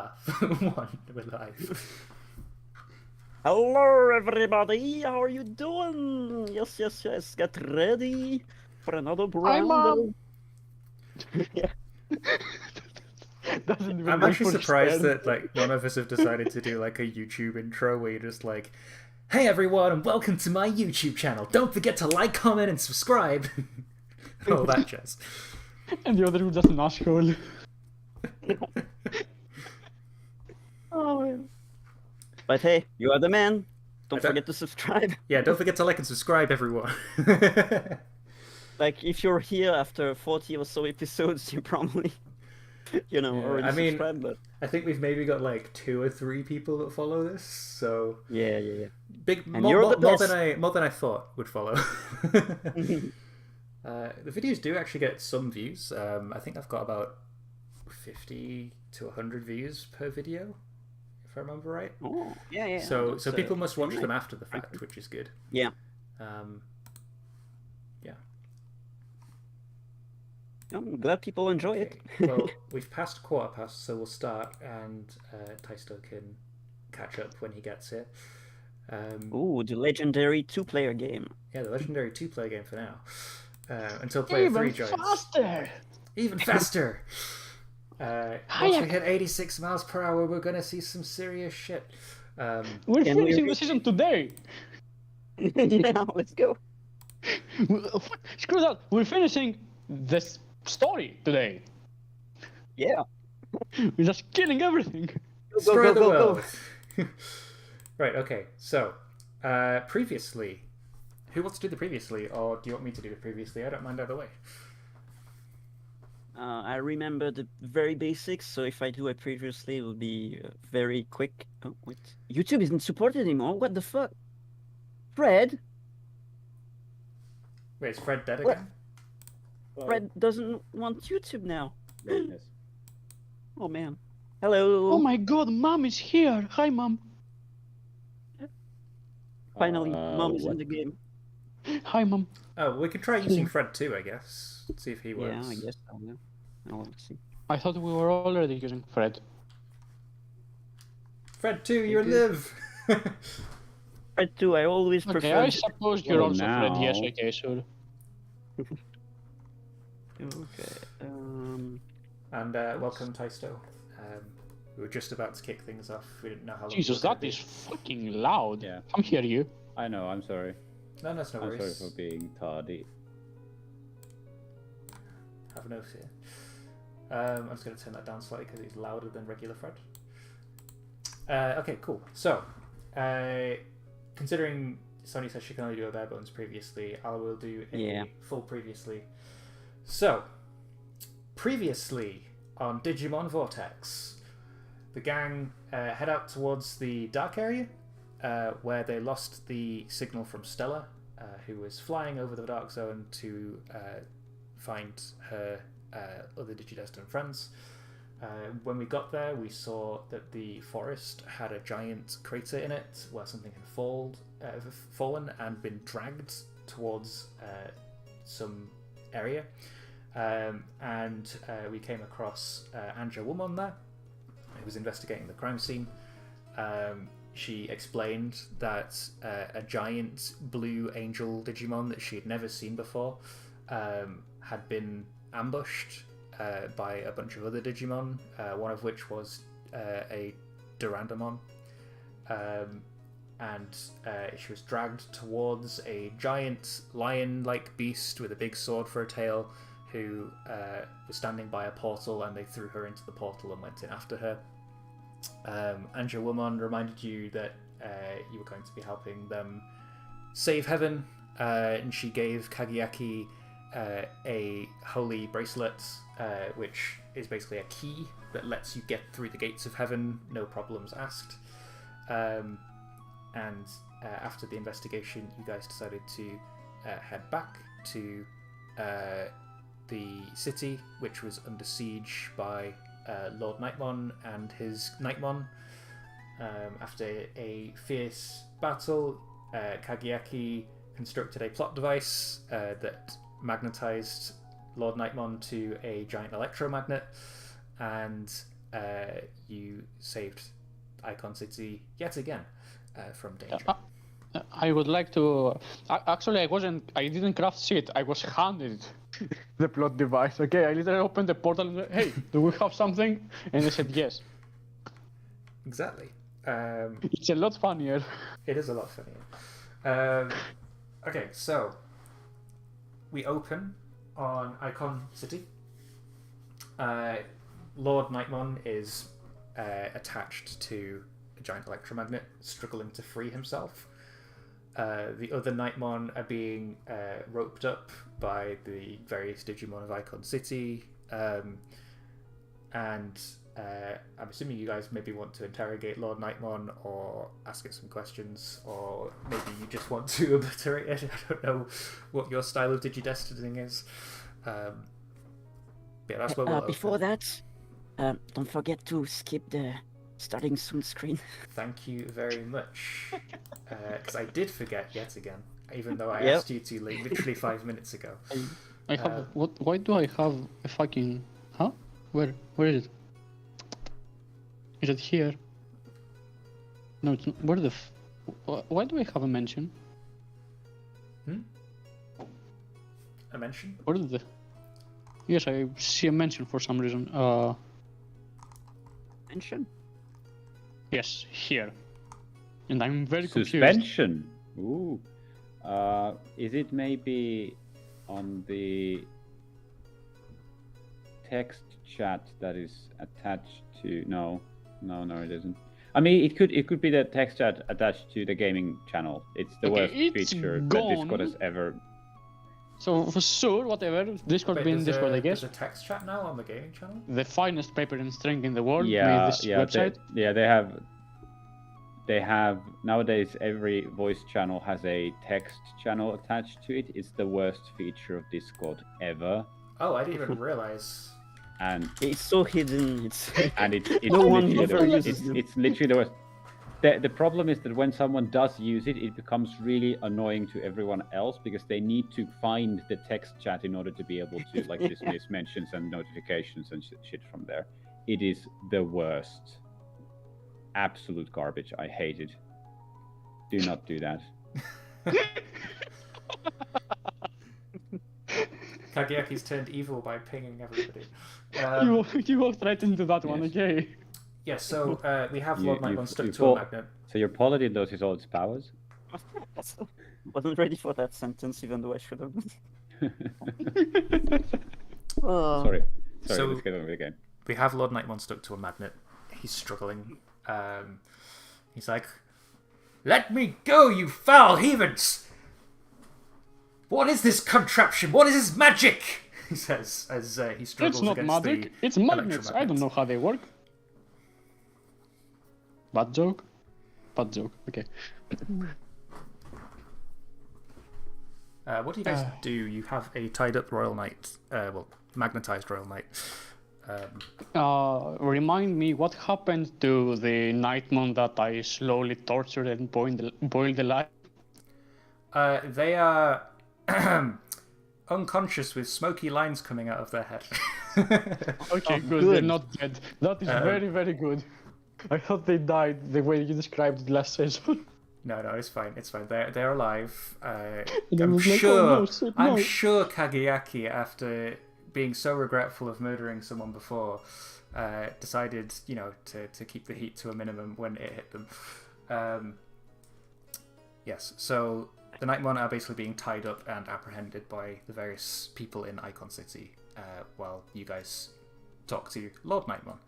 One, we're live. Hello, everybody. How are you doing? Yes. Get ready for another round. Mom. Yeah. Doesn't even I'm wait actually for his surprised turn. that like none of us have decided to do like a YouTube intro where you're just like, "Hey everyone, and welcome to my YouTube channel. Don't forget to like, comment, and subscribe." All that jazz. And the other dude does not scroll. Oh, man. But hey, you are the man. Don't don't- forget to subscribe. Yeah, don't forget to like and subscribe, everyone. Like, if you're here after 40 or so episodes, you probably, already I mean, subscribed. But I think we've maybe got like 2 or 3 people that follow this, so yeah. big, And more, you're the more best. than I thought would follow. The videos do actually get some views. I think I've got about 50 to 100 views per video, if I remember right. Oh, yeah. So that's, people must watch pretty them nice. after the fact, which is good. Yeah. Yeah. I'm glad people enjoy it. Okay. Well, we've passed 1:15, so we'll start, and Taisto can catch up when he gets here. Ooh, the legendary 2-player game. Yeah, the legendary 2-player game for now. Until player 3 Even joins. faster! Even faster! Once we hit 86 miles per hour, we're gonna see some serious shit. We're Can we finishing the reach- season today! Yeah, let's go. Screw that! We're finishing this story today! Yeah. We're just killing everything! Destroy the go. world! Right, okay, so, previously. Who wants to do the previously, or do you want me to do the previously? I don't mind either way. I remember the very basics, so if I do it previously, it will be very quick. Oh, wait. YouTube isn't supported anymore? What the fuck? Fred? Wait, is Fred dead What? again? Fred doesn't want YouTube now. Lateness. Oh, man. Hello. Oh my god, Mom is here! Hi, Mom! Finally, Mom is in what? the game. Hi, Mom. Oh, we could try using Fred too, I guess. See if he works. Yeah, I guess so. Yeah. Oh, let's see. I thought we were already using Fred. Fred 2, you're live! Fred 2, I always Okay, prefer... I suppose you're Well, also Fred. Yes, now- okay, sure. Okay, And welcome, Taisto. We were just about to kick things off. We didn't know how long. Jesus, it was gonna that is be. fucking loud! Yeah. Come here, you. I know, I'm sorry. No, that's no I'm sorry worries. for being tardy. Have no fear. I'm just going to turn that down slightly because it's louder than regular Fred. Okay, cool. So, considering Sony says she can only do a bare bones previously, I will do a full previously. So, previously on Digimon Vortex, the gang head out towards the dark area where they lost the signal from Stella, who was flying over the dark zone to find her other Digidestined friends. When we got there, we saw that the forest had a giant crater in it where something had fallen and been dragged towards some area. And we came across Anja Woman there, who was investigating the crime scene. She explained that a giant blue angel Digimon that she had never seen before had been ambushed by a bunch of other Digimon, one of which was a Durandamon. And she was dragged towards a giant lion-like beast with a big sword for a tail, who was standing by a portal, and they threw her into the portal and went in after her. Anja Woman reminded you that you were going to be helping them save heaven, and she gave Kagiaki a holy bracelet, which is basically a key that lets you get through the gates of heaven, no problems asked. And after the investigation, you guys decided to head back to the city, which was under siege by Lord Nightmon and his Nightmon. After a fierce battle, Kagiaki constructed a plot device that magnetized Lord Nightmon to a giant electromagnet, and you saved Icon City yet again from danger. I would like to. Actually, I didn't craft shit. I was handed the plot device. Okay, I literally opened the portal and said, "Hey, do we have something?" And they said yes. Exactly. It's a lot funnier. It is a lot funnier. Okay, so we open on Icon City. Lord Nightmon is attached to a giant electromagnet, struggling to free himself. The other Nightmon are being roped up by the various Digimon of Icon City, and I'm assuming you guys maybe want to interrogate Lord Nightmon or ask it some questions, or maybe you just want to obliterate it. I don't know what your style of digidestining is. Yeah, that's where we'll before open. that, don't forget to skip the starting soon screen. Thank you very much. Because I did forget yet again, even though I Yep. asked you to literally 5 minutes ago. I have what? Why do I have a fucking? Huh? Where is it? Is it here? No, it's not. Where the? Why do I have a mention? A mention? Where is the? Yes, I see a mention for some reason. Mention? Yes, here. And I'm very confused. Suspension. Ooh. Is it maybe on the text chat that is attached to? No, it isn't. I mean, it could be the text chat attached to the gaming channel. It's the Okay, worst it's feature that gone. Discord has ever. So for sure, whatever. Discord Wait, being Discord, I guess. There's a text chat now on the gaming channel? The finest paper and string in the world made Yeah, this website. They have nowadays every voice channel has a text channel attached to it. It's the worst feature of Discord ever, Oh, I didn't even realize. and It's so hidden. It's no one literally ever uses them. it's literally the worst. The problem is that when someone does use it, it becomes really annoying to everyone else because they need to find the text chat in order to be able to like dismiss mentions and notifications and shit from there. It is the worst. Absolute garbage. I hate it. Do not do that. Kageyaki's turned evil by pinging everybody. You walked right into that one, Yes. okay? Yeah, so we have You- Lord you- Nightmon stuck you to fall- a magnet. So your paladin loses all its powers. Wasn't ready for that sentence, even though I should have been. Sorry, So- let's get on with the game. We have Lord Nightmon stuck to a magnet. He's struggling. He's like, "Let me go, you foul heathens! What is this contraption? What is this magic?" He says as he struggles It's not against magic, the it's magnets. I don't electromagnet. know how they work. Bad joke? Bad joke, okay. What do you guys do? You have a tied up Royal Knight. Magnetized Royal Knight. Remind me what happened to the Nightmon that I slowly tortured and boiled alive? They are unconscious with smoky lines coming out of their head. Okay, good. good. They're not dead. That is very, very good. I thought they died the way you described it last season. No, it's fine. It's fine. They're alive. And I I'm was like, sure. oh, no, shit, I'm no. sure Kageyaki, after being so regretful of murdering someone before, decided, to keep the heat to a minimum when it hit them. Yes. So the Nightmon are basically being tied up and apprehended by the various people in Icon City, while you guys talk to Lord Nightmon.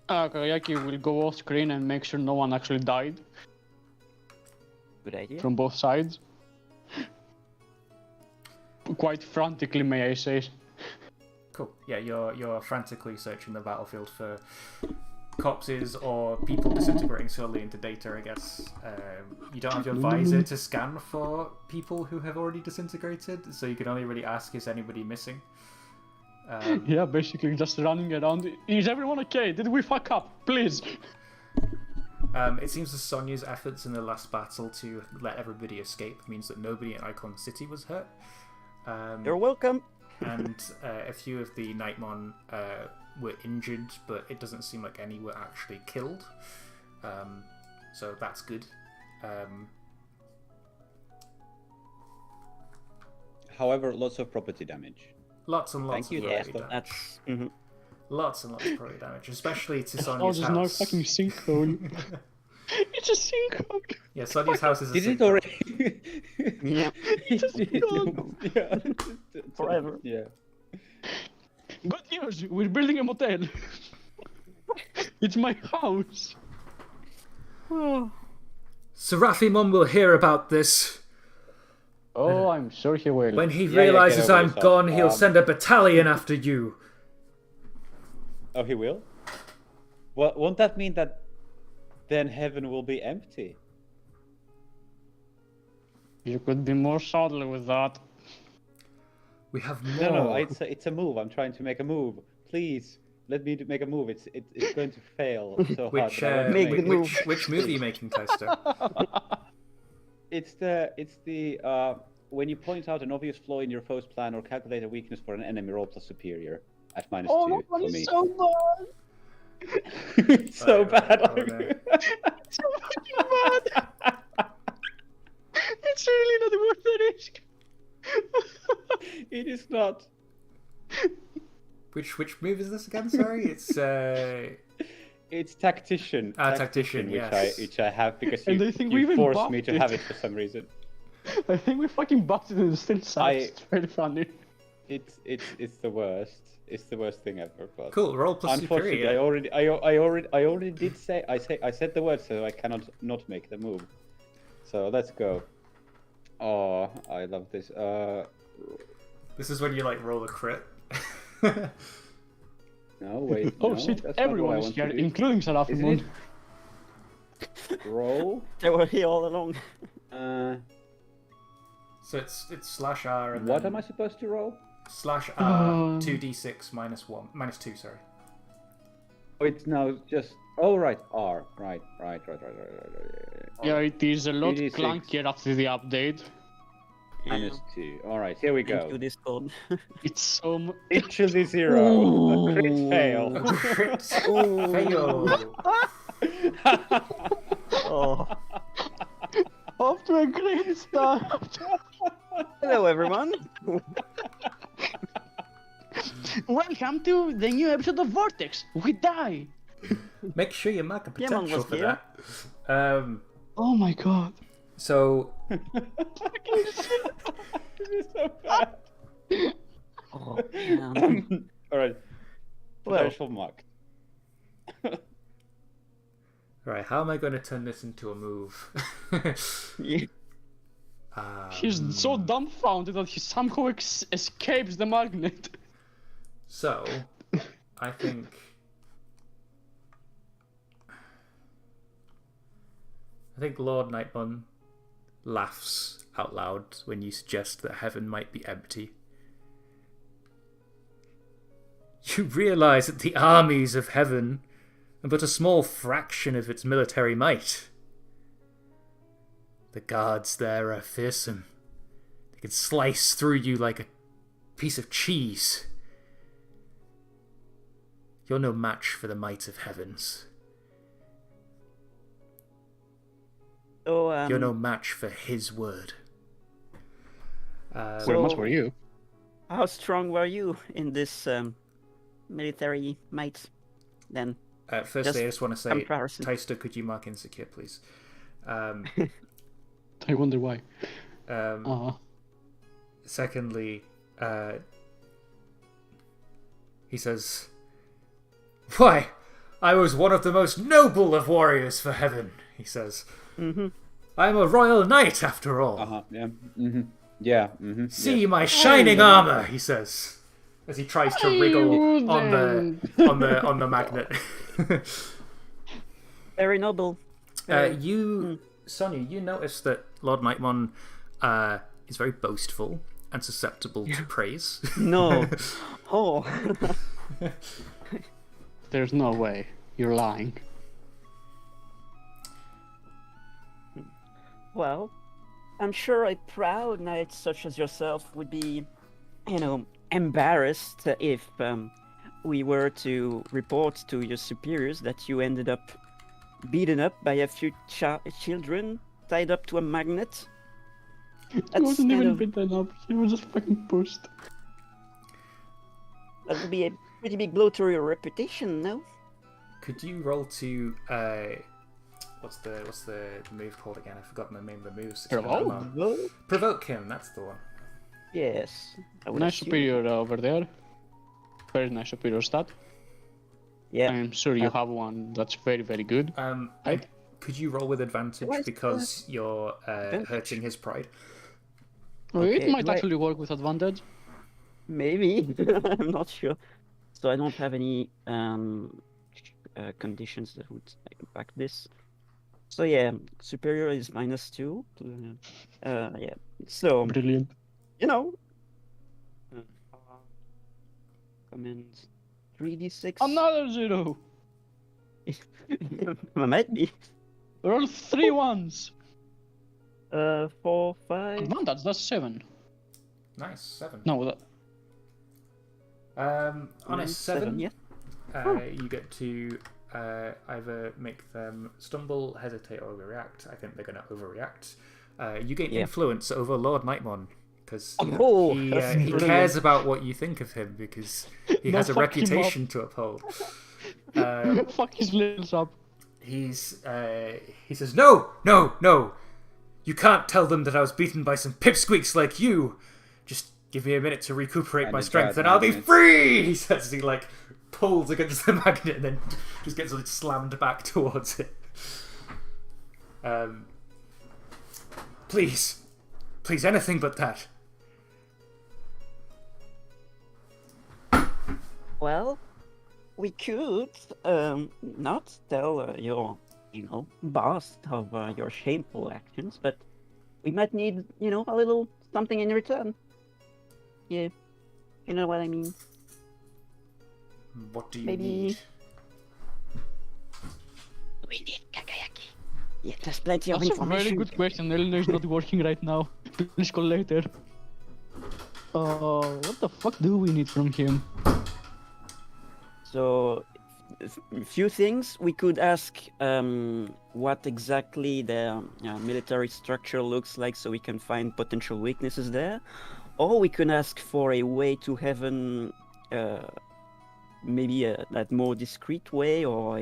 Kagayaki will go off screen and make sure no one actually died Good idea. from both sides. Quite frantically, may I say. Cool. Yeah, you're frantically searching the battlefield for corpses or people disintegrating slowly into data, I guess. You don't have your visor to scan for people who have already disintegrated, so you can only really ask, is anybody missing? Yeah, basically just running around. Is everyone okay? Did we fuck up? Please. It seems that Sonya's efforts in the last battle to let everybody escape means that nobody in Icon City was hurt. You're welcome. And a few of the Nightmon were injured, but it doesn't seem like any were actually killed. So that's good. However, lots of property damage. Lots and lots Thank you, of property Tasto. damage. That's Lots and lots of property damage, especially to Oh, Sonia's there's no house. fucking sinkhole. It's a sinkhole. Yeah, Sonia's house is a Did it sinkhole. already? yeah. Yeah. Forever. Yeah. Good news, we're building a motel. It's my house. Seraphimon will hear about this. Oh, I'm sure he will. When he Yeah, realizes get over I'm yourself. gone, he'll send a battalion after you. Oh, he will? Well, won't that mean that then heaven will be empty? You could be more subtle with that. We have more. No, it's a move. I'm trying to make a move. Please, let me make a move. It's going to fail so hard. Which, but I want to Make the it. move. which move are you making, Tester? It's the when you point out an obvious flaw in your foe's plan or calculate a weakness for an enemy, roll plus superior at -2 Oh, for that me. is so bad. It's so Right, bad. right, right. So fucking bad. It's really not worth the risk. It is not. Which move is this again? Sorry, It's tactician. Tactician, yes. which I have because And you, I think we you even forced me buffed to it. have it for some reason. I think we fucking buffed it and it still sucks. It's very funny. It's the worst. It's the worst thing ever. But cool. Roll plus unfortunately, superior. I already did say I said the word, so I cannot not make the move. So let's go. Oh, I love this. This is when you like roll a crit. No, wait. Oh no, shit, that's not what I everyone is want here, to do. including Seraphimon. Roll. They were here all along. So it's slash R and What then am I supposed to roll? slash R 2d6 -2. Sorry. Oh, it's now just. Oh, right. R. Right. Yeah, it is a lot 2d6. clunkier after the update. -2. All right, here we Thank go. you, Discord. It's so Literally 0. A crit fail. Crit fail. Oh. off to a great start. Hello, everyone. Welcome to the new episode of Vortex. We die. Make sure you mark a Demon potential was for here. that. Oh my god. So This is so bad. Oh, man. All right. Well. Potential mark. right, how am I going to turn this into a move? Yeah. He's so dumbfounded that he somehow escapes the magnet. So, I think Lord Nightbun laughs out loud when you suggest that heaven might be empty. You realize that the armies of heaven are but a small fraction of its military might. The guards there are fearsome. They can slice through you like a piece of cheese. You're no match for the might of heavens. So, You're no match for his word. Well, much for you. how strong were you in this military might then? Firstly, I just want to say, comparison. Taisto, could you mark insecure, please? I wonder why. Secondly, he says, "Why, I was one of the most noble of warriors for heaven," he says. Mm-hmm. "I am a royal knight, after all. Yeah. Yeah. See my shining armor," he says, as he tries to wriggle on the magnet. Very noble. Sonia, you notice that Lord Nightmon is very boastful and susceptible to praise. No. Oh. There's no way. You're lying. Well, I'm sure a proud knight such as yourself would be, embarrassed if we were to report to your superiors that you ended up beaten up by a few children tied up to a magnet. He That's wasn't kind even of- beaten up. He was just fucking pushed. That would be a pretty big blow to your reputation, no? Could you roll to what's the move called again? I've forgotten the name of the moves. Provoke? Well, Provoke him. That's the one. yes. I would Nice assume. superior over there. Very nice superior stat. Yeah. I'm sure you have one that's very, very good. Right? Could you roll with advantage Why is because you're hurting his pride? Oh, it Okay, might do I- actually work with advantage. Maybe. I'm not sure. So I don't have any conditions that would impact this. So yeah, superior is -2. Yeah. So Brilliant. you know, command 3d6. Another 0! Might be. Roll 3 ones! 4, 5. Advantage, that's 7. Nice, 7. No, that... On a 7, yeah. you get to either make them stumble, hesitate, or overreact. I think they're going to overreact. You gain Yeah. influence over Lord Nightmon because Oh, that's he brilliant. cares about what you think of him because he No, has a fuck him up. reputation to uphold. Fuck his little up. He says, No! You can't tell them that I was beaten by some pipsqueaks like you. Just give me a minute to recuperate And my a strength, bad and I'll be magnet. free. He says as he pulls against the magnet and then just gets slammed back towards it. Please, anything but that. Well, we could not tell your, boss of your shameful actions, but we might need, a little something in return. Yeah, you know what I mean. What do you Maybe- need? We need kakayaki. Yeah, there's plenty of That's a information. very good question. Eleanor is not working right now. Please call later. What the fuck do we need from him? So, a few things. We could ask what exactly the military structure looks like so we can find potential weaknesses there. Or we can ask for a way to heaven, maybe that more discreet way, or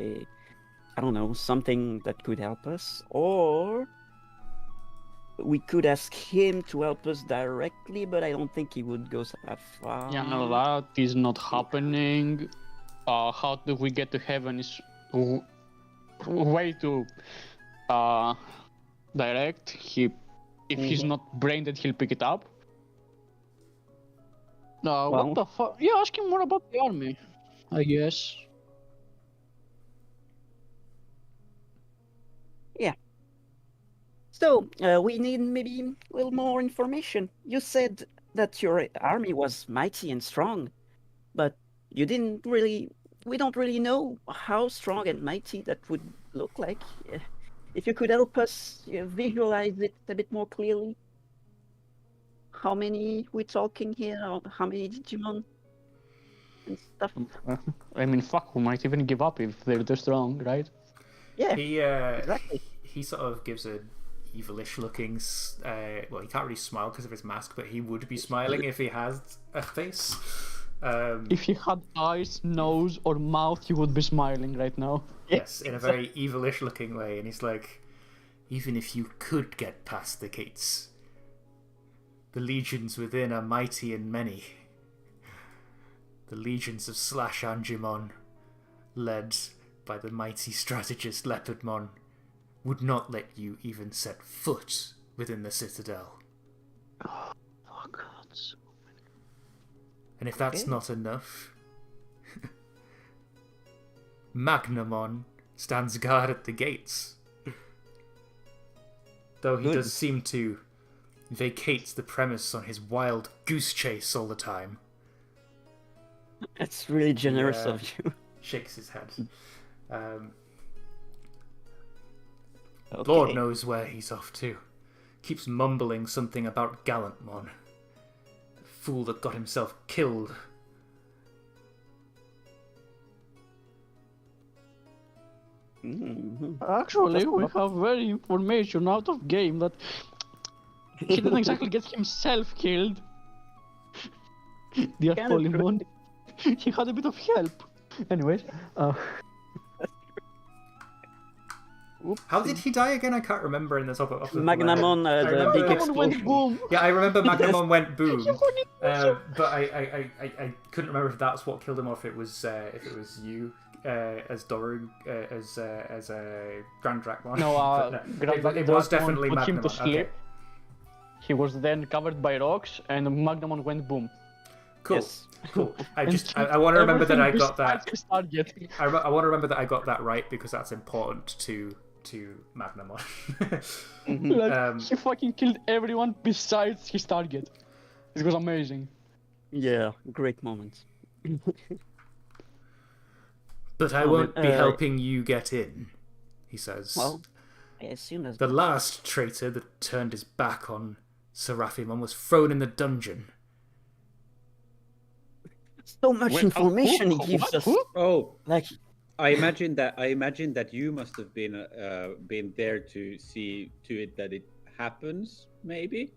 I don't know, something that could help us. Or we could ask him to help us directly, but I don't think he would go that far. Yeah, no, that is not happening. How do we get to heaven is way too direct. If he's not brain dead, he'll pick it up. Well- What the fuck? Yeah, ask him more about the army, I guess. So, we need maybe a little more information. You said that your army was mighty and strong, but we don't really know how strong and mighty that would look like. If you could help us visualize it a bit more clearly. How many we're talking here, or how many Digimon and stuff. I mean, fuck, we might even give up if they're too strong, right? Yeah, He exactly. he sort of gives a evilish looking. Well, he can't really smile because of his mask, but he would be smiling if he has a face. If he had eyes, nose, or mouth, he would be smiling right now. Yes, in a very evilish looking way, and he's like, even if you could get past the gates, the legions within are mighty and many. The legions of Slash Angemon, led by the mighty strategist Leopardmon, would not let you even set foot within the citadel. Oh god. And if that's Okay. not enough, Magnamon stands guard at the gates. Though he Good. does seem to vacate the premise on his wild goose chase all the time. That's really generous Yeah. of you. Shakes his head. Okay. Lord knows where he's off to. Keeps mumbling something about Gallantmon. The fool that got himself killed. Mhm. Actually, we have very information out of game that he didn't exactly get himself killed. The Kind of fallen true. one. He had a bit of help. Anyways, How did he die again? I can't remember in the top of the Magnamon, I the remember- big Magnamon went explosion. boom. Yeah, I remember Magnamon went boom, fucking but I couldn't remember if that's what killed him or if it was you as Doru as Grand Drakmon. No, But it was definitely put him to Magnamon. sleep. Okay, He was then covered by rocks, and Magnamon went boom. cool, Yes. cool. I And just I want to remember that I everything got that. besides his target. I want to remember that I got that right because that's important to Magnamon. Like, he fucking killed everyone besides his target. It was amazing. Yeah, great moment. But I Oh, won't be uh, helping you get in, he says. Well, as soon as The last traitor that turned his back on Seraphimon was thrown in the dungeon. so much Wait, information who? he gives What? us. Who? Oh, Like, I imagine that you must have been there to see to it that it happens. Maybe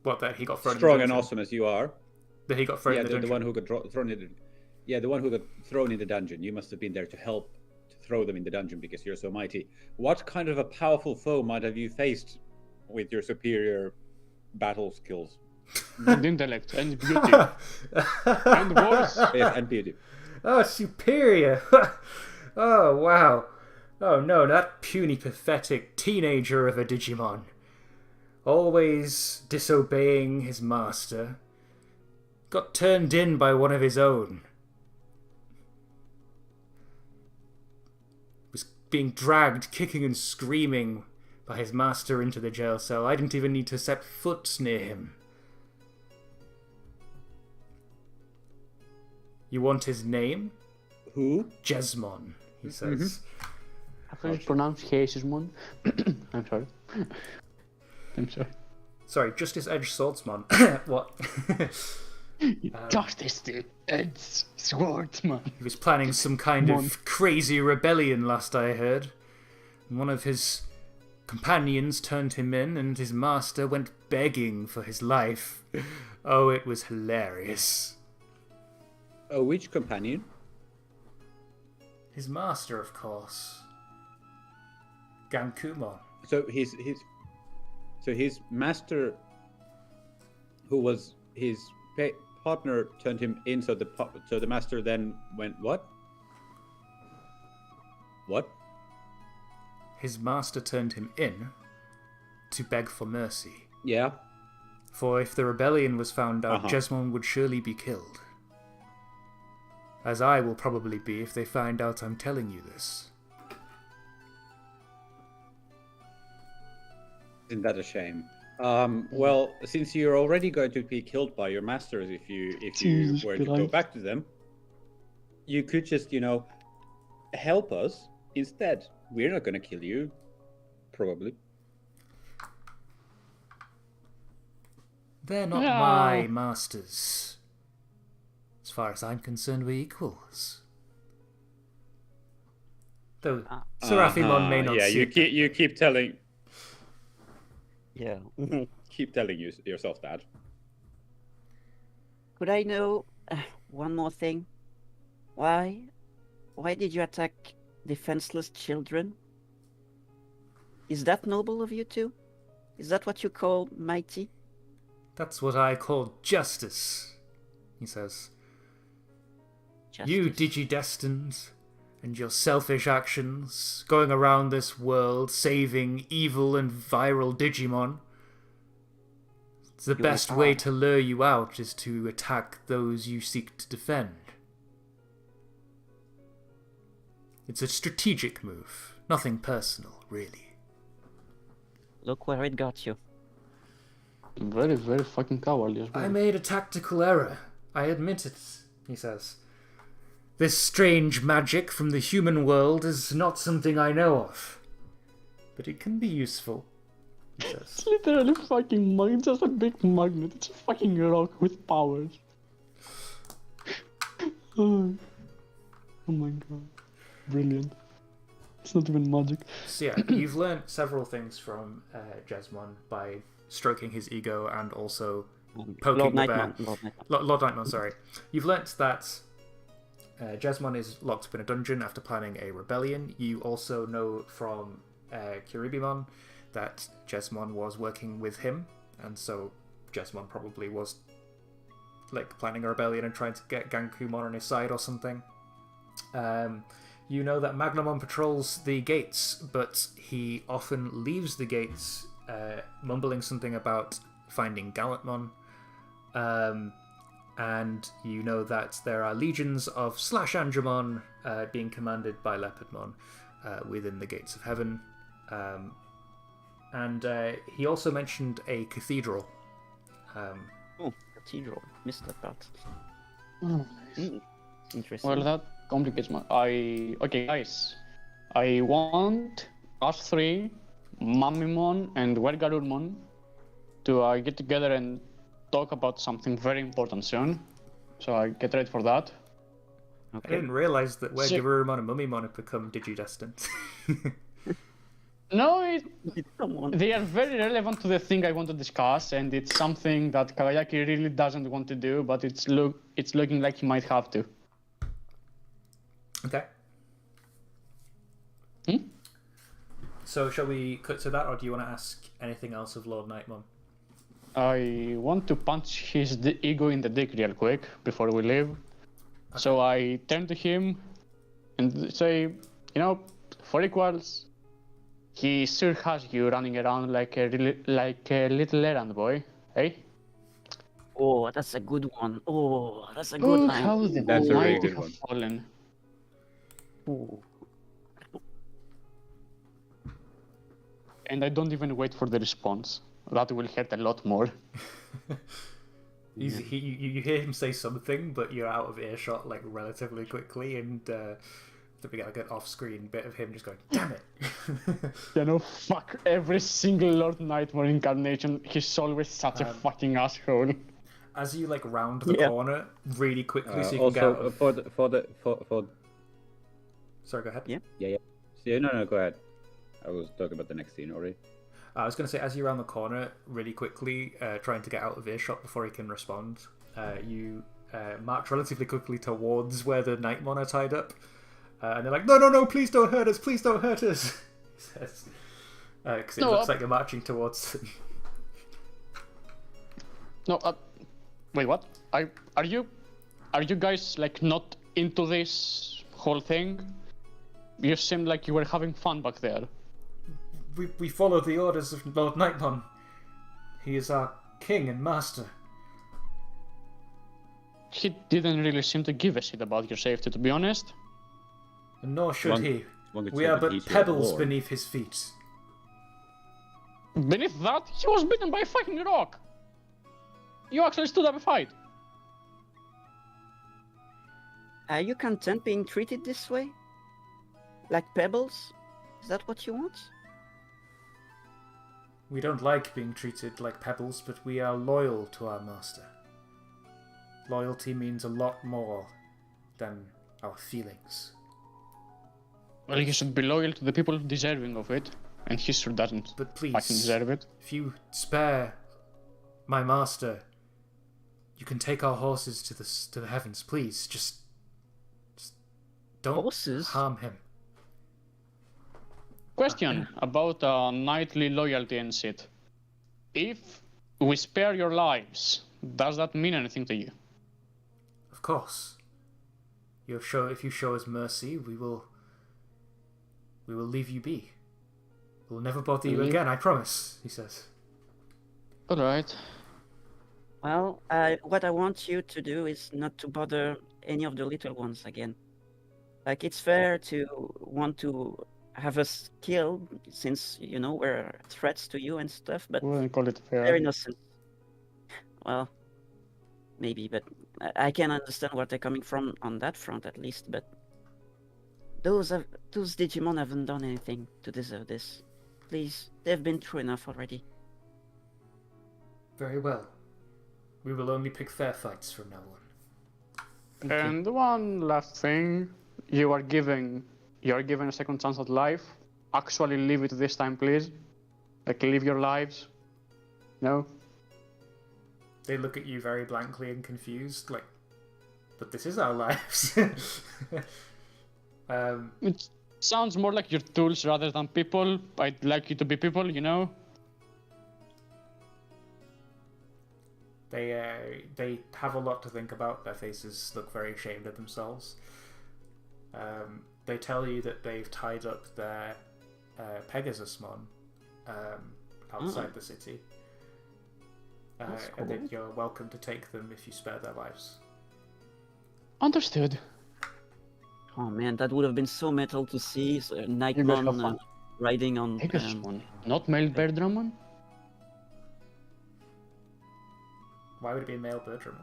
What, that he got thrown strong in the and dungeon? awesome as you are. That he got thrown Yeah, in the the dungeon. one who got thrown in. The one who got thrown in the dungeon. You must have been there to help to throw them in the dungeon because you're so mighty. What kind of a powerful foe might have you faced with your superior battle skills And intellect, and beauty, and voice. and beauty? Oh, superior! Oh, wow. Oh no, that puny, pathetic teenager of a Digimon. Always disobeying his master. Got turned in by one of his own. Was being dragged, kicking and screaming by his master into the jail cell. I didn't even need to set foot near him. You want his name? Who? Jesmon, he says. I thought it's pronounced Hesismon. I'm sorry. I'm sorry. Sorry, Justice Edge Swordsman. What? Justice the Edge Swordsman. He was planning some kind Mon. of crazy rebellion, last I heard. One of his companions turned him in, and his master went begging for his life. Oh, it was hilarious. Oh, which companion? His master, of course. Gankumon. So his master, who was his partner, turned him in. So the master then went what? What? His master turned him in to beg for mercy. Yeah. For if the rebellion was found out, Uh-huh. Jesmon would surely be killed. As I will probably be if they find out I'm telling you this. Isn't that a shame? Well, since you're already going to be killed by your masters if you Jesus were to go Christ. back to them, you could just, help us instead. We're not going to kill you, probably. They're not No. my masters. As far as I'm concerned, we're equals. Though Seraphimon may not Yeah, see you keep telling yeah. yourself that. Could I know one more thing? Why did you attack defenseless children? Is that noble of you two? Is that what you call mighty? That's what I call justice, he says. You Justice. digidestined, and your selfish actions, going around this world saving evil and viral Digimon. The You best are. way to lure you out is to attack those you seek to defend. It's a strategic move, nothing personal, really. Look where it got you. Very, very fucking cowardly as well. I made a tactical error. I admit it, he says. This strange magic from the human world is not something I know of. But it can be useful, he says. It's literally fucking it's just a big magnet. It's a fucking rock with powers. Oh my god. Brilliant. It's not even magic. So yeah, you've learned several things from Jesmon by stroking his ego and also poking the bear. Lord Nightmon, sorry. You've learnt that Jesmon is locked up in a dungeon after planning a rebellion. You also know from Kiribimon that Jesmon was working with him, and so Jesmon probably was like planning a rebellion and trying to get Gankumon on his side or something. You know that Magnamon patrols the gates, but he often leaves the gates mumbling something about finding Gallantmon. And you know that there are legions of Slash-Andromon being commanded by Leopardmon within the gates of heaven. And he also mentioned a cathedral. Cathedral. Missed that part. Interesting. Well, that complicates my... Okay, guys. I want us three, Mamimon and Wergarurmon, to get together and talk about something very important soon. So I get ready for that. Okay. I didn't realize that Wergarurmon and Mummimon have become Digidestined. No, they are very relevant to the thing I want to discuss, and it's something that Kawayaki really doesn't want to do, but it's looking like he might have to. Okay. So shall we cut to that, or do you want to ask anything else of Lord Nightmon? I want to punch his ego in the dick real quick before we leave. Okay. So I turn to him and say, for equals, he sure has you running around like a little errand boy, eh? Oh, that's a good one. Oh, that's a good line. How the That's a really good have one. Fallen. Ooh. And I don't even wait for the response. That will hurt a lot more. You hear him say something, but you're out of earshot like relatively quickly, and we get like an off-screen bit of him just going, "Damn it!" Fuck every single Lord Nightmare incarnation. He's always such a fucking asshole. As you like round the corner really quickly, so you can also, get out of... for. Sorry, go ahead. Yeah. No, go ahead. I was talking about the next scene already. I was going to say, as you round the corner really quickly, trying to get out of earshot before he can respond, you march relatively quickly towards where the Nightmon are tied up. And they're like, no, please don't hurt us, please don't hurt us, he says. Because it looks like you're marching towards them. No, wait, what? Are you guys like not into this whole thing? You seemed like you were having fun back there. We follow the orders of Lord Nightmon. He is our king and master. He didn't really seem to give a shit about your safety, to be honest. And nor should he. We are but pebbles beneath his feet. Beneath that, he was beaten by a fucking rock. You actually stood up a fight. Are you content being treated this way? Like pebbles? Is that what you want? We don't like being treated like pebbles, but we are loyal to our master. Loyalty means a lot more than our feelings. Well, you should be loyal to the people deserving of it, and he sure doesn't. But please, fucking deserve it. If you spare my master, you can take our horses to the heavens. Please, just don't harm him. Question about knightly loyalty and shit. If we spare your lives, does that mean anything to you? Of course. If you show us mercy, we will leave you be. We'll never bother you again, I promise, he says. Alright. Well, what I want you to do is not to bother any of the little ones again. Like, it's fair to want to have us killed, since, we're threats to you and stuff, but wouldn't call it fair. They're innocent. Well, maybe, but I can understand where they're coming from on that front, at least, but those Digimon haven't done anything to deserve this. Please, they've been through enough already. Very well. We will only pick fair fights from now on. And one last thing, you are giving you're given a second chance at life. Actually live it this time, please. Like, live your lives. No? They look at you very blankly and confused, like, but this is our lives. It sounds more like your tools rather than people. I'd like you to be people, you know? They have a lot to think about. Their faces look very ashamed of themselves. They tell you that they've tied up their Pegasusmon outside the city. And that you're welcome to take them if you spare their lives. Understood. Oh man, that would have been so metal to see. So, You guys have Nightmon fun. riding on. Pegasusmon, not male Beardramon? Why would it be a male Birdramon?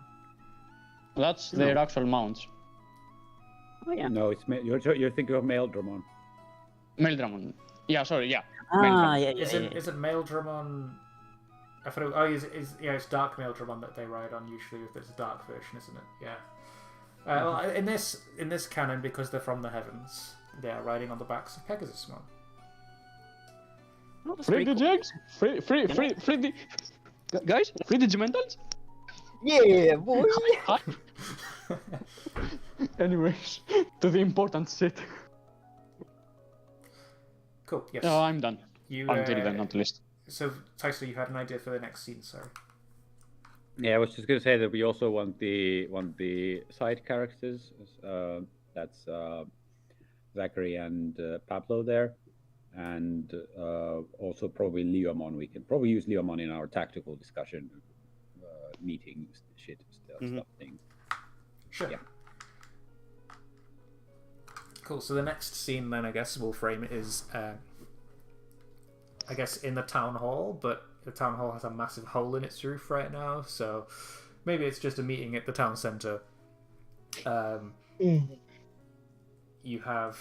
That's their actual mounts. Oh yeah. No, it's you're thinking of male Dramon. Male Dramon. Yeah, sorry, yeah. Ah, yeah, yeah, Isn't male Dramon? I thought. It's dark male Dramon that they ride on usually. If there's a dark version, isn't it? Yeah. Well, in this canon, because they're from the heavens, they are riding on the backs of Pegasusmon. Oh, that's Free pretty the cool. Jags! Free the... Guys, free the Digimentals? Yeah, boy. Hi. Anyways, to the important shit. Cool. Yes. Oh, I'm done. You. Until then, at least. So, Tyson, you had an idea for the next scene, sorry. Yeah, I was just gonna say that we also want the side characters. That's Zachary and Pablo there, and also probably Leomon. We can probably use Leomon in our tactical discussion meeting stuff thing. Sure. Yeah. Cool. So the next scene, then, I guess we'll frame it is, I guess, in the town hall, but the town hall has a massive hole in its roof right now, so maybe it's just a meeting at the town centre. You have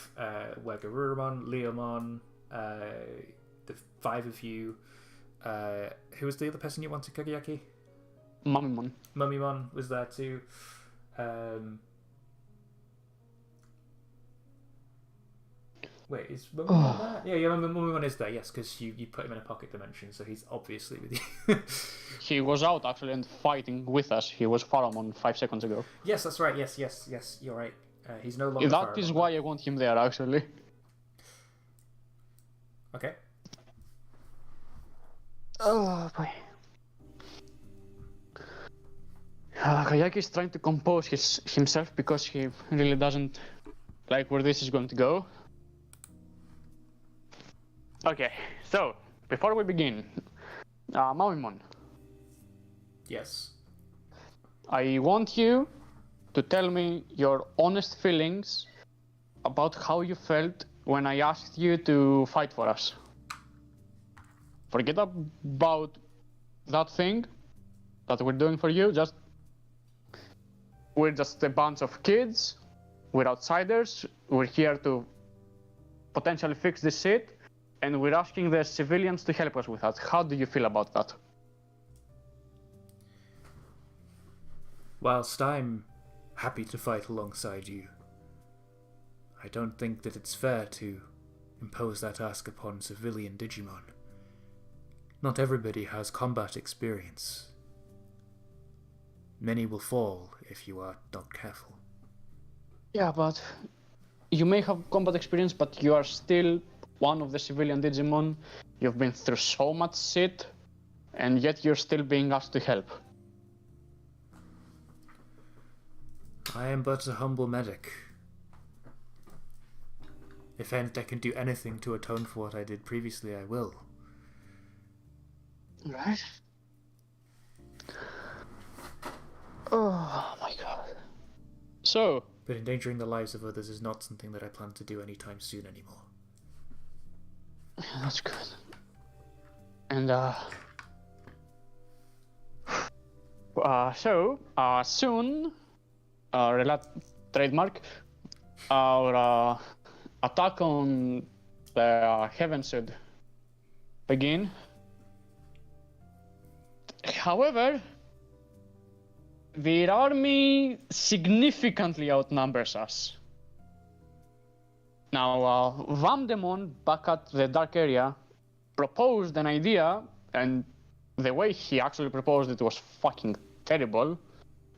Wegarurumon, Leomon, the five of you. Who was the other person you wanted, Kagayaki? Mummymon. Mummymon was there too. Wait, is Mummymon there? Yeah, Mummymon is there, yes, because you put him in a pocket dimension, so he's obviously with you. He was out actually and fighting with us. He was Pharamon 5 seconds ago. Yes, that's right. Yes, you're right. He's no longer That is Pharamon. why I want him there, actually. Okay. Oh boy. Kayaki is trying to compose himself because he really doesn't like where this is going to go. Okay, so before we begin, Mummymon, Yes. I want you to tell me your honest feelings about how you felt when I asked you to fight for us. Forget about that thing that we're doing for you. We're just a bunch of kids. We're outsiders. We're here to potentially fix this shit, and we're asking the civilians to help us with that. How do you feel about that? Whilst I'm happy to fight alongside you, I don't think that it's fair to impose that task upon civilian Digimon. Not everybody has combat experience. Many will fall if you are not careful. Yeah, but you may have combat experience, but you are still one of the civilian Digimon. You've been through so much shit, and yet you're still being asked to help. I am but a humble medic. If I can do anything to atone for what I did previously, I will. Right? Oh my god. So, But endangering the lives of others is not something that I plan to do anytime soon anymore. that's good. And soon, trademark, our attack on the heaven should begin. However, their army significantly outnumbers us. Now, Vamdemon, back at the Dark Area, proposed an idea, and the way he actually proposed it was fucking terrible,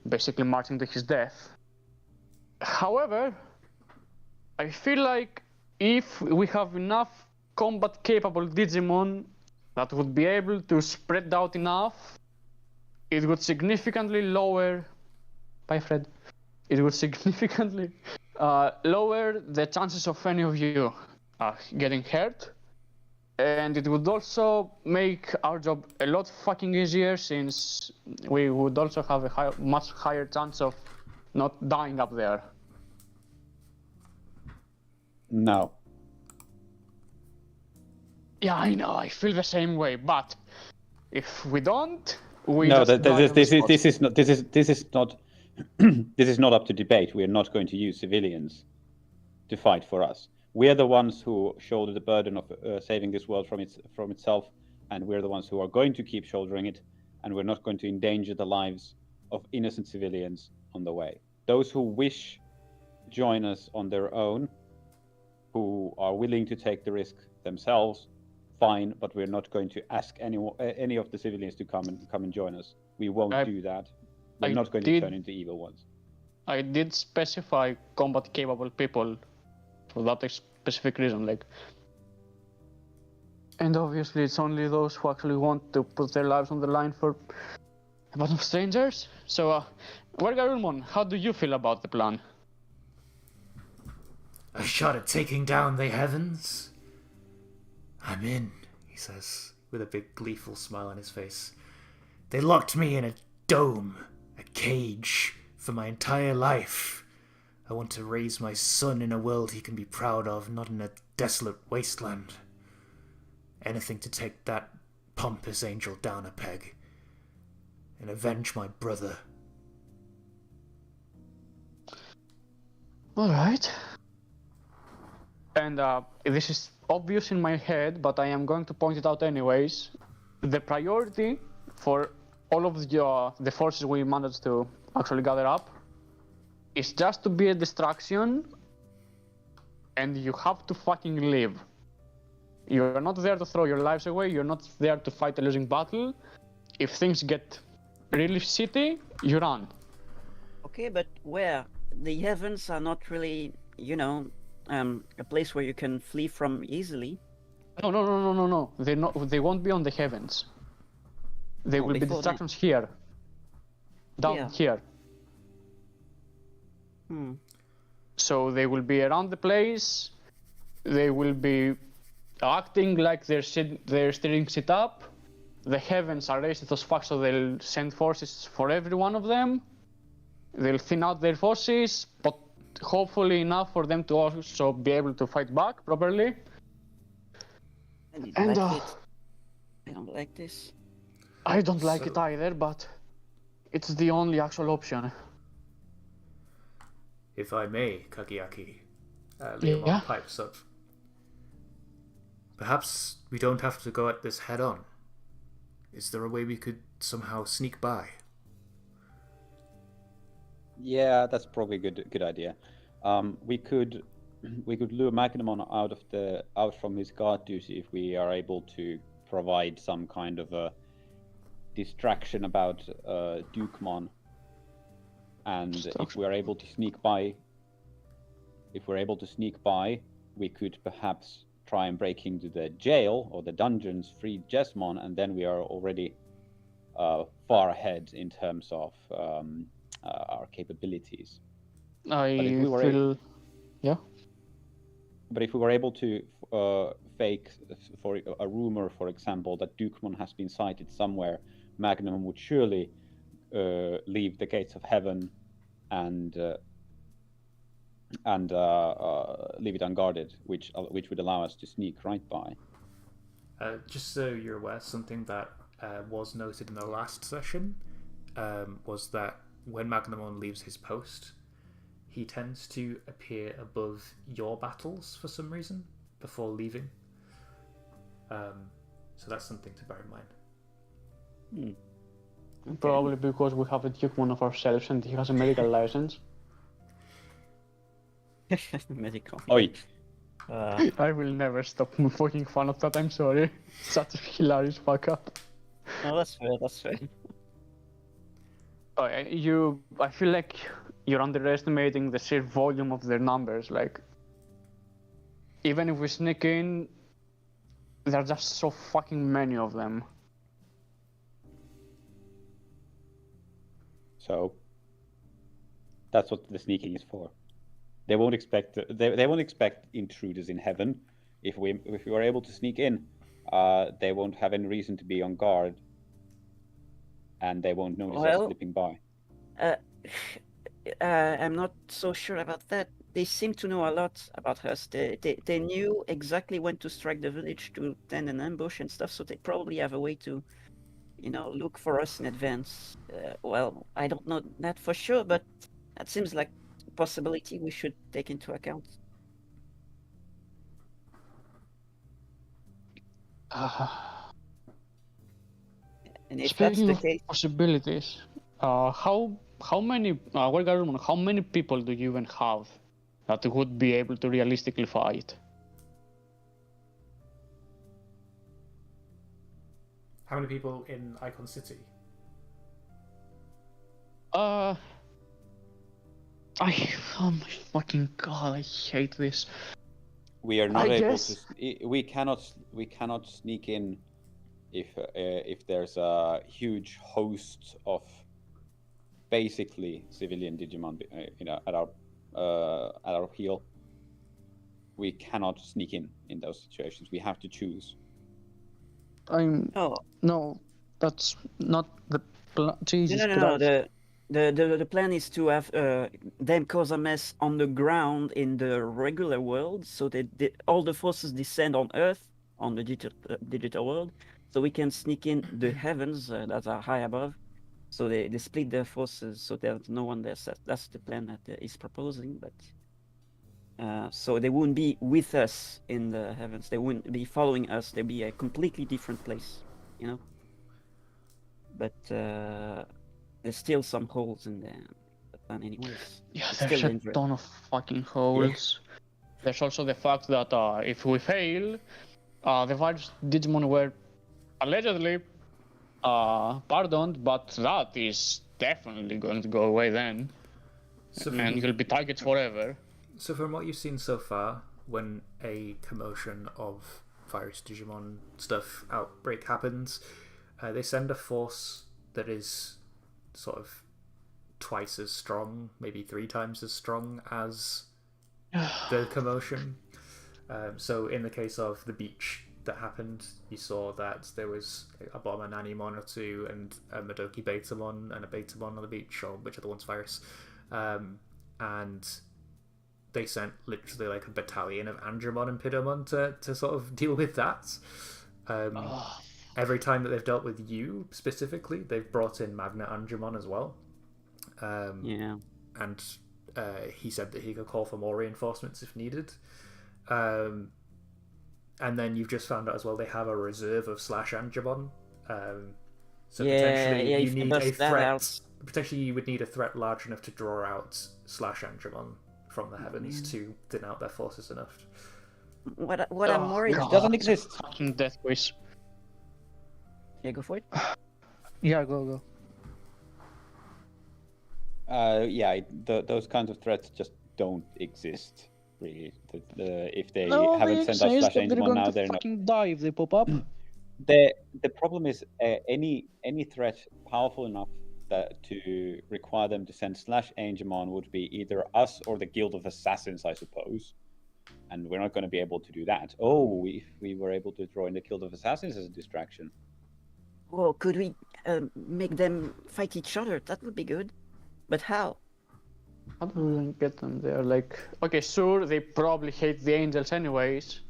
basically marching to his death. However, I feel like if we have enough combat-capable Digimon that would be able to spread out enough, it would significantly lower... Bye, Fred. It would significantly lower the chances of any of you getting hurt. And it would also make our job a lot fucking easier, since we would also have a much higher chance of not dying up there. No. Yeah, I know, I feel the same way, but if we don't, we No, just die on the this spot. is not this is not up to debate. We are not going to use civilians to fight for us. We are the ones who shoulder the burden of saving this world from itself, and we're the ones who are going to keep shouldering it, and we're not going to endanger the lives of innocent civilians on the way. Those who wish to join us on their own, who are willing to take the risk themselves, fine, but we're not going to ask any of the civilians to come and join us. We won't do that. We're not going to turn into evil ones. I did specify combat-capable people for that specific reason, like. And obviously, it's only those who actually want to put their lives on the line for a bunch of strangers. So, Wargarulmon, how do you feel about the plan? A shot at taking down the heavens? I'm in, he says, with a big gleeful smile on his face. They locked me in a dome, a cage, for my entire life. I want to raise my son in a world he can be proud of, not in a desolate wasteland. Anything to take that pompous angel down a peg and avenge my brother. Alright. And this is obvious in my head, but I am going to point it out anyways. The priority for all of the forces we managed to actually gather up is just to be a distraction, and you have to fucking live. You're not there to throw your lives away, you're not there to fight a losing battle. If things get really shitty, you run. Okay, but where? The heavens are not really, a place where you can flee from easily. No. They won't be on the heavens. They will be distractions here. Down here. So they will be around the place. They will be acting like they're steering shit up. The heavens are racist as fuck, so they'll send forces for every one of them. They'll thin out their forces, but hopefully enough for them to also be able to fight back properly. I don't like this. I don't like it either, but it's the only actual option. If I may, Kagiaki, Leomon pipes up. Perhaps we don't have to go at this head on. Is there a way we could somehow sneak by? Yeah, that's probably a good idea. We could lure Magnamon out from his guard duty if we are able to provide some kind of a distraction about Dukemon. And if we're able to sneak by, we could perhaps try and break into the jail or the dungeons, free Jesmon, and then we are already far ahead in terms of our capabilities. Yeah. But if we were able to fake for a rumor, for example, that Dukemon has been sighted somewhere, Magnum would surely leave the gates of heaven and leave it unguarded, which would allow us to sneak right by. Just so you're aware, something that was noted in the last session was that when Magnamon leaves his post, he tends to appear above your battles for some reason before leaving. So that's something to bear in mind. Okay. Probably because we have a Dukemon of ourselves and he has a medical license. Medical. Oi, I will never stop fucking fun of that. I'm sorry. Such a hilarious fuck up. No, that's fair. That's fair. Oh, I feel like you're underestimating the sheer volume of their numbers. Like, even if we sneak in, there are just so fucking many of them. So that's what the sneaking is for. They won't expect intruders in heaven. If we are able to sneak in, they won't have any reason to be on guard, and they won't notice us slipping by. I'm not so sure about that. They seem to know a lot about us. They knew exactly when to strike the village to tend an ambush and stuff, so they probably have a way to, look for us in advance. Well, I don't know that for sure, but that seems like a possibility we should take into account. And if that's Speaking the of case, possibilities, how many people do you even have that would be able to realistically fight? How many people in Icon City? Oh my fucking god, I hate this. We are not able guess... to. We cannot sneak in if there's a huge host of basically civilian Digimon, at our heel. We cannot sneak in those situations. We have to choose. No, that's not the plan. Jesus no. Christ. The plan is to have them cause a mess on the ground in the regular world, so that all the forces descend on Earth, on the digital world, so we can sneak in the heavens that are high above. So they split their forces, so there's no one there. That's the plan that he's proposing, but so they wouldn't be with us in the heavens. They wouldn't be following us. They'd be a completely different place, But there's still some holes in the plan anyways. Yeah, It's there's still a dangerous. ton of fucking holes. Yeah. There's also the fact that if we fail, the virus Digimon were allegedly pardoned, but that is definitely going to go away then. And you'll be targets forever. So from what you've seen so far, when a commotion of virus Digimon stuff outbreak happens, they send a force that is sort of twice as strong, maybe 3 times as strong as the commotion. So in the case of the beach that happened, you saw that there was a Bomber Nanimon or 2 and a Madoki Betamon and a Betamon on the beach, or whichever one's virus. And they sent literally like a battalion of Andromon and Pidomon to sort of deal with that. Every time that they've dealt with you specifically, they've brought in Magna Andromon as well. Yeah. And he said that he could call for more reinforcements if needed. And then you've just found out as well they have a reserve of Slash Andromon. So potentially you need a threat. Potentially you would need a threat large enough to draw out Slash Andromon from the heavens to thin out their forces enough. What I'm worried about... doesn't exist. Fucking death wish. Yeah, go for it. Yeah, go. Those kinds of threats just don't exist, really. If they haven't sent us Slash Angel now, they're fucking die if they pop up. The problem is any threat powerful enough to require them to send Slash Angemon would be either us or the Guild of Assassins, I suppose. And we're not going to be able to do that. If we were able to throw in the Guild of Assassins as a distraction. Well, could we make them fight each other? That would be good. But how? How do we get them there? Like, okay, sure, they probably hate the angels anyways.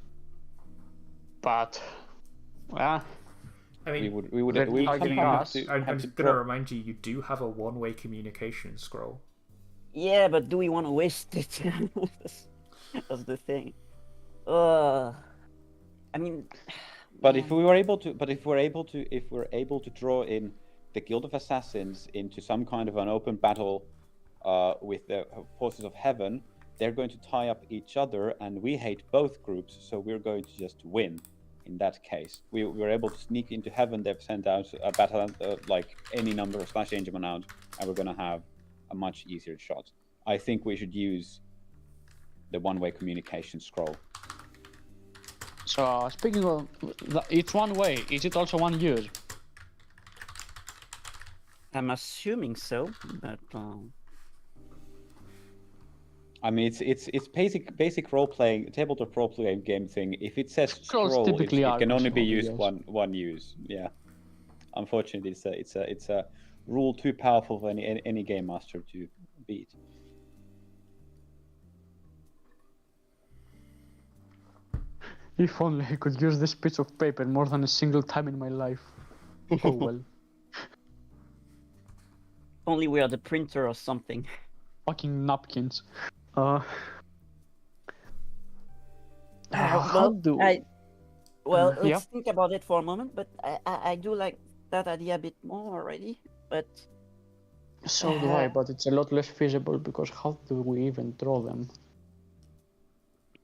But, I mean, I'm just going to remind you, you do have a one-way communication scroll. Yeah, but do we want to waste it? That's the thing. I mean... But if we're able to draw in the Guild of Assassins into some kind of an open battle with the forces of heaven, they're going to tie up each other, and we hate both groups, so we're going to just win. In that case, we were able to sneak into heaven. They've sent out a battle, like any number of slash change amount, and we're going to have a much easier shot. I think we should use the one-way communication scroll. So speaking of, it's one way. Is it also one use? I'm assuming so, but I mean, it's basic role playing, tabletop role playing game thing. If it says scroll, it can only be used one use. Yeah, unfortunately, it's a rule too powerful for any game master to beat. If only I could use this piece of paper more than a single time in my life. Oh well. only we are the printer or something. Fucking napkins. Well, let's think about it for a moment. But I do like that idea a bit more already. But so do I. But it's a lot less feasible because how do we even draw them?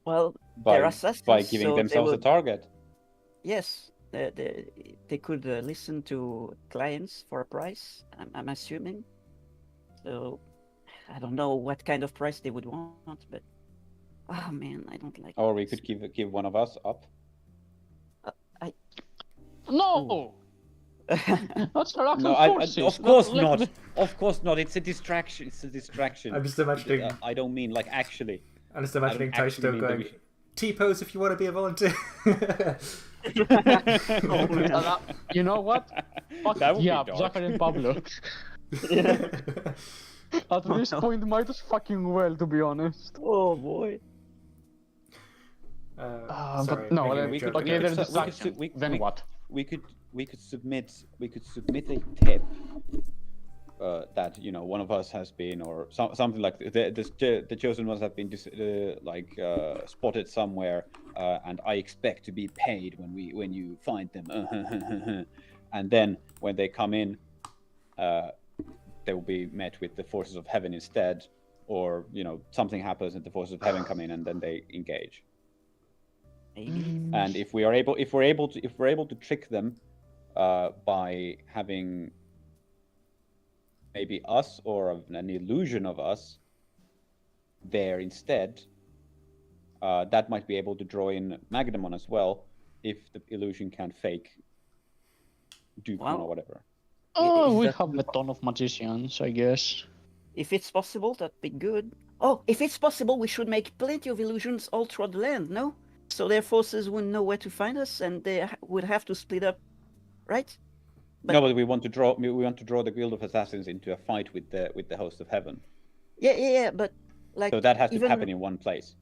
Well, they're assassins, by giving themselves a target. Yes, they could listen to clients for a price. I'm assuming. So I don't know what kind of price they would want, but oh man, I don't like. Or we could give one of us up. No. That's no, of course not. Of course not. It's a distraction. It's a distraction. I'm just imagining. I don't mean like actually. I'm just imagining Taishito going, T-pose if you want to be a volunteer. You know what? Fuck yeah, Zachary and Pablo. At this point, might as fucking well, to be honest. Oh boy. Sorry, but no, there's distraction. Then what? We could submit a tip that one of us has been, or something like the chosen ones have been spotted somewhere, and I expect to be paid when you find them. And then when they come in, they will be met with the forces of heaven instead, or something happens and the forces of heaven come in and then they engage. And if we're able to trick them by having maybe us or an illusion of us there instead, that might be able to draw in Magnamon as well if the illusion can fake Dupont or whatever. Oh, we have a ton of magicians, I guess. If it's possible, that'd be good. Oh, if it's possible, we should make plenty of illusions all throughout the land, no? So their forces wouldn't know where to find us, and they would have to split up, right? No, but we want to draw the Guild of Assassins into a fight with the host of heaven. Yeah, but like. So that has to happen in one place.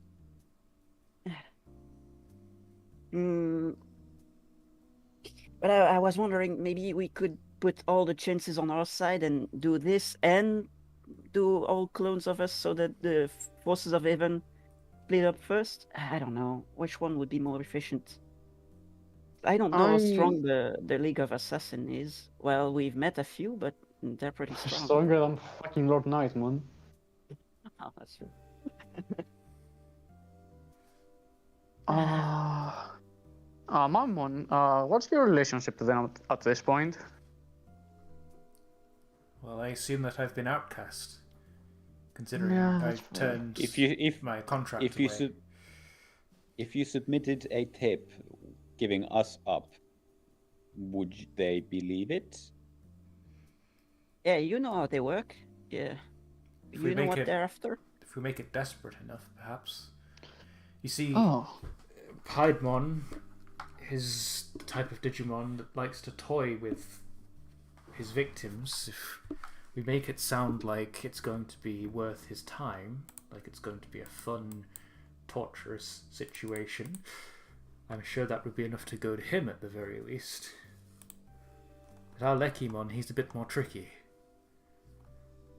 But I was wondering, maybe we could put all the chances on our side and do this and do all clones of us so that the forces of heaven split up first. I don't know which one would be more efficient. I don't know how strong the League of Assassins is. Well, we've met a few, but they're pretty strong. Stronger than fucking Lord Nightman. Oh, that's true. Mammon, what's your relationship to them at this point? Well, I assume that I've been outcast, considering I've turned my contract away. If you submitted a tip giving us up, would they believe it? Yeah, you know how they work. Yeah. You know what they're after? If we make it desperate enough, perhaps. You see, Piedmon is the type of Digimon that likes to toy with his victims. If we make it sound like it's going to be worth his time, like it's going to be a fun, torturous situation, I'm sure that would be enough to goad him at the very least. But our Lekimon, he's a bit more tricky.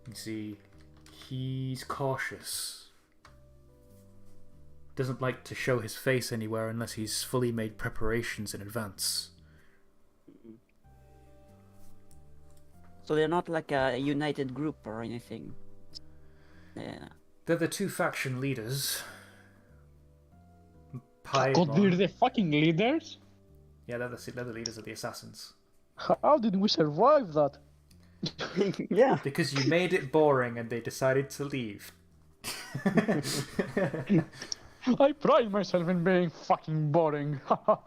You see, he's cautious. Doesn't like to show his face anywhere unless he's fully made preparations in advance. So they're not like a united group or anything. Yeah. They're the two faction leaders. God, they're the fucking leaders? Yeah, they're the leaders of the assassins. How did we survive that? Yeah. Because you made it boring and they decided to leave. I pride myself in being fucking boring. Ha ha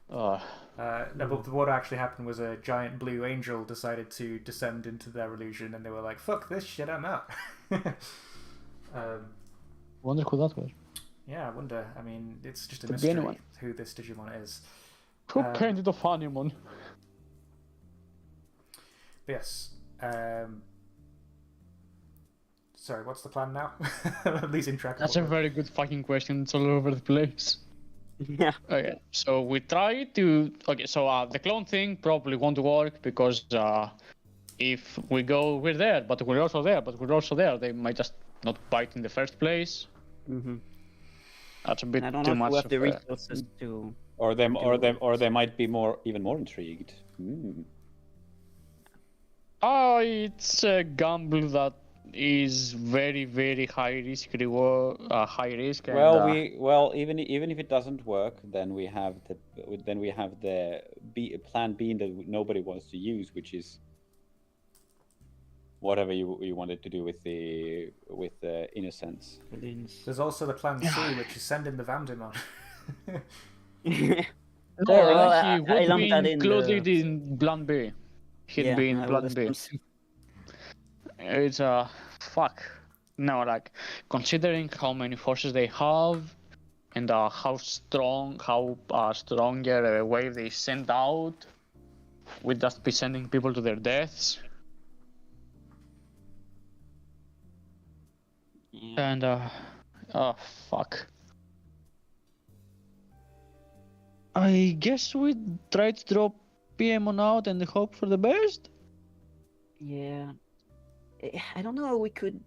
ha. No, but what actually happened was a giant blue angel decided to descend into their illusion, and they were like, "Fuck this shit, I'm out." Wonder who that was. Yeah, I wonder. I mean, it's just a Could be mystery anyone. who this Digimon is. Who painted of Animon? But yes. Sorry, what's the plan now? I'm losing track. That's a very good fucking question. It's all over the place. Yeah. Okay, so we try to. Okay, so the clone thing probably won't work because if we're there, but we're also there, but we're also there, they might just not bite in the first place. Mm-hmm. That's a bit I don't too know if much. we have the resources to. Or they might be even more intrigued. Hmm. It's a gamble that is very, very high risk reward, high risk. And, Even if it doesn't work, then we have the plan B that nobody wants to use, which is whatever you wanted to do with the innocence. There's also the plan C, which is send in the Vandemon. No, well, he I would lumped be that in included in Plan B. He'd be in I Plan would B. assume It's fuck. No, like considering how many forces they have and how stronger a wave they send out, we'd just be sending people to their deaths. Yeah. And fuck. I guess we try to drop PMon out and hope for the best. Yeah. I don't know how we could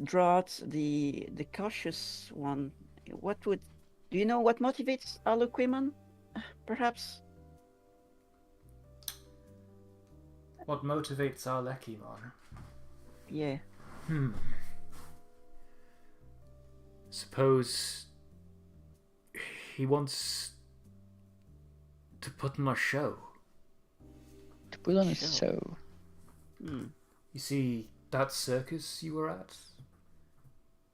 draw out the cautious one. Do you know what motivates Aluquimon? Perhaps? What motivates our Lekimon? Yeah. Suppose he wants to put on a show. To put on a Sure. show. You see, that circus you were at?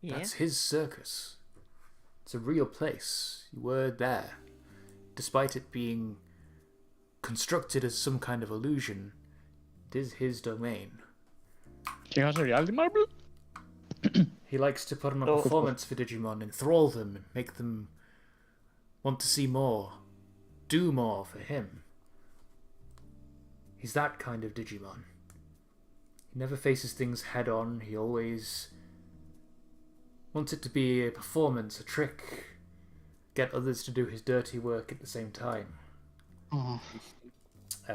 Yeah. That's his circus. It's a real place. You were there. Despite it being constructed as some kind of illusion, it is his domain. He has a reality marble? He likes to put on a performance for Digimon, enthrall them, and make them want to see more, do more for him. He's that kind of Digimon. He never faces things head on, he always wants it to be a performance, a trick, get others to do his dirty work at the same time. Oh.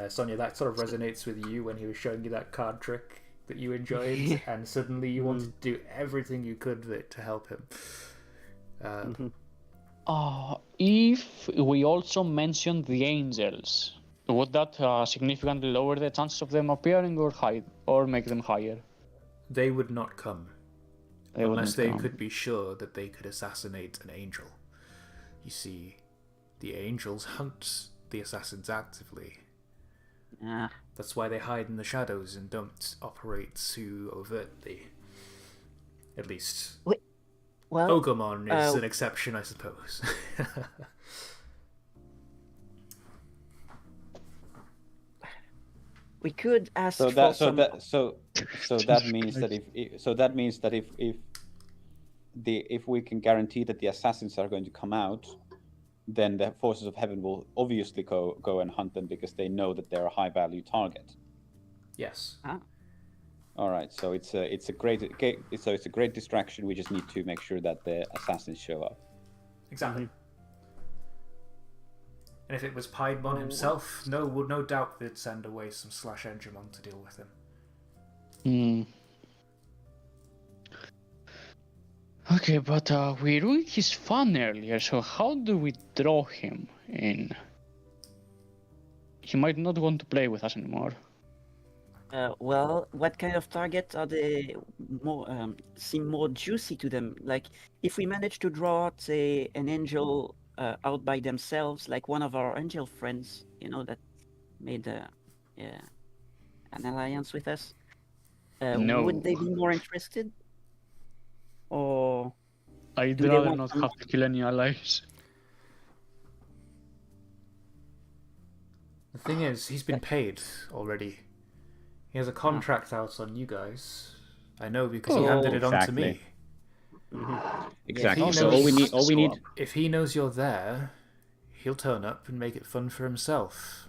Sonia, that sort of resonates with you when he was showing you that card trick that you enjoyed, and suddenly you wanted to do everything you could with it to help him. If we also mention the angels, would that significantly lower the chances of them appearing or make them higher? They would not come. They unless they come. could be sure that they could assassinate an angel. You see, the angels hunt the assassins actively. That's why they hide in the shadows and don't operate too overtly. At least, Well, Ogomon is an exception, I suppose. we could ask So for that some... that means that if we can guarantee that the assassins are going to come out, then the forces of heaven will obviously go and hunt them because they know that they're a high value target. Yes. All right, so it's a great distraction. We just need to make sure that the assassins show up. Exactly. And if it was Piedmon himself, no doubt they'd send away some Slash Engemon to deal with him. Okay, but we ruined his fun earlier, so how do we draw him in? He might not want to play with us anymore. Well, what kind of target are they more seem more juicy to them? Like, if we manage to draw out an angel out by themselves, like one of our angel friends, that made yeah, an alliance with us, would No, they be more interested, or I'd do they rather want not some? have to kill any allies. The thing is, he's been paid already. He has a contract out on you guys. I know because he handed it on to me. Exactly. If he So knows- all we need. If he knows you're there, he'll turn up and make it fun for himself.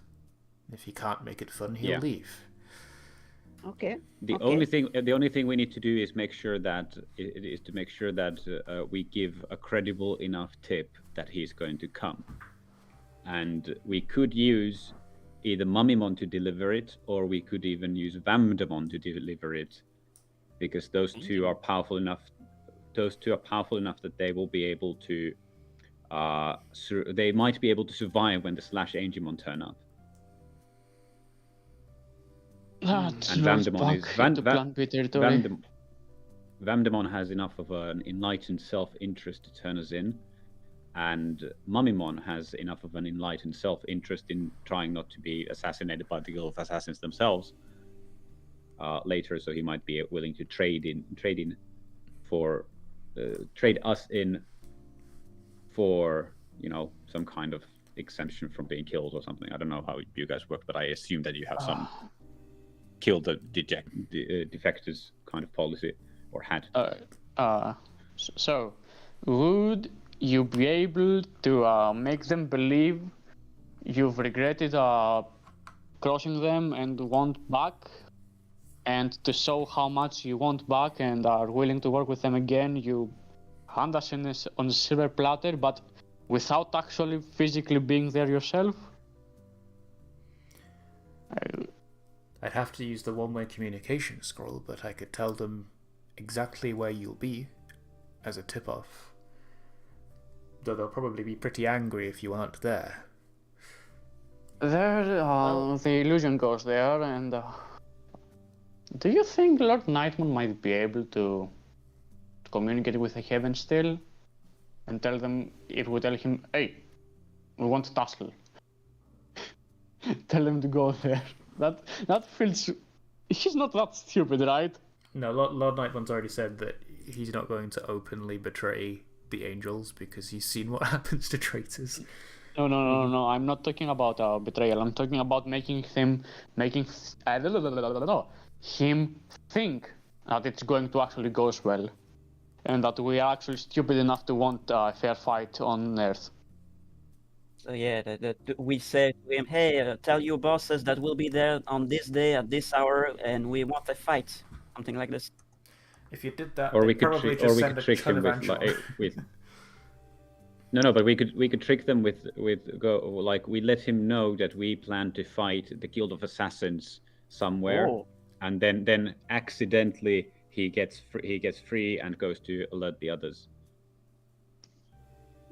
If he can't make it fun, he'll leave. Okay. The only thing we need to do is make sure that we give a credible enough tip that he's going to come, and we could use either Mummymon to deliver it, or we could even use Vamdemon to deliver it, because those two are powerful enough. Those two are powerful enough that they will be able to. They might be able to survive when the /Angemon turn up. That And rolls Vamdemon is back into Plan B territory. Vamdemon has enough of an enlightened self-interest to turn us in, and Mummymon has enough of an enlightened self-interest in trying not to be assassinated by the Guild of Assassins themselves later, so he might be willing to trade us in for some kind of exemption from being killed or something. I don't know how you guys work, but I assume that you have some kill the defectors kind of policy, or had. So, would you be able to make them believe you've regretted crossing them and want back, and to show how much you want back and are willing to work with them again, you hand us on a silver platter, but without actually physically being there yourself? I'd have to use the one-way communication scroll, but I could tell them exactly where you'll be as a tip-off. Though they'll probably be pretty angry if you aren't there. There, the illusion goes there, and do you think Lord Nightman might be able to communicate with the Heaven still, and tell them, it would tell him, hey, we want to tussle. Tell them to go there. That feels... He's not that stupid, right? No, Lord Nightman's already said that he's not going to openly betray the angels because he's seen what happens to traitors. No. I'm not talking about betrayal. I'm talking about making him think that it's going to actually go well, and that we are actually stupid enough to want a fair fight on Earth. So yeah, we said to him, hey, tell your bosses that we'll be there on this day at this hour, and we want a fight, something like this. If you did that, Or we they'd could probably trick, just or we send could a trick ton him of with, angel. with. No, but we could trick them with we let him know that we plan to fight the Guild of Assassins somewhere, and then accidentally he gets free and goes to alert the others.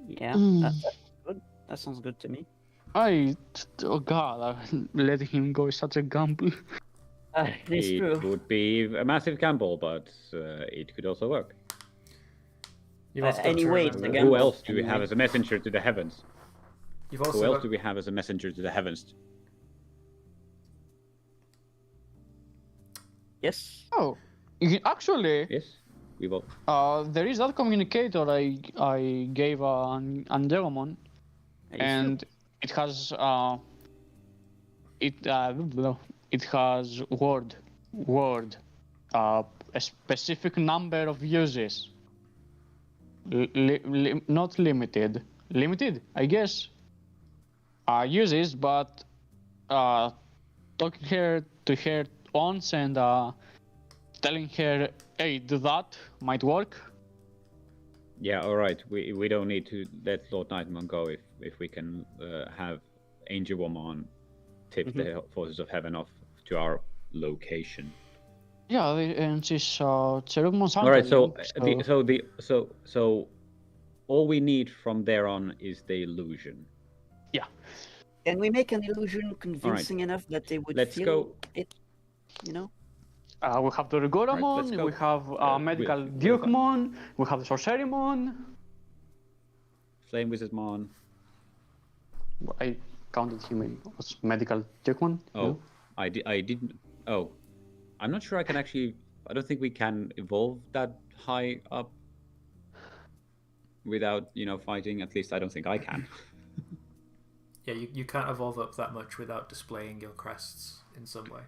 Yeah, that's good. That sounds good to me. Oh god, letting him go is such a gamble. It's It true. would be a massive gamble, but it could also work. You've also got to Anyway, it's a remember- gamble. Who else do we have Anyway. as a messenger to the heavens? You've also Who else got- do we have as a messenger to the heavens? Yes. Oh, actually, Yes, we will. there is that communicator I gave Angelomon, and it has it has word a specific number of uses. Not limited, I guess. Uses, but talking to her once and telling her, hey, do that, might work. Yeah, all right. We don't need to let Lord Nightman go if we can have Angel Woman tip the forces of heaven off to our location. Yeah, and she's Cherubmon's All right. So uncle, so all we need from there on is the illusion. Yeah. Can we make an illusion convincing enough that they would Let's feel go. it? you know? We have the Rigoramon, let's go. we have Medical with- Dukemon, we have the Sorcerymon. Flame Wizardmon. I counted him in as Medical Dukemon. Oh, I didn't. Oh, I'm not sure I can actually. I don't think we can evolve that high up without, fighting. At least I don't think I can. Yeah, you can't evolve up that much without displaying your crests in some way.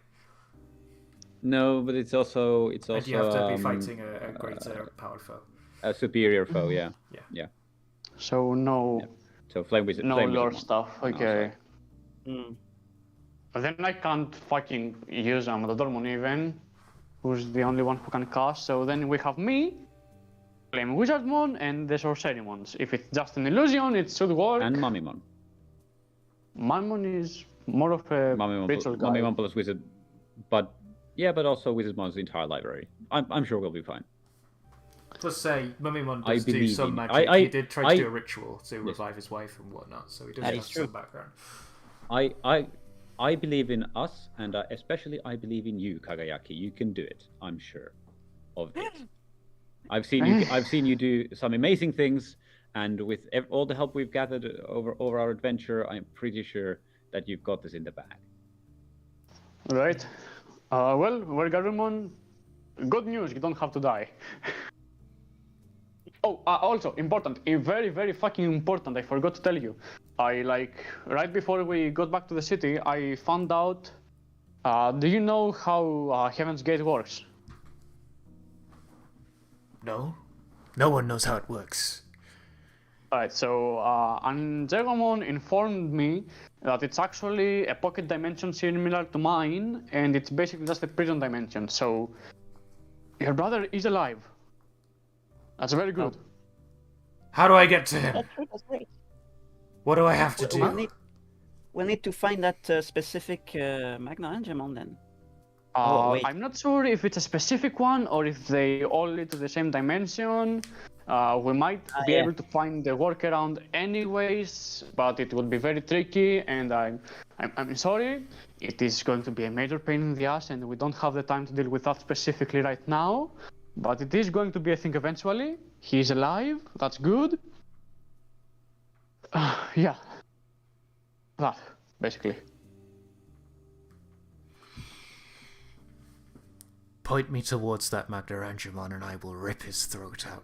No, but it's also And you have to be fighting a greater powered foe. a superior foe. Yeah. Yeah. Yeah. So no, So Flame Wizard. no Flame lore Wizardmon. stuff. Okay. Mm. But then I can't fucking use Matadormon even, who's the only one who can cast. So then we have me, Flame Wizardmon, and the Sorcerymons. If it's just an illusion, it should work. And Mummymon. Mammon is more of a ritual guy. Mummymon plus Wizard, but also Wizardmon's entire library. I'm sure we'll be fine. Plus, say, Mummymon I does do believe some in- magic. I- He did try to I- do a ritual to revive his wife and whatnot, so he does That have is true. some background. I believe in us, and especially I believe in you, Kagayaki. You can do it. I'm sure of it. I've seen you do some amazing things, and with all the help we've gathered over our adventure, I'm pretty sure that you've got this in the bag. Right. Well, Garurumon, good news, you don't have to die. Oh, also important, very, very fucking important, I forgot to tell you. Right before we got back to the city, I found out, do you know how Heaven's Gate works? No? No one knows how it works. Alright, so Anjegomon informed me that it's actually a pocket dimension similar to mine, and it's basically just a prison dimension, so your brother is alive. That's very good. How do I get to him? That's great. What do I have to We'll do? need to find that specific Magna Angemon then. Oh, wait. I'm not sure if it's a specific one or if they all lead to the same dimension. We might be yeah. able to find the workaround anyways, but it would be very tricky, and I'm sorry. It is going to be a major pain in the ass, and we don't have the time to deal with that specifically right now. But it is going to be a thing eventually. He's alive. That's good. Yeah. That, basically. Point me towards that Magna Angemon and I will rip his throat out.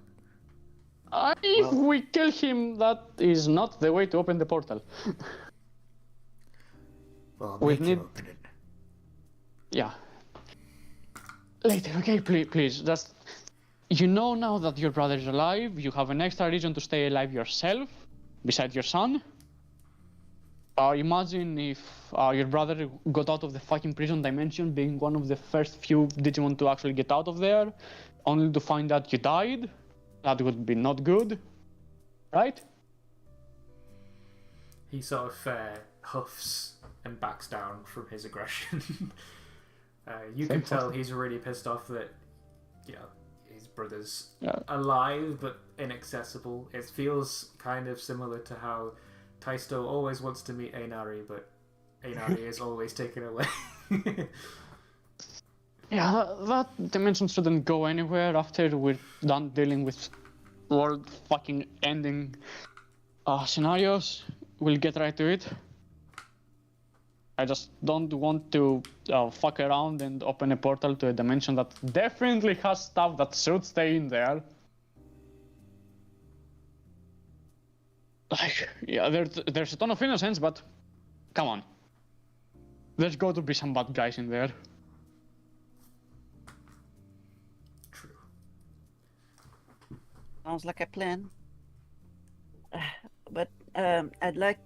If we kill him, that is not the way to open the portal. Well, We make need- him open it. Yeah. Later, okay, please, just... You know now that your brother is alive, you have an extra reason to stay alive yourself, besides your son. Imagine if your brother got out of the fucking prison dimension, being one of the first few Digimon to actually get out of there, only to find out you died. That would be not good, right? He sort of huffs and backs down from his aggression. You can tell he's really pissed off that, his brother's alive but inaccessible. It feels kind of similar to how Taisto always wants to meet Einari, but Einari is always taken away. Yeah, that dimension shouldn't go anywhere after we're done dealing with world fucking ending scenarios. We'll get right to it. I just don't want to fuck around and open a portal to a dimension that definitely has stuff that should stay in there. There's a ton of innocence, but come on. There's got to be some bad guys in there. True. Sounds like a plan. But I'd like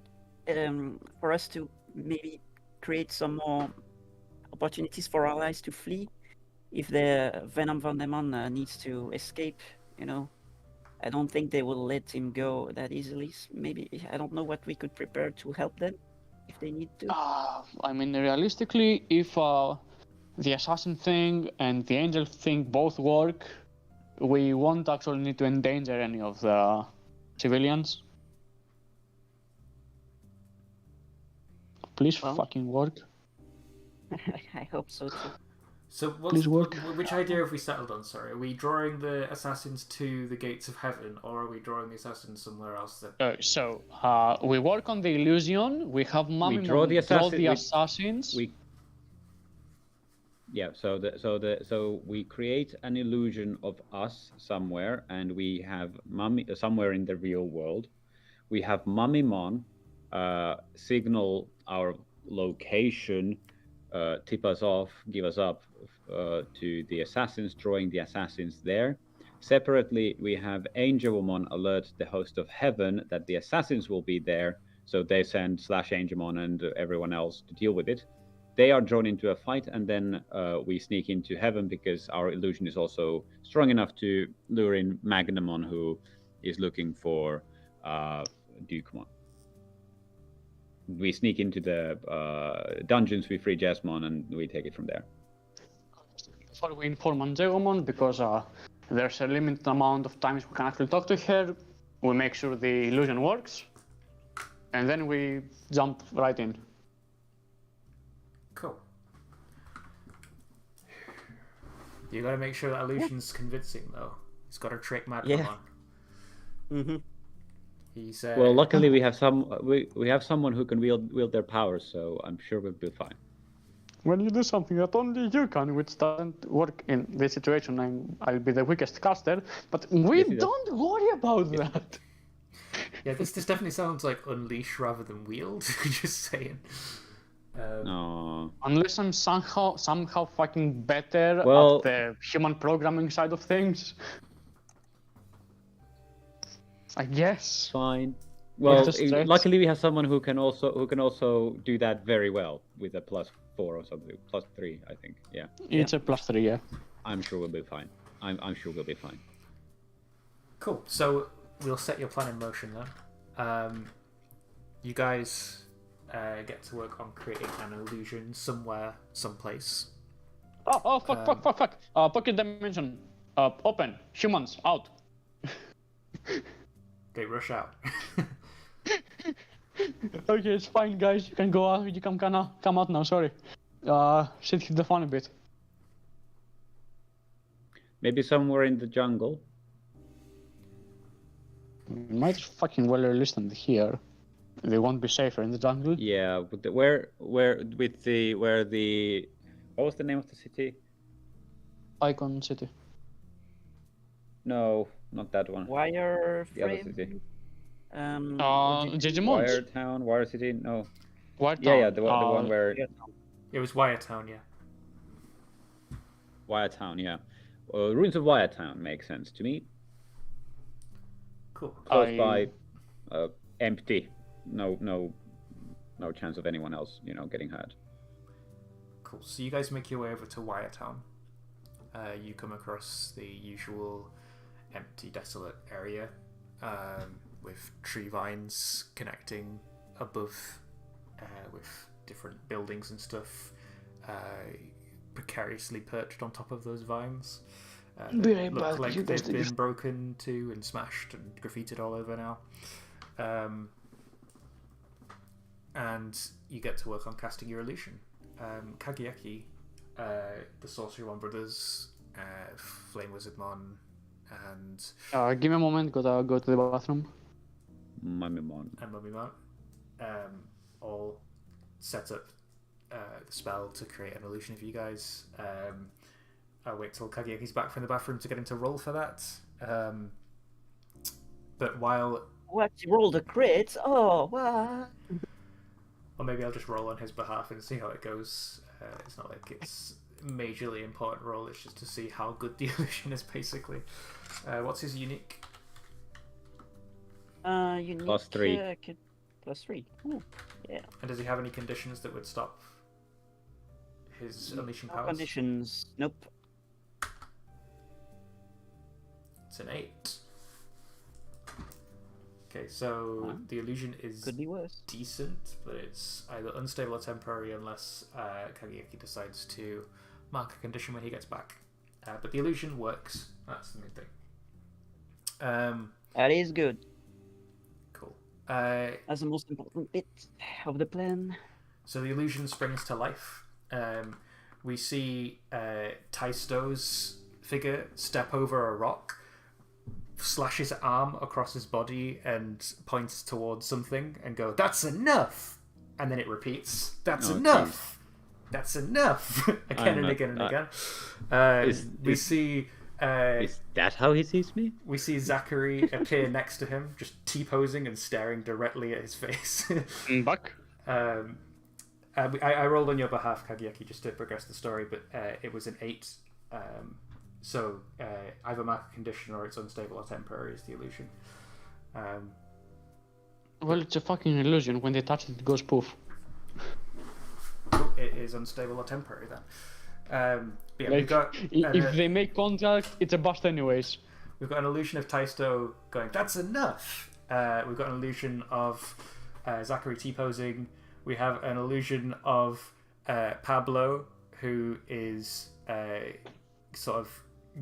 for us to maybe create some more opportunities for allies to flee if the Venom Von Demon needs to escape, I don't think they will let him go that easily. Maybe, I don't know what we could prepare to help them if they need to. I mean, realistically, if the assassin thing and the angel thing both work, we won't actually need to endanger any of the civilians. Please Well. fucking work. I hope so too. So which idea have we settled on? Sorry, are we drawing the assassins to the gates of heaven, or are we drawing the assassins somewhere else? We work on the illusion. We have Mummy draw the assassins. So we create an illusion of us somewhere, and we have Mummy somewhere in the real world. We have Mummymon signal our location, tip us off, give us up to the assassins, drawing the assassins there. Separately, we have Angelmon alert the host of heaven that the assassins will be there, so they send /Angelmon and everyone else to deal with it. They are drawn into a fight, and then we sneak into heaven because our illusion is also strong enough to lure in Magnamon, who is looking for Dukemon. We sneak into the dungeons, we free Jasmine, and we take it from there. So we inform Angelmon because there's a limited amount of times we can actually talk to her. We make sure the illusion works, and then we jump right in. Cool. You gotta make sure that illusion's convincing, though. He's got to trick Magnamon. Mm-hmm. He's well, luckily we have someone who can wield their powers, so I'm sure we'll be fine. When you do something that only you can, which doesn't work in this situation, I'll be the weakest caster, but we don't worry about that. Yeah, this definitely sounds like unleash rather than wield. Just saying. No. Unless I'm somehow fucking better at the human programming side of things. I guess. Fine. Well, luckily we have someone who can also do that very well with a +4 or something, +3, I think. Yeah. It's a +3, yeah. I'm sure we'll be fine. I'm sure we'll be fine. Cool. So we'll set your plan in motion then. You guys get to work on creating an illusion somewhere, someplace. Oh, fuck. Pocket dimension. Open. Humans, out. Okay, rush out. Okay, it's fine, guys. You can go out. You can come out now. Sorry. Shit hit the fan a bit. Maybe somewhere in the jungle. We might fucking well listen here. They won't be safer in the jungle. Yeah, but where what was the name of the city? Icon City. No, not that one. Wire The other frame. city. Digimon. Wire City. No. Wire Yeah, the one where. It was Wiretown, yeah. Wiretown, yeah. Ruins of Wiretown makes sense to me. Cool. Close by, empty. No chance of anyone else, getting hurt. Cool. So you guys make your way over to Wiretown. You come across the usual empty, desolate area with tree vines connecting above with different buildings and stuff precariously perched on top of those vines. They look like they've been broken to and smashed and graffitied all over now. And you get to work on casting your illusion. Kageyaki, the Sorcery One Brothers, Flame Wizardmon, and... give me a moment, gotta go to the bathroom. Mummymon. And Mummymon. All set up the spell to create an illusion of you guys. I'll wait till Kageyaki's back from the bathroom to get him to roll for that. But while... What? You rolled a crit? Oh, what? Or maybe I'll just roll on his behalf and see how it goes. It's not like it's a majorly important roll, it's just to see how good the illusion is, basically. What's his unique? Unique... +3. +3. Ooh, yeah. And does he have any conditions that would stop his unleashing powers? Conditions. Nope. It's an 8. Okay, so the illusion is Could be worse. decent, but it's either unstable or temporary unless Kageyaki decides to mark a condition when he gets back. But the illusion works. That's the main thing. That is good. Cool. That's the most important bit of the plan. So the illusion springs to life. we see Taisto's figure step over a rock, slash his arm across his body, and points towards something and go, "That's enough!" And then it repeats, "That's enough! Geez. That's enough!" again and again and again. We see... is that how he sees me? We see Zachary appear next to him, just T-posing and staring directly at his face. Back. I rolled on your behalf, Kagiaki, just to progress the story, but it was an 8. So either mark a condition or it's unstable or temporary is the illusion. Well, it's a fucking illusion. When they touch it, it goes poof. It is unstable or temporary then. Yeah, Like, if they make contact, it's a bust anyways. We've got an illusion of Taisto going, "That's enough!" We've got an illusion of Zachary T-posing. We have an illusion of Pablo, who is sort of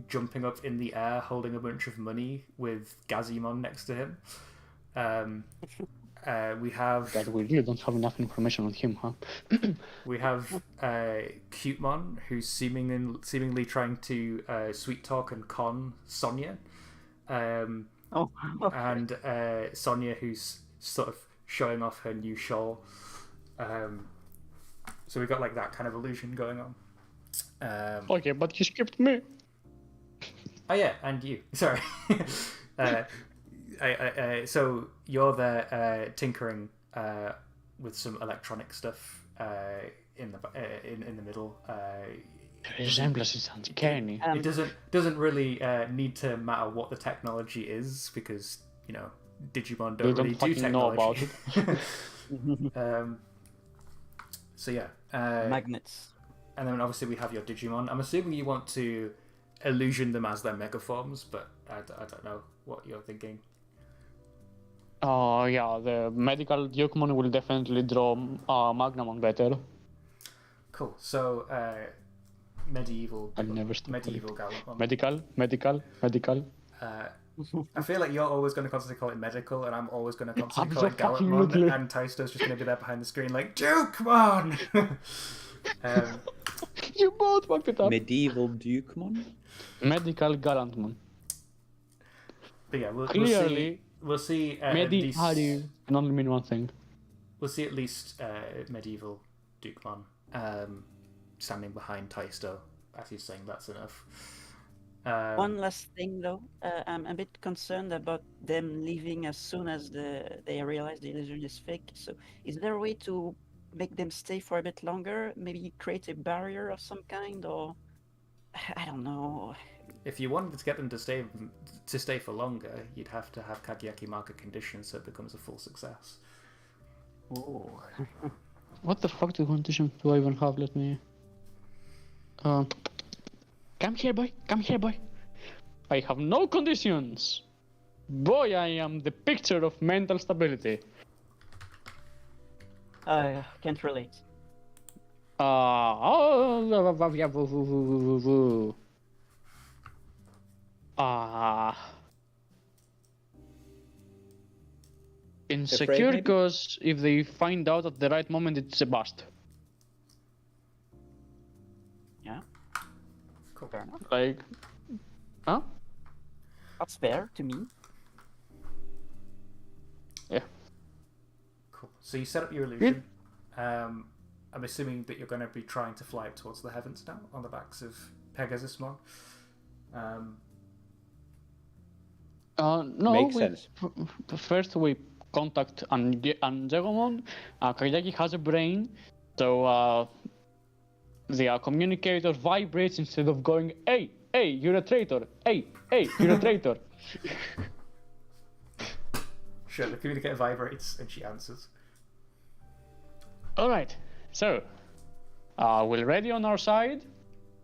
jumping up in the air, holding a bunch of money with Gazimon next to him. We have... God, we really don't have enough information on him, huh? We have Cutemon, who's seemingly trying to sweet talk and con Sonia. And Sonia, who's sort of showing off her new shawl. So we've got like that kind of illusion going on. Okay, but you skipped me. Oh yeah, and you. Sorry. So you're there tinkering with some electronic stuff in the middle. The resemblance is uncanny. It doesn't really need to matter what the technology is, because Digimon don't really do technology. Know about it. So yeah, magnets. And then obviously we have your Digimon. I'm assuming you want to illusion them as their megaforms, but I don't know what you're thinking. Yeah, the medical Digimon will definitely draw Magnamon better. Cool. So medieval Gallimon. Medical. I feel like you're always going to constantly call it medical, and I'm always going to constantly call it Gallimon, and Taisto's just going to be there behind the screen like, "Duke, come on!" You both fucked it up. Medieval Dukemon? Medical Gallantmon. But yeah, we'll see Medi can only mean one thing. We'll see at least medieval Dukemon standing behind Taisto as he's saying that's enough. One last thing though, I'm a bit concerned about them leaving as soon as they realize the illusion is fake. So is there a way to make them stay for a bit longer? Maybe create a barrier of some kind, or I don't know. If you wanted to get them to stay for longer, you'd have to have Kagiaki mark a condition so it becomes a full success. Oh. What the fuck the condition do I even have? Let me... Come here, boy. I have no conditions. Boy, I am the picture of mental stability. I can't relate. Insecure because if they find out at the right moment, it's a bust. Yeah. Cool. Fair enough. Like, huh? That's fair to me. Yeah. Cool. So you set up your illusion. I'm assuming that you're going to be trying to fly up towards the heavens now on the backs of Pegasusmon. No. Makes sense. First, we contact Angelomon. Kagiaki has a brain, so the communicator vibrates instead of going, "Hey, you're a traitor. Hey, you're a traitor." Sure, the communicator vibrates and she answers. All right. So, we're ready on our side,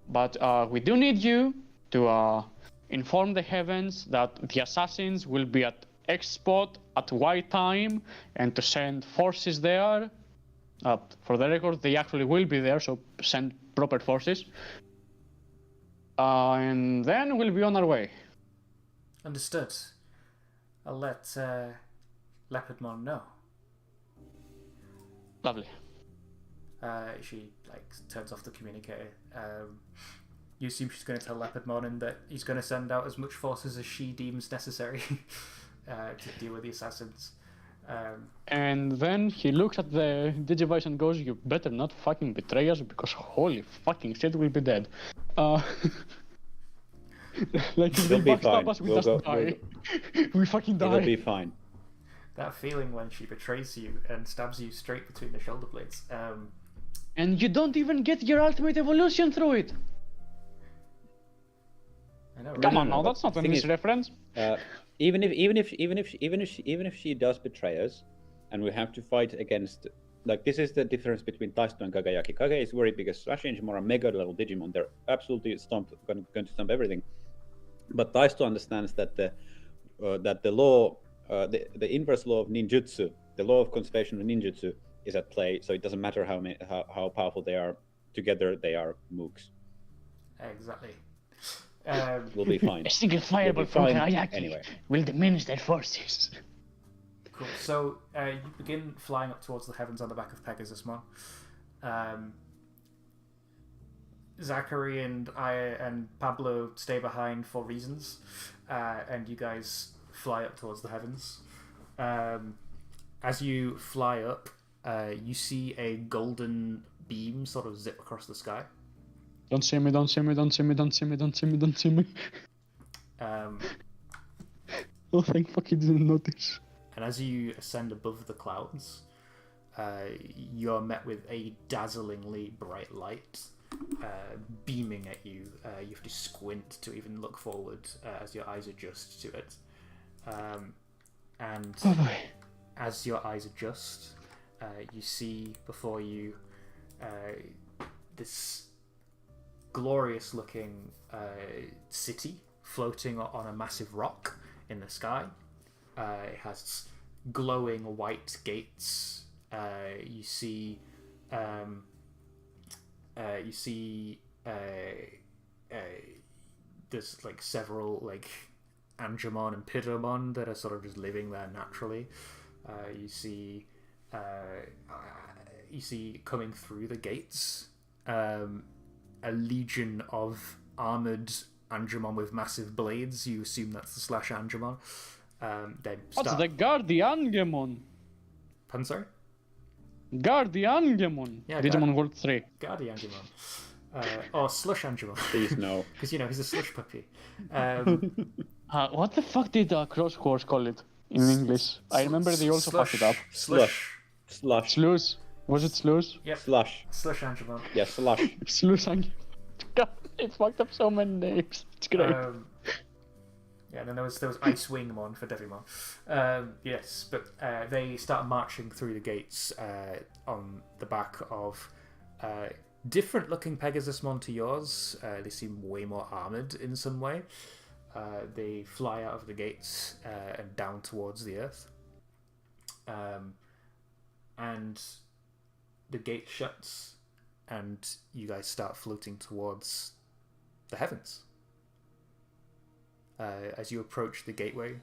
but we do need you to inform the heavens that the assassins will be at X spot at Y time, and to send forces there. For the record, they actually will be there, so send proper forces. And then we'll be on our way. Understood. I'll let Leopardmon know. Lovely. She like turns off the communicator. You assume she's going to tell Leopardmon that he's going to send out as much forces as she deems necessary to deal with the assassins. And then he looks at the Digivice and goes, "You better not fucking betray us, because holy fucking shit, we'll be dead." Like if they We'll be backstab fine. us, we We'll just go- die. We fucking die. It'll be fine. That feeling when she betrays you and stabs you straight between the shoulder blades. And you don't even get your ultimate evolution through it. I know. Come Right? on, now that's not a thing is- misreference. Even if she does betray us, and we have to fight against, like, this is the difference between Taisto and Kagayaki. Kage is very big as Slash Digimon are mega level Digimon. They're absolutely going to stomp everything. But Taisto understands that the law, the inverse law of ninjutsu, the law of conservation of ninjutsu, is at play. So it doesn't matter how powerful they are. Together, they are mooks. Exactly. We'll be fine. A single fireball We'll be from fine Kagayaki anyway. will diminish their forces. Cool. So you begin flying up towards the heavens on the back of Pegasusmon. Zachary and Pablo stay behind for reasons, and you guys fly up towards the heavens. As you fly up, you see a golden beam sort of zip across the sky. Don't see me, don't see me, don't see me, don't see me, don't see me, don't see me. Oh, thank fuck you didn't notice. And as you ascend above the clouds, you're met with a dazzlingly bright light beaming at you. You have to squint to even look forward as your eyes adjust to it. And Oh boy. as your eyes adjust, you see before you this glorious-looking city floating on a massive rock in the sky. It has glowing white gates. You see there's like several like Angemon and Pidomon that are sort of just living there naturally. You see coming through the gates a legion of armored Angemon with massive blades. You assume that's the Slash Angemon. They What's start... the Guardiangemon? Pardon, sorry? Guardiangemon. Yeah, Digimon World 3. Guardian Angemon. Or Slush Angemon. Please no. Because, you know, he's a slush puppy. What the fuck did Cross Course call it in English? I remember they also fucked it up. Slush. Sluice. Was it Sluice? Yep. Slush. Slush Angemon. Yeah, slush. Sluice Angemon. God, it fucked up so many names. It's great. Yeah, and then there was Ice Wingmon for Devimon. Yes, but they start marching through the gates on the back of different looking Pegasusmon to yours. They seem way more armoured in some way. They fly out of the gates and down towards the earth. And the gate shuts, and you guys start floating towards the heavens. As you approach the gateway,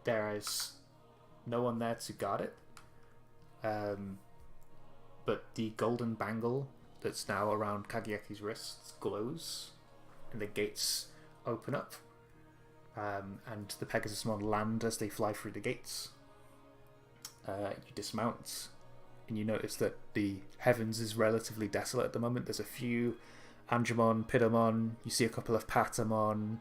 there is no one there to guard it. But the golden bangle that's now around Kageyaki's wrists glows, and the gates open up, and the Pegasusmon land as they fly through the gates. You dismount, and you notice that the heavens is relatively desolate at the moment. There's a few Angemon, Pidomon, you see a couple of Patamon,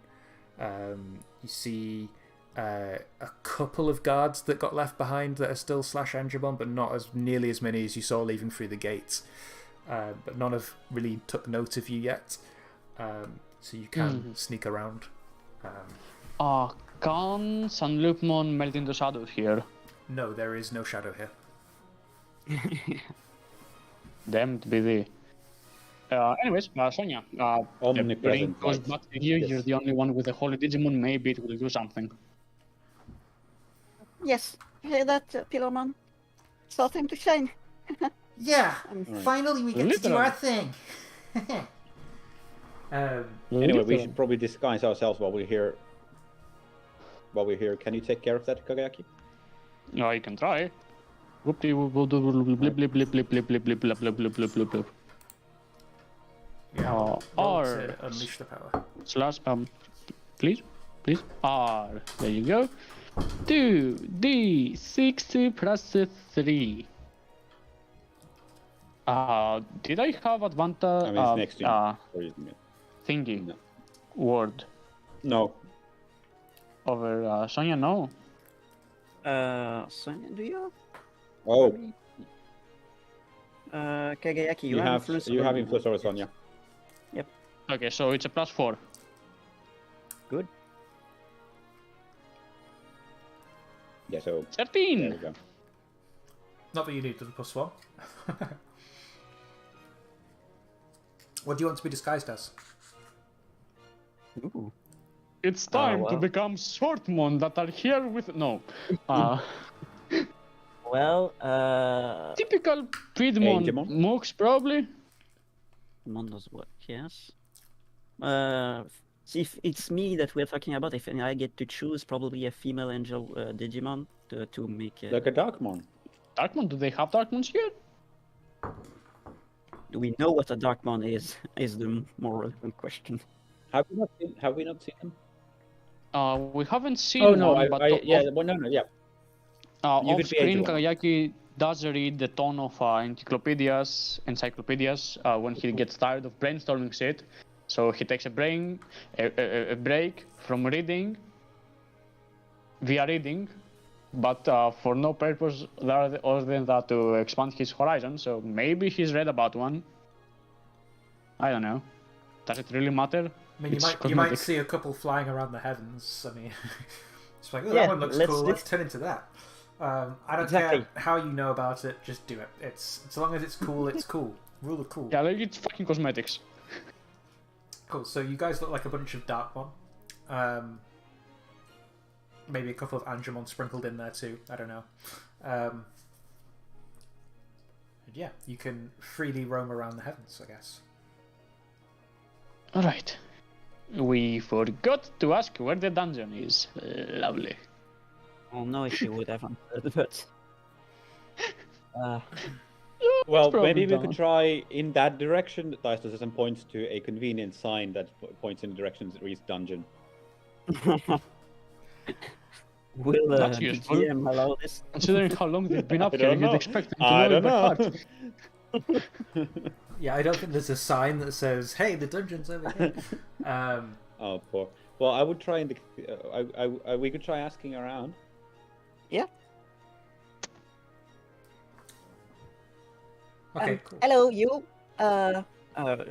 you see a couple of guards that got left behind that are still Slash Angemon, but not as nearly as many as you saw leaving through the gates. But none have really took note of you yet, so you can sneak around. Can Sanlupmon melt into shadows here? No, there is no shadow here. Damned be thee. Anyways, Sonia, the ring Omnipresent goes light. back to you. Yes. You're the only one with a holy Digimon. Maybe it will do something. Yes, hear that, Pillarman? It's our time to shine. Yeah, finally we get to do Literally. our thing. Anyway, we should probably disguise ourselves while we're here. Can you take care of that, Kagayaki? No, you can try. Whoopty will do blip blip blip blip blip blip blip blip blip blip blip blip blip. Yeah, roll R to unleash the power. slash please R. There you go. 2d6 plus 3. Did I have advantage? I mean, it's next to you. Or you mean- Thingy No. word No. over Sonia? No. Sonia, do you? Oh, Kagayaki, you have influence influence over Sonia. Okay, so it's a +4. Good. Yeah, so 13. there we go. Not that you need the +1. What do you want to be disguised as? Ooh. It's time to well. become Shortmon that are here with Well, typical Piedmont Digimon? mooks probably. Mondo's what? Yes. See, if it's me that we're talking about, if I get to choose, probably a female angel Digimon to make. Like a Darkmon. Darkmon, do they have Darkmons here? Do we know what a Darkmon is? Is the more relevant question. Have we not seen them? We haven't seen Oh no, one, but yeah, well, no, yeah. You off could be screen, Angel One. Kagayaki does read the ton of encyclopedias when he gets tired of brainstorming shit. So he takes a break from reading, via reading, but for no purpose other than that to expand his horizon. So maybe he's read about one. I don't know. Does it really matter? I mean, you might see a couple flying around the heavens. I mean, it's like, oh, Yeah, that one looks cool. Let's turn into that. I don't care how you know about it. Just do it. It's as long as it's cool, it's cool. Rule of cool. Yeah, like it's fucking cosmetics. Cool. So you guys look like a bunch of Darkmon. Maybe a couple of Angemon sprinkled in there too. I don't know. And yeah, you can freely roam around the heavens, I guess. Alright. We forgot to ask where the dungeon is. Lovely. I'll know if you would have answered, but. Well, probably maybe we done. could try in that direction. Dice and points to a convenient sign that points in the direction that reads dungeon. Will That's the useful. GM allow this? Considering how long they've been up I here, don't you'd know. expect them to I know it don't by know. heart. Yeah, I don't think there's a sign that says, "Hey, the dungeon's over here." Oh, poor. Well, I would try we could try asking around. Yeah. Okay, cool. Hello, you.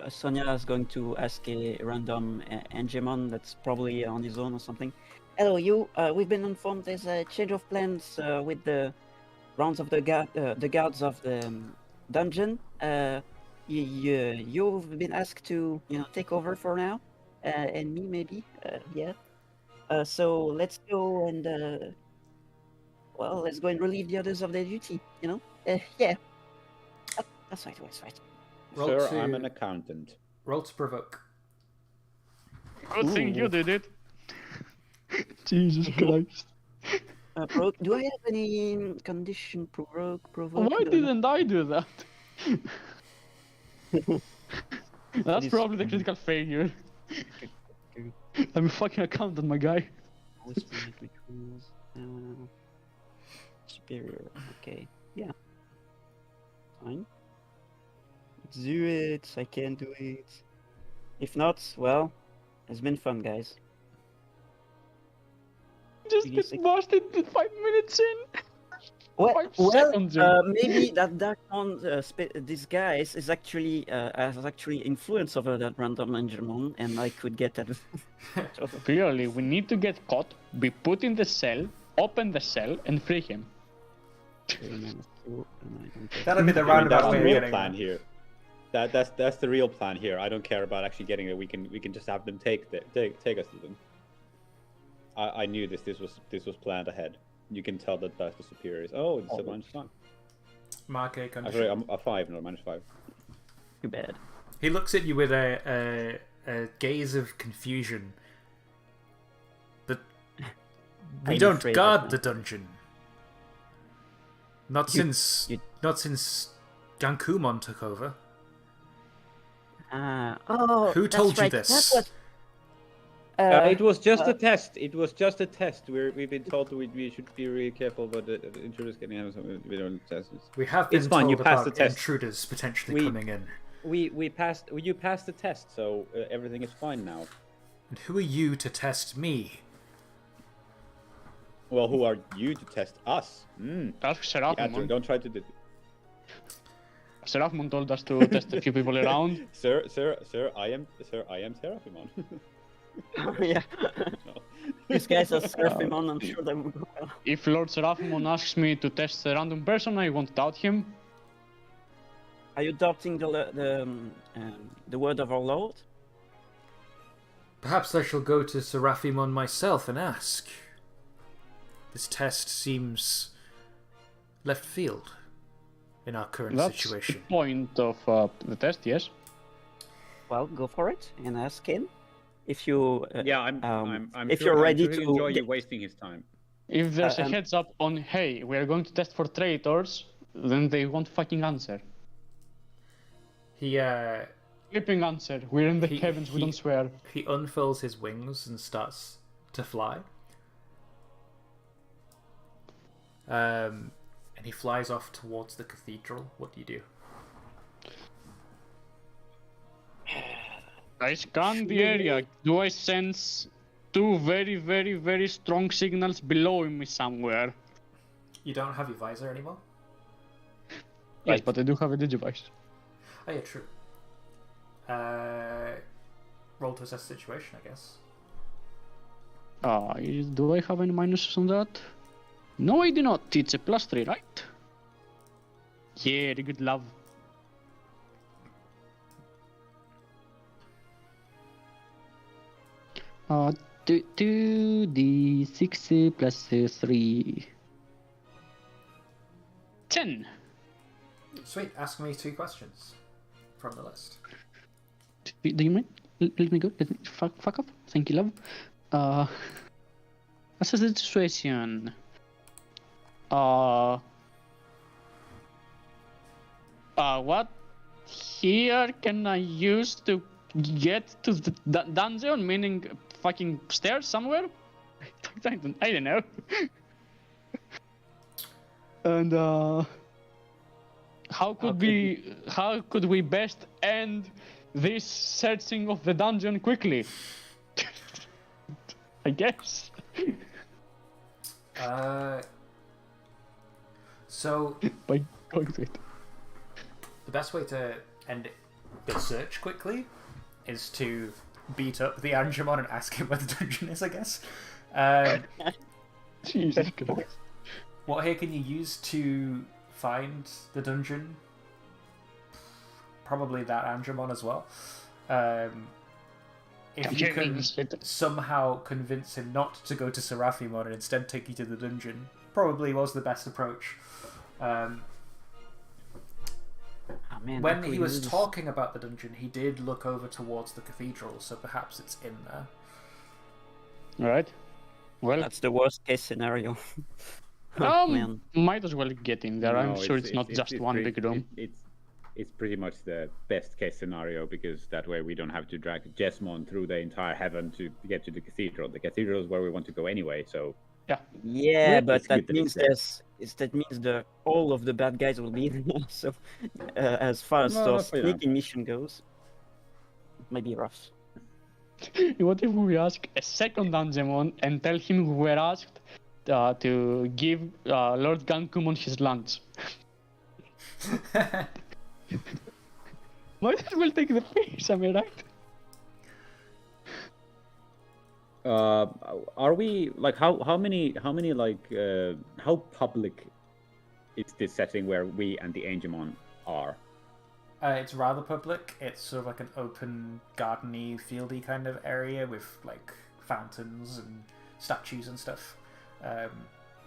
Sonia is going to ask a random Angemon that's probably on his own or something. Hello, you. We've been informed there's a change of plans with the rounds of the guards of the dungeon. You've been asked to, take over for now, and me maybe. Yeah. So let's go and let's go and relieve the others of their duty. Yeah. That's right. That's right. Roll Sir, to- I'm an accountant. Roll to provoke. Good thing you did it. Jesus Christ. Do I have any condition provoke? Why didn't I do that? That's is- probably the critical failure. I'm a fucking accountant, my guy. Superior. Okay. Yeah. Fine. Let's do it. I can do it. If not, well, it's been fun, guys. Just You get say- busted 5 minutes in. Well, 5 seconds in. maybe that Darkmon disguise is actually has actually influence over that random Angemon, and I could get that. Clearly, we need to get caught, be put in the cell, open the cell, and free him. That'll be the I mean, roundabout that's way the of real getting plan there. here. That's the real plan here. I don't care about actually getting it. We can just have them take us to them. I knew this was planned ahead. You can tell that that's the superiors. Oh, it's a -1. Mark a I'm condition. sorry, I'm a 5, not -5. Too bad. He looks at you with a gaze of confusion. We I'm don't afraid guard of the dungeon. Not since Gankumon took over. Who told you this? That was. It was just a test. It was just a test. We've been told we should be really careful about the intruders getting out. We don't test. We have been fine, told you passed about the test. intruders potentially coming in. We passed. You passed the test, so everything is fine now. And who are you to test me? Well, who are you to test us? Ask Seraphimon. Yeah, don't try to do. Seraphimon told us to test a few people around. Sir, I am Seraphimon. Yeah. These guys are Seraphimon, I'm sure they will go well. If Lord Seraphimon asks me to test a random person, I won't doubt him. Are you doubting the word of our Lord? Perhaps I shall go to Seraphimon myself and ask. This test seems left field in our current situation. That's the point of the test, yes. Well, go for it and ask him. If you I'm if sure, you're ready I'm sure to he'll enjoy you wasting his time. If there's a heads up on, hey, we are going to test for traitors, then they won't fucking answer. He Flipping answer. We're in the heavens, we don't swear. He unfurls his wings and starts to fly. And he flies off towards the cathedral. What do you do? I scan the area. Do I sense two very, very, very strong signals below me somewhere? You don't have your visor anymore? Yes, but I do have a digivice. Oh yeah, true. Roll to assess the situation, I guess. Do I have any minuses on that? No, I do not. It's a +3, right? Yeah, the good love. Uh, 2d6 plus 3. 10. Sweet. Ask me 2 questions from the list. Do you mind? Let me go. Let me fuck up. Thank you, love. Assess the situation. What here can I use to get to the dungeon? Meaning fucking stairs somewhere? I don't know. And how could we best end this searching of the dungeon quickly? I guess. So By going to it. the best way to end the search quickly is to beat up the Angemon and ask him where the dungeon is, I guess. Jesus Christ. What here can you use to find the dungeon? Probably that Angemon as well. If you can somehow convince him not to go to Seraphimon and instead take you to the dungeon, probably was the best approach. When he was talking about the dungeon, he did look over towards the cathedral, so perhaps it's in there. Alright. Well, that's the worst case scenario. Man. Might as well get in there. I'm sure it's not just one big room. It's pretty much the best case scenario, because that way we don't have to drag Jesmon through the entire heaven to get to the cathedral. The cathedral is where we want to go anyway, so... Yeah, but that means all of the bad guys will be there. So, as far as the sneaking mission goes, it might be rough. What if we ask a second Angemon and tell him we were asked to give Lord Gankumon his lunch? Might as well take the piece, am I right? Are we like how many like how public is this setting where we and the Angemon are? It's rather public. It's sort of like an open, gardeny, fieldy kind of area with like fountains and statues and stuff. There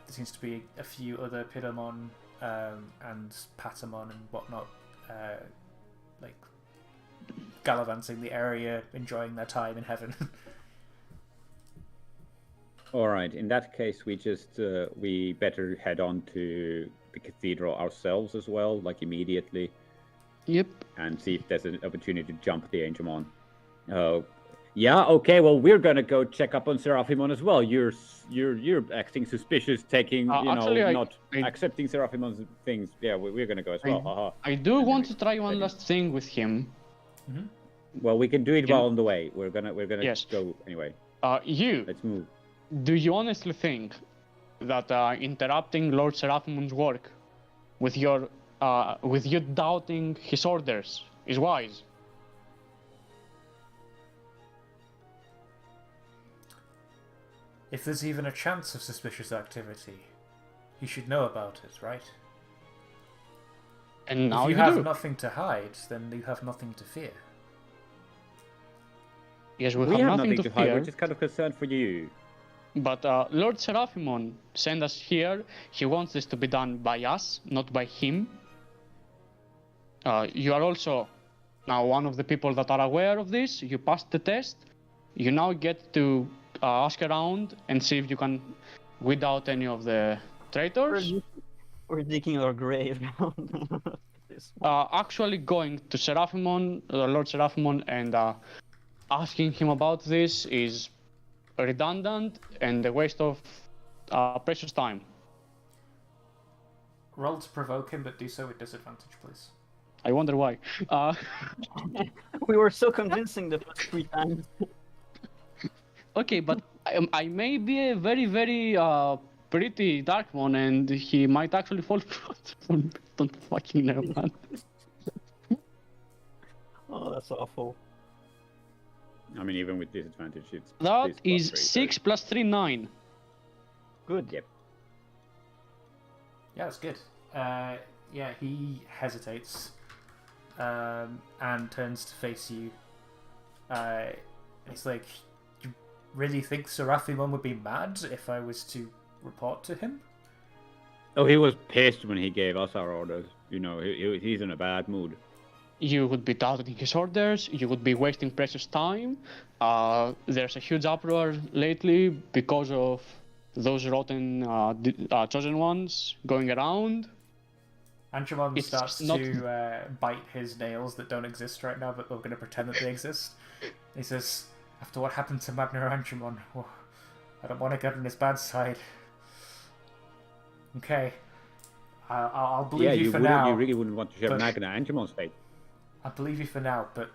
seems to be a few other Pidomon and Patamon and whatnot, like gallivanting the area, enjoying their time in heaven. All right. In that case, we better head on to the cathedral ourselves as well, like immediately, Yep. and see if there's an opportunity to jump the Angemon. Yeah, okay. Well, we're gonna go check up on Seraphimon as well. You're acting suspicious, taking not accepting Seraphimon's things. Yeah, we're gonna go as well. Haha. I do want to try one last thing with him. Mm-hmm. Well, we can do it while on the way. We're gonna Yes. go anyway. Let's move. Do you honestly think that interrupting Lord Seraphimon's work with you doubting his orders is wise? If there's even a chance of suspicious activity, he should know about it, right? And now if you you have do. nothing to hide, then you have nothing to fear. Yes, we have have nothing to hide. fear. We're just kind of concerned for you. But Lord Seraphimon sent us here. He wants this to be done by us, not by him. You are also now one of the people that are aware of this. You passed the test. You now get to ask around and see if you can weed out any of the traitors. We're digging our grave. Actually going to Seraphimon, Lord Seraphimon, and asking him about this is redundant and a waste of precious time. Roll to provoke him, but do so with disadvantage, please. I wonder why. We were so convincing the first 3 times. Okay, but I may be a very, very pretty dark one, and he might actually fall for it. Don't fucking know, man. Oh, that's awful. I mean, even with disadvantage, it's That is 3, 6 plus 3, 9. Good. Yep. Yeah, that's good. Yeah, he hesitates and turns to face you. It's like, you really think Seraphimon would be mad if I was to report to him? Oh, he was pissed when he gave us our orders. You know, he's in a bad mood. You would be doubting his orders, you would be wasting precious time. There's a huge uproar lately because of those rotten chosen ones going around. Angemon It's starts not- to bite his nails that don't exist right now, but we're going to pretend that they exist. He says, after what happened to Magna Angemon, oh, I don't want to get on his bad side. Okay. I'll believe you for now. You really wouldn't want to share but- Magna Angemon's fate. I'll believe you for now, but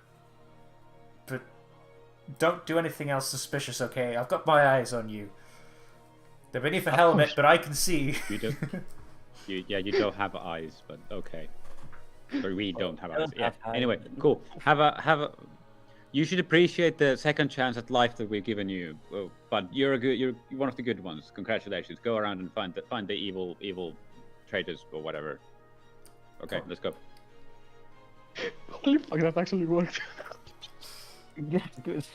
don't do anything else suspicious, okay? I've got my eyes on you. They're beneath a helmet, but I can see. You don't. You don't have eyes, but okay. Or we don't have eyes. Yeah. Anyway, cool. Have a. You should appreciate the second chance at life that we've given you. Oh, but you're one of the good ones. Congratulations. Go around and find the evil traitors or whatever. Okay, let's go. Holy fuck, that actually worked. Yeah, good.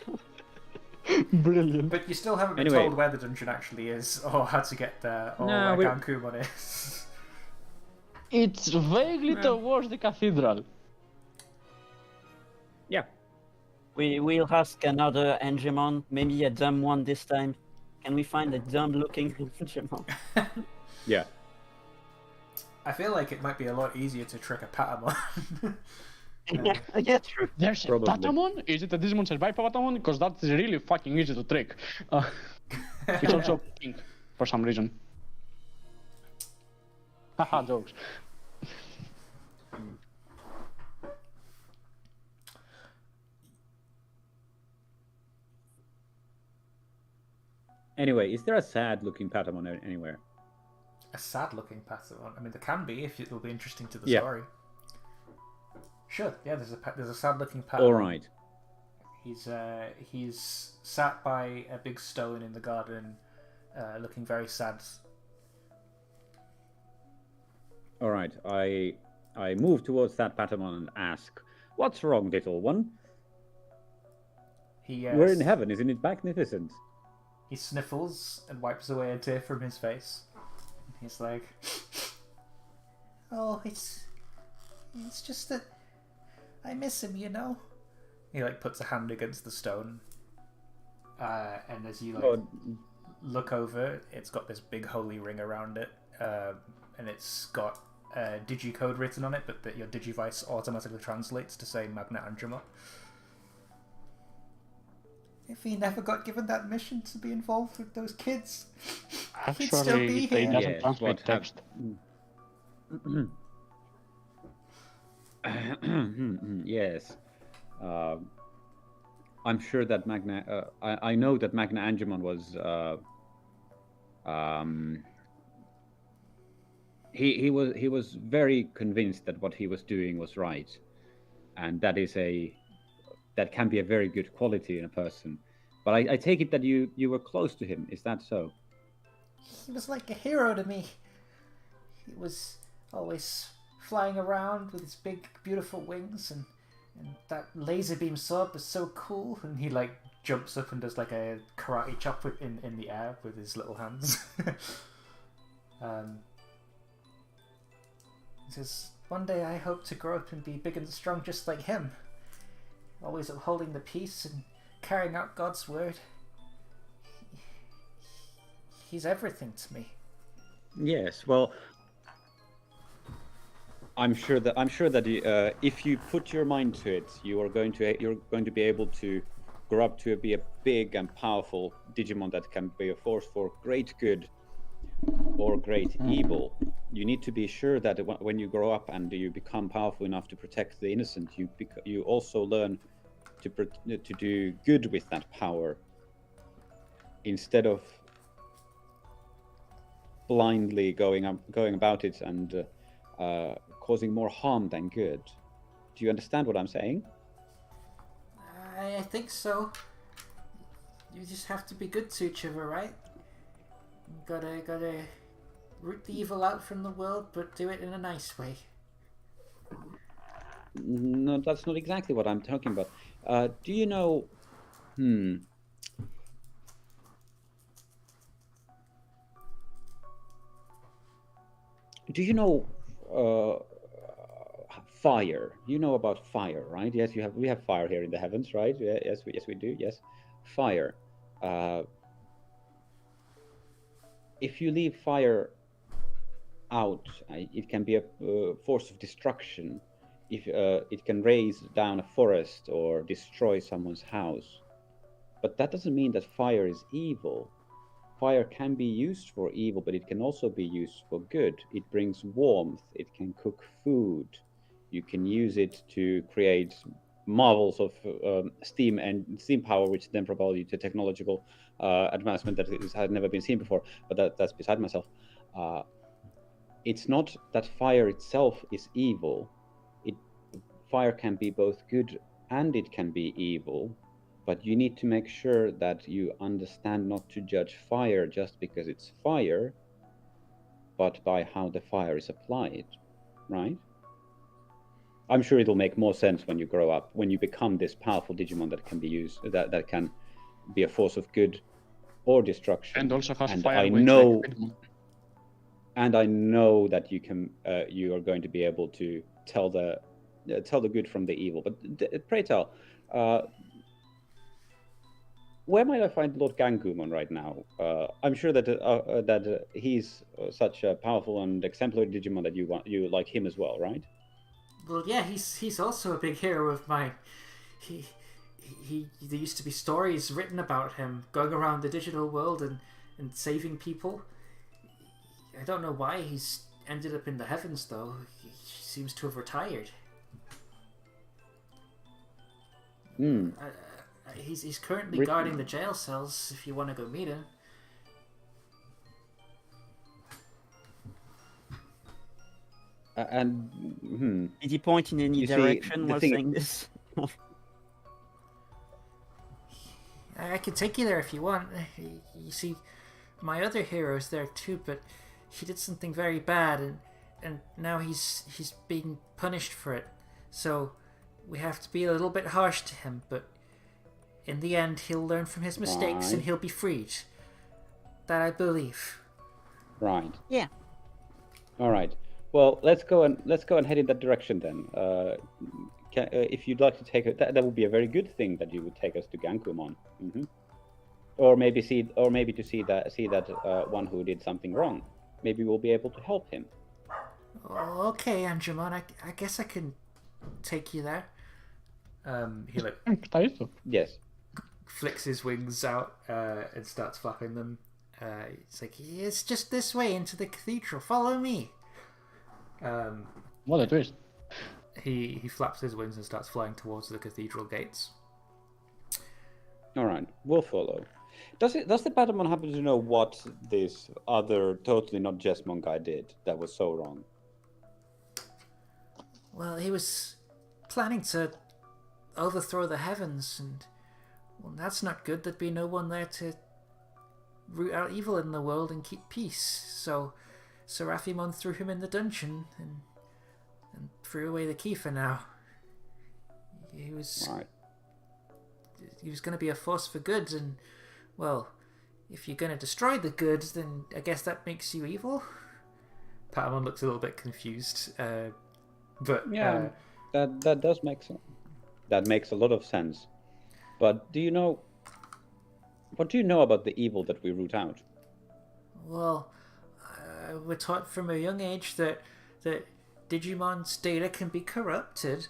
Brilliant. But you still haven't been Anyway. told where the dungeon actually is, or how to get there, or No, where Gankumon is. It's vaguely towards the cathedral. Yeah. We'll ask another Angemon, maybe a dumb one this time. Can we find a dumb-looking Angemon? Yeah. I feel like it might be a lot easier to trick a Patamon. Yeah, true. There's Probably. a Patamon? Is it a Digimon survive Patamon? Because that's really fucking easy to trick. It's also pink for some reason. Haha, jokes. Anyway, is there a sad-looking Patamon anywhere? A sad-looking Patamon. I mean, there can be if it'll be interesting to the Yeah. story. Sure. Yeah, there's a sad-looking Patamon. All right. He's sat by a big stone in the garden, looking very sad. All right. I move towards that Patamon and ask, "What's wrong, little one? We're in heaven, isn't it magnificent?" He sniffles and wipes away a tear from his face. He's like, "Oh, it's just that I miss him, you know." He like puts a hand against the stone, and as you like Oh, look over, it's got this big holy ring around it, and it's got digicode written on it, but that your digivice automatically translates to say Magna Angemon. If he never got given that mission to be involved with those kids, he'd still be Actually, they here. doesn't translate text. Yes. I'm sure that I know that Magna Angemon was. He was very convinced that what he was doing was right, and that can be a very good quality in a person. But I take it that you were close to him. Is that so? He was like a hero to me. He was always flying around with his big, beautiful wings, and that laser beam sword was so cool. And he like jumps up and does like a karate chop in the air with his little hands. He says, "One day I hope to grow up and be big and strong just like him. Always upholding the peace and carrying out God's word. He's everything to me." Yes. Well, I'm sure that if you put your mind to it, you're going to be able to grow up to be a big and powerful Digimon that can be a force for great good or great evil. You need to be sure that when you grow up and you become powerful enough to protect the innocent, you also learn to do good with that power, instead of blindly going about it and causing more harm than good. Do you understand what I'm saying? I think so. You just have to be good to each other, right? Gotta root the evil out from the world, but do it in a nice way. No, that's not exactly what I'm talking about. Do you know? Do you know fire? You know about fire, right? Yes, we have fire here in the heavens, right? Yes, we do. Yes, fire. If you leave fire out, it can be a force of destruction. If it can raise down a forest or destroy someone's house, but that doesn't mean that fire is evil. Fire can be used for evil, but it can also be used for good. It brings warmth. It can cook food. You can use it to create marvels of steam power, which then propel you to technological advancement that had never been seen before. But that's beside myself. It's not that fire itself is evil. Fire can be both good and it can be evil. But you need to make sure that you understand not to judge fire just because it's fire, but by how the fire is applied, right? I'm sure it'll make more sense when you grow up, when you become this powerful Digimon that can be used, that can be a force of good or destruction. And also has and fire. I know that you are going to be able to tell the good from the evil. But pray tell. Where might I find Lord Gangumon right now? I'm sure that he's such a powerful and exemplary Digimon that you like him as well, right? Well, yeah, he's also a big hero of mine. There used to be stories written about him going around the digital world and saving people. I don't know why he's ended up in the heavens, though. He seems to have retired. He's currently guarding the jail cells, if you want to go meet him. Did he point in any direction while saying this? I can take you there if you want. You see, my other hero's there too, but he did something very bad, and now he's being punished for it. So we have to be a little bit harsh to him, but in the end, he'll learn from his mistakes and he'll be freed. That I believe. Right. Yeah. All right. Well, let's go and head in that direction then. If you'd like to take it, that would be a very good thing that you would take us to Gangumon. Or maybe to see that one who did something wrong. Maybe we'll be able to help him. Oh, okay, Angemon, I guess I can take you there. He like Yes. flicks his wings out and starts flapping them. It's like, it's just this way into the cathedral. Follow me. What a twist. He flaps his wings and starts flying towards the cathedral gates. All right, we'll follow. Does the Patamon happen to know what this other totally not Jesmon guy did that was so wrong? Well, he was planning to overthrow the heavens, and well, that's not good. There'd be no one there to root out evil in the world and keep peace. So Seraphimon threw him in the dungeon and threw away the key for now. He was Right. He was going to be a force for good, and well, if you're going to destroy the good, then I guess that makes you evil. Patamon looks a little bit confused, but Yeah, that does make sense. That makes a lot of sense. But what do you know about the evil that we root out? well, we're taught from a young age that Digimon's data can be corrupted,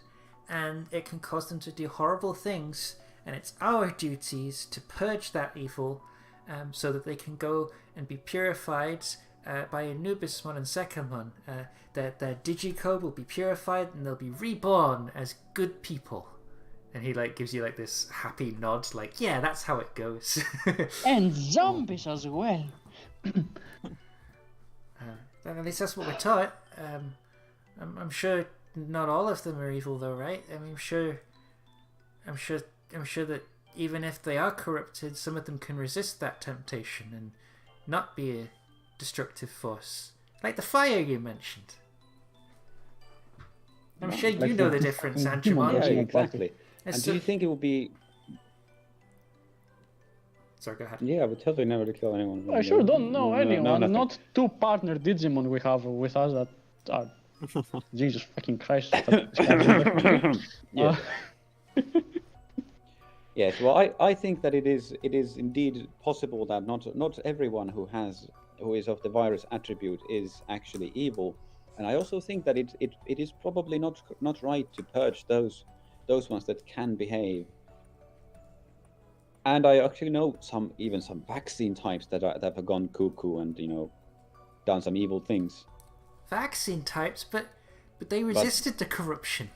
and it can cause them to do horrible things. And it's our duties to purge that evil, so that they can go and be purified by Anubismon and Sekamon. Their digicode will be purified, and they'll be reborn as good people. And he like gives you like this happy nod, like, yeah, that's how it goes. And zombies as well. At least that's what we're taught. I'm sure not all of them are evil, though, right? I mean, I'm sure that even if they are corrupted, some of them can resist that temptation and not be a destructive force, like the fire you mentioned. I'm sure you know the difference, Angemon. Yeah, exactly. It's And do you think it would be? Sorry, go ahead. Yeah, I would tell you never to kill anyone. I sure don't know anyone. nothing. Not two partner Digimon we have with us that are. Jesus fucking Christ. Yeah. Yes, well, I think that it is indeed possible that not everyone who is of the virus attribute is actually evil, and I also think that it is probably not right to purge those ones that can behave. And I actually know some vaccine types that have gone cuckoo and done some evil things. Vaccine types, but they resisted the corruption.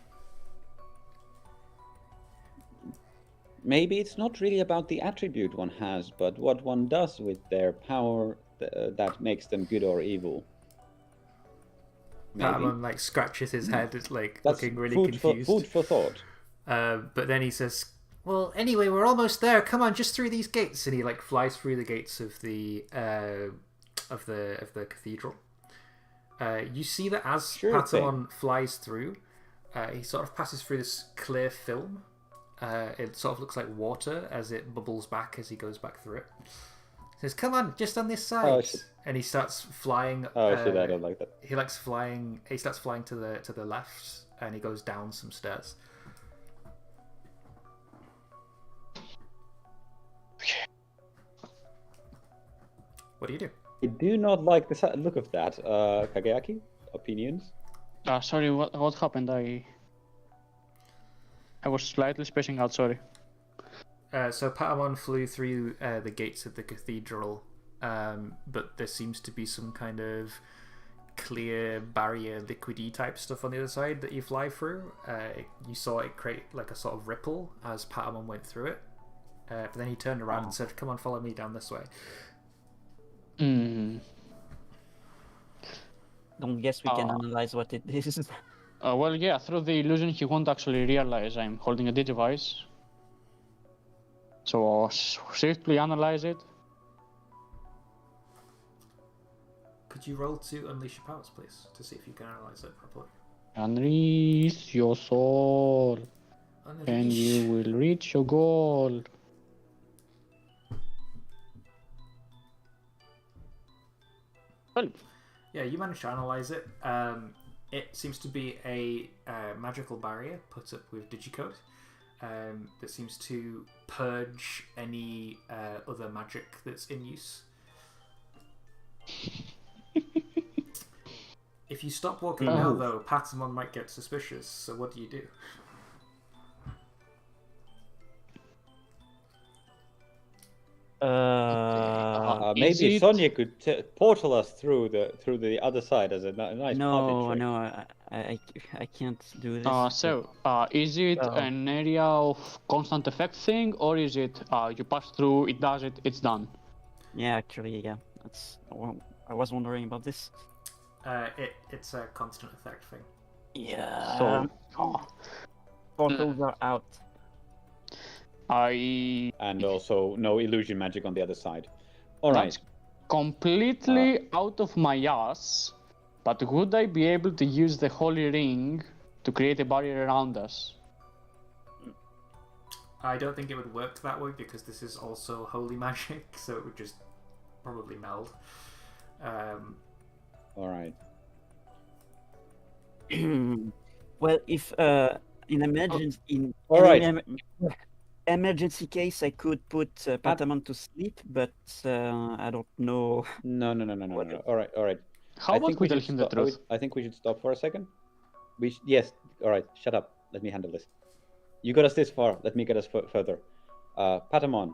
Maybe it's not really about the attribute one has, but what one does with their power that makes them good or evil. Maybe. Patamon like scratches his head, like That's looking really confused. Food for thought. But then he says, "Well, anyway, we're almost there. Come on, just through these gates." And he like flies through the gates of the cathedral. You see that as Patamon flies through, he sort of passes through this clear film. It sort of looks like water as it bubbles back as he goes back through it. He says, "Come on, just on this side." And he starts flying. Oh, shit, I don't like that. He likes flying. He starts flying to the left, and he goes down some stairs. What do you do? I do not like the look of that. Kageaki, opinions? Sorry, what happened? I was slightly spacing out, sorry. So Patamon flew through the gates of the cathedral, but there seems to be some kind of clear barrier, liquidy type stuff on the other side that you fly through. You saw it create like a sort of ripple as Patamon went through it. But then he turned around and said, "Come on, follow me down this way." Don't guess we can analyze what it is. Well, yeah, through the illusion he won't actually realize I'm holding a Digivice. So I'll swiftly analyze it. Could you roll to unleash your powers, please, to see if you can analyze it properly? Unleash your soul, and you will reach your goal. Well, yeah, you managed to analyze it. It seems to be a magical barrier put up with digicode that seems to purge any other magic that's in use. If you stop walking now, though, Patamon might get suspicious. So what do you do? Maybe Sonia could portal us through the other side as a nice party trick. No, I can't do this. Is it an area of constant effect thing, or is it you pass through, it does it, it's done? Yeah, actually, yeah. I was wondering about this. It's a constant effect thing. Yeah. Portals are out. And also no illusion magic on the other side. All right. That's completely out of my ass. But would I be able to use the holy ring to create a barrier around us? I don't think it would work that way because this is also holy magic, so it would just probably meld. All right. Well, if in emergency case, I could put Patamon to sleep, but I don't know. No. All right. How about we tell him the truth? I think we should stop for a second. Yes. All right. Shut up. Let me handle this. You got us this far. Let me get us further. Patamon.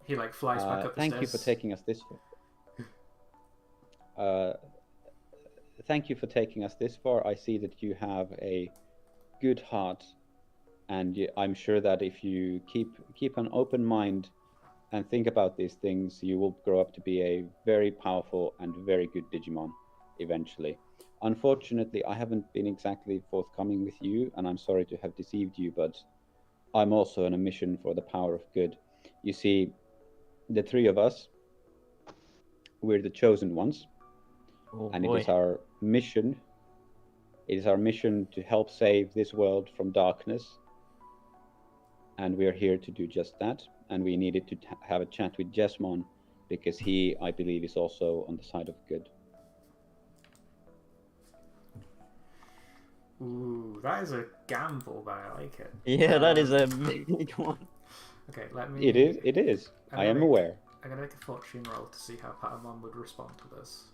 He flies back up the thank stairs. you for taking us this far. Thank you for taking us this far. I see that you have a good heart, and I'm sure that if you keep an open mind and think about these things, you will grow up to be a very powerful and very good Digimon eventually. Unfortunately, I haven't been exactly forthcoming with you, and I'm sorry to have deceived you, but I'm also on a mission for the power of good. You see, the three of us, we're the chosen ones. And it is our mission. It is our mission to help save this world from darkness. And we are here to do just that. And we needed to have a chat with Jesmon because he, I believe, is also on the side of good. Ooh, that is a gamble, but I like it. Yeah, that is a big one. Okay, let me... It is. I am aware. I'm going to make a fortune roll to see how Patamon would respond to this.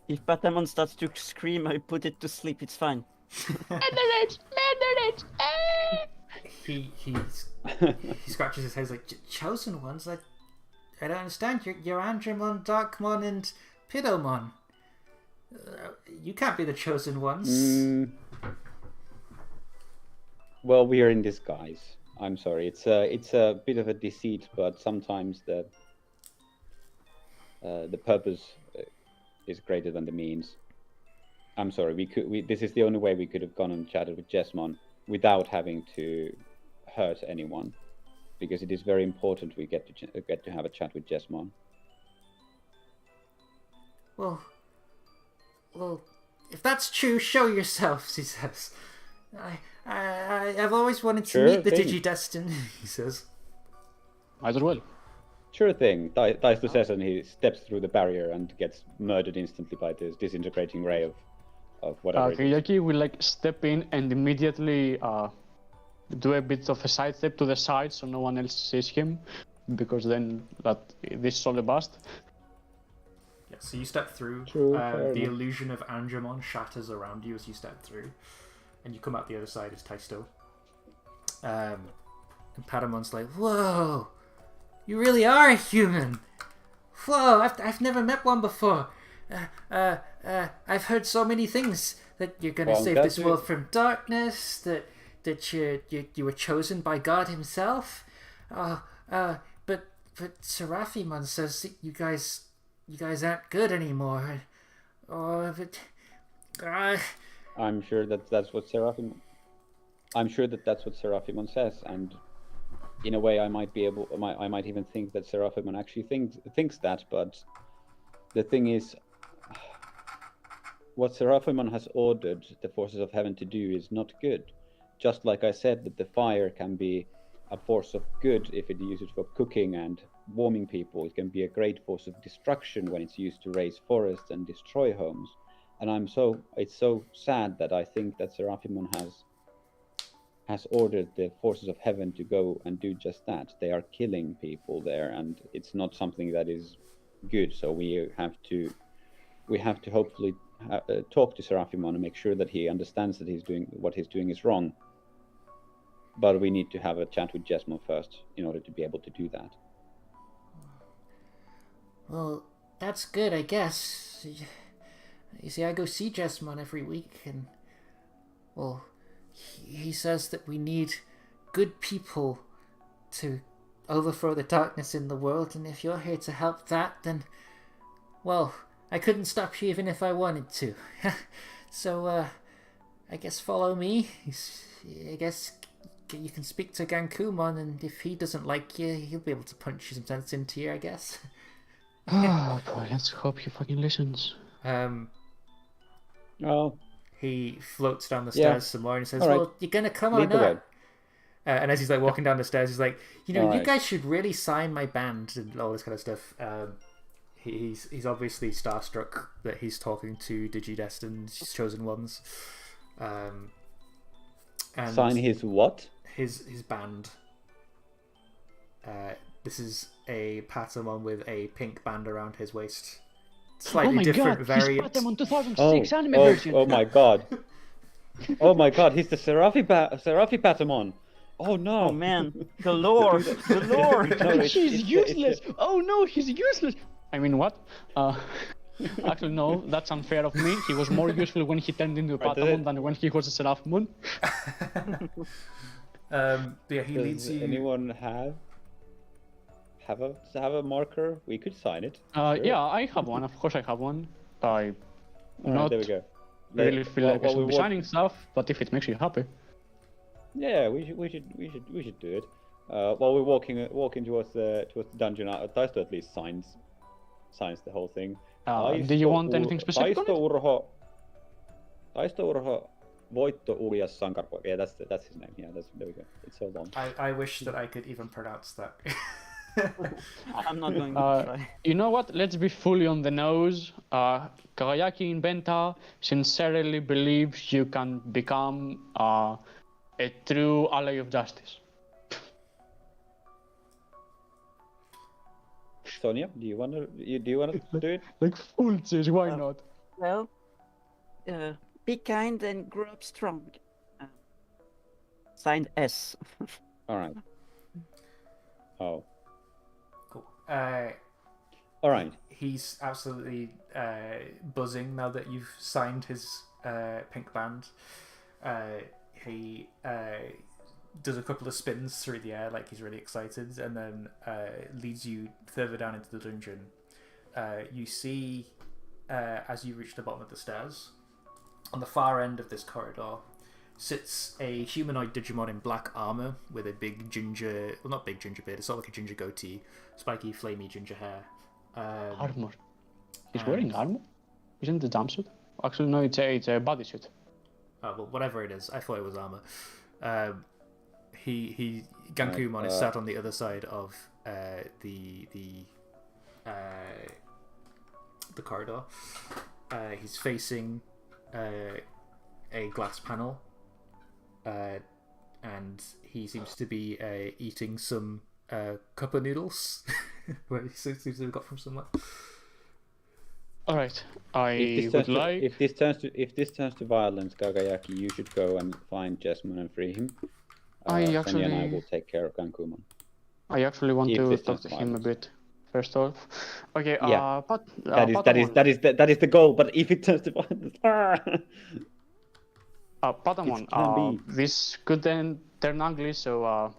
If Patamon starts to scream, I put it to sleep, it's fine. He scratches his head like, chosen ones? I don't understand. You're Andromon, Darkmon, and Pidomon. You can't be the chosen ones. Well, we are in disguise. I'm sorry. It's a bit of a deceit, but sometimes the purpose is greater than the means. I'm sorry. This is the only way we could have gone and chatted with Jesmon without having to hurt anyone, because it is very important we get to have a chat with Jesmon. Well, if that's true, show yourselves, he says. I've always wanted to meet the Digidestin, he says. Might as well. Sure thing. Daistu says, and he steps through the barrier and gets murdered instantly by this disintegrating ray of whatever. Kiyaki will step in and immediately do a bit of a sidestep to the side so no one else sees him, because then this is all a bust. Yeah, so you step through. The illusion of Andromon shatters around you as you step through, and you come out the other side as Taisto. And Patamon's like, "Whoa, you really are a human! Whoa, I've never met one before. I've heard so many things, that you're gonna save this world from darkness, that you were chosen by God Himself. But Seraphimon says that you guys aren't good anymore. I'm sure that's what Seraphimon. I'm sure that's what Seraphimon says, and in a way, I might even think that Seraphimon actually thinks that. But the thing is, what Seraphimon has ordered the forces of heaven to do is not good. Just like I said, that the fire can be a force of good if it uses it for cooking and warming people. It can be a great force of destruction when it's used to raise forests and destroy homes. And it's so sad that I think that Seraphimon has ordered the forces of heaven to go and do just that. They are killing people there, and it's not something that is good. So we have to we have to hopefully talk to Seraphimon and make sure that he understands that what he's doing is wrong. But we need to have a chat with Jesmon first in order to be able to do that. Well, that's good, I guess. You see, I go see Jesmon every week, and well, he says that we need good people to overthrow the darkness in the world, and if you're here to help that, then, well, I couldn't stop you even if I wanted to. So, I guess follow me. I guess you can speak to Gankumon, and if he doesn't like you, he'll be able to punch you some sense into you, I guess. Oh boy, let's hope he fucking listens. Oh, he floats down the stairs some more and says, right. well, you're gonna come or Lead the way. not? And as he's like walking down the stairs, he's like, you know, All you right. guys should really sign my band and all this kind of stuff. He's obviously starstruck that he's talking to Digidestined's chosen ones. And Sign his what? his band. This is a Patamon with a pink band around his waist. Slightly oh my different god, variant. he's Patamon 2006 anime version. Oh my god. Oh my god, he's the Seraphi Patamon. Oh no. Oh man, the lore, the lore. No, He's useless. Oh no, he's useless. I mean, what? Actually, no, that's unfair of me. He was more useful when he turned into a Right, Patamon than when he was a Seraphimon. Yeah, he leads Does you. anyone have a marker? We could sign it. Yeah, I have one. Of course, I have one. I Alright, not there we go. really feel like I While should we be walk- signing stuff, but if it makes you happy. Yeah, we should do it. While we're walking towards the dungeon, Taisto at least signs the whole thing. Do you want anything specific on it? Taisto Urho Voitto Urias Sankarpoika. Yeah, that's his name. Yeah, there we go. It's so long. I wish that I could even pronounce that. I'm not going to try. You know what? Let's be fully on the nose. Kagayaki in Benta sincerely believes you can become a true ally of justice. Sonia, do you wanna do it? Like full cheese, why not? Well, be kind and grow up strong. Signed S. All right. Oh. Cool. All right. He's absolutely buzzing now that you've signed his pink band. He does a couple of spins through the air like he's really excited, and then leads you further down into the dungeon. You see, as you reach the bottom of the stairs, on the far end of this corridor sits a humanoid Digimon in black armor with a big ginger, well, not big ginger beard, it's sort of like a ginger goatee, spiky, flamey ginger hair. Armor. He's wearing armor? Isn't it a jumpsuit? Actually, no, it's a bodysuit. Oh, well, whatever it is, I thought it was armor. Gankumon is sat on the other side of the corridor. He's facing a glass panel, and he seems to be eating some cup of noodles, where he seems to have got from somewhere. All right, I would like. If this turns to violence, Kagayaki, you should go and find Jesmon and free him. Sonia and I will take care of Gankumon. I actually want If to this talk turns to to him a violence. bit. First off, okay. Yeah. But That is the goal. But if it turns to violence, Patamon, It can be. this could then turn ugly. So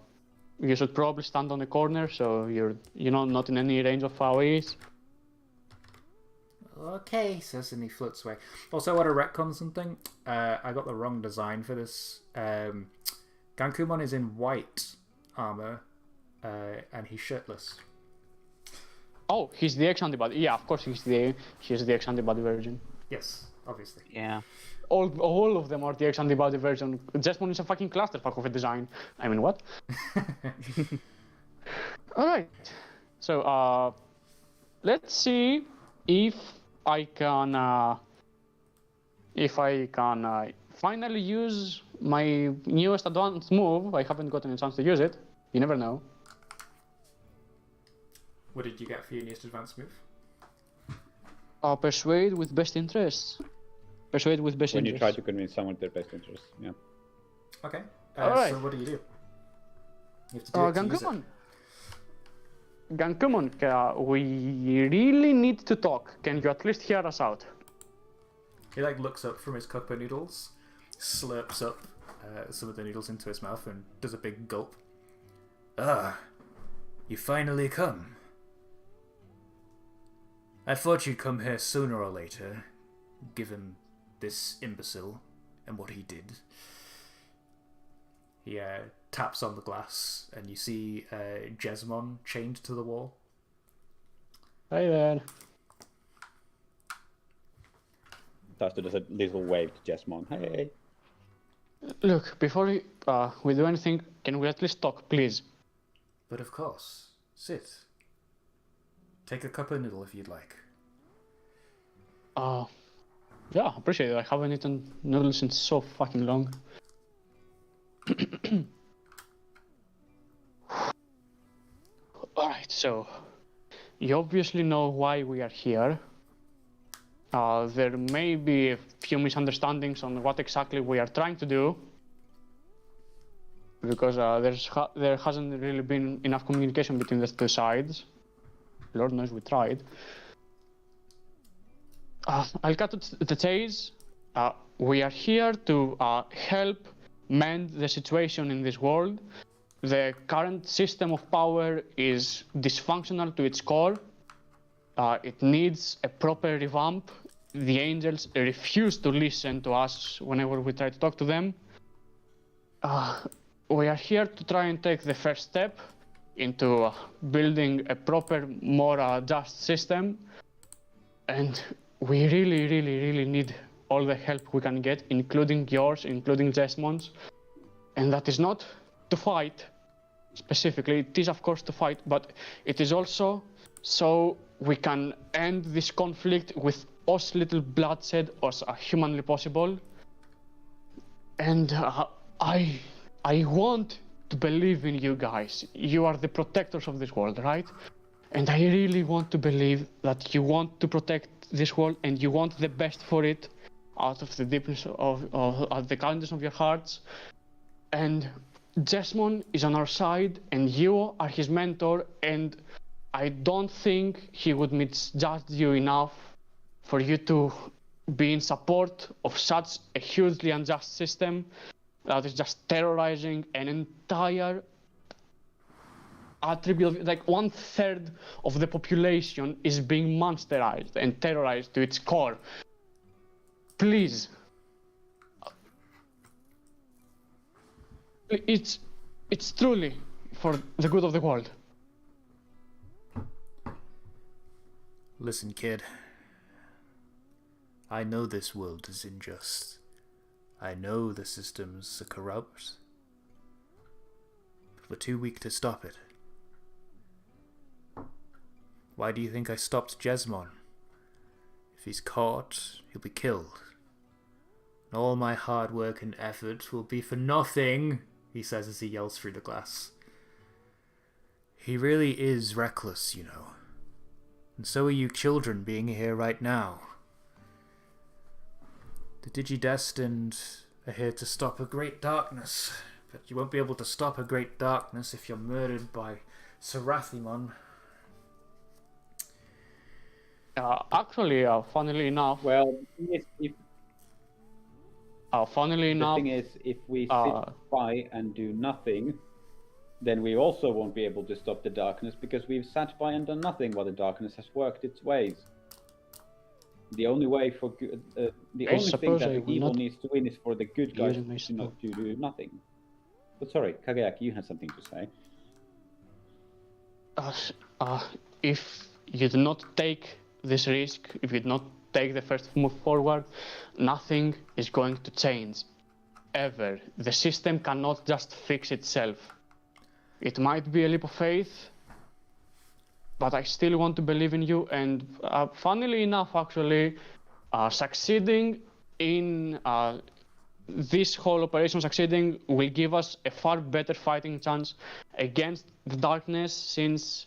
you should probably stand on the corner so you're not in any range of AoEs. Okay, says, and he floats away. Also, I want to retcon something. I got the wrong design for this. Gankumon is in white armor, and he's shirtless. Oh, he's the ex-antibody. Yeah, of course he's the ex-antibody version. Yes, obviously. Yeah. All of them are the ex-antibody version. Jesmon is a fucking clusterfuck of a design. I mean, what? All right. So let's see if I can finally use my newest advanced move. I haven't gotten a chance to use it. You never know. What did you get for your newest advanced move? Persuade with best interests. Persuade with best When interests. you try to convince someone their best interest, yeah. Okay. Alright. So what do? You have to do it to use it. Gankumon, we really need to talk. Can you at least hear us out? He like looks up from his cup of noodles, slurps up some of the noodles into his mouth, and does a big gulp. Ah, you finally come. I thought you'd come here sooner or later, given this imbecile and what he did. He taps on the glass, and you see Jesmon chained to the wall. Hey there. Tasto does a little wave to Jesmon. Hey. Look, before we do anything, can we at least talk, please? But of course, sit. Take a cup of noodle if you'd like. Yeah, appreciate it. I haven't eaten noodles in so fucking long. Alright, so you obviously know why we are here. There may be a few misunderstandings on what exactly we are trying to do, because there hasn't really been enough communication between the two sides. Lord knows we tried. I'll cut to the chase. We are here to help mend the situation in this world. The current system of power is dysfunctional to its core. It needs a proper revamp. The angels refuse to listen to us whenever we try to talk to them. We are here to try and take the first step into building a proper, more just system. And we really need all the help we can get, including yours, including Jesmon's. And that is not to fight specifically. It is, of course, to fight, but it is also so we can end this conflict with as little bloodshed as humanly possible. And I want to believe in you guys. You are the protectors of this world, right? And I really want to believe that you want to protect this world and you want the best for it out of the deepness of the kindness of your hearts. And Jesmon is on our side and you are his mentor, and I don't think he would misjudge you enough for you to be in support of such a hugely unjust system that is just terrorizing an entire attribute. Like 1/3 of the population is being monsterized and terrorized to its core. Please. It's truly for the good of the world. Listen, kid. I know this world is unjust. I know the systems are corrupt. But we're too weak to stop it. Why do you think I stopped Jesmon? If he's caught, he'll be killed. And all my hard work and effort will be for nothing, he says as he yells through the glass. He really is reckless, you know. And so are you children being here right now. The Digidestined are here to stop a great darkness, but you won't be able to stop a great darkness if you're murdered by Serathimon. Actually, funnily enough... Well, funnily enough... The thing is, if we sit by and do nothing, then we also won't be able to stop the darkness, because we've sat by and done nothing while the darkness has worked its ways. The only way for the only thing that the evil needs to win is for the good guys to do nothing. But sorry, Kagayaki, you had something to say. If you do not take this risk, if you do not take the first move forward, nothing is going to change. Ever. The system cannot just fix itself. It might be a leap of faith, but I still want to believe in you, and funnily enough, actually, succeeding in this whole operation will give us a far better fighting chance against the darkness, since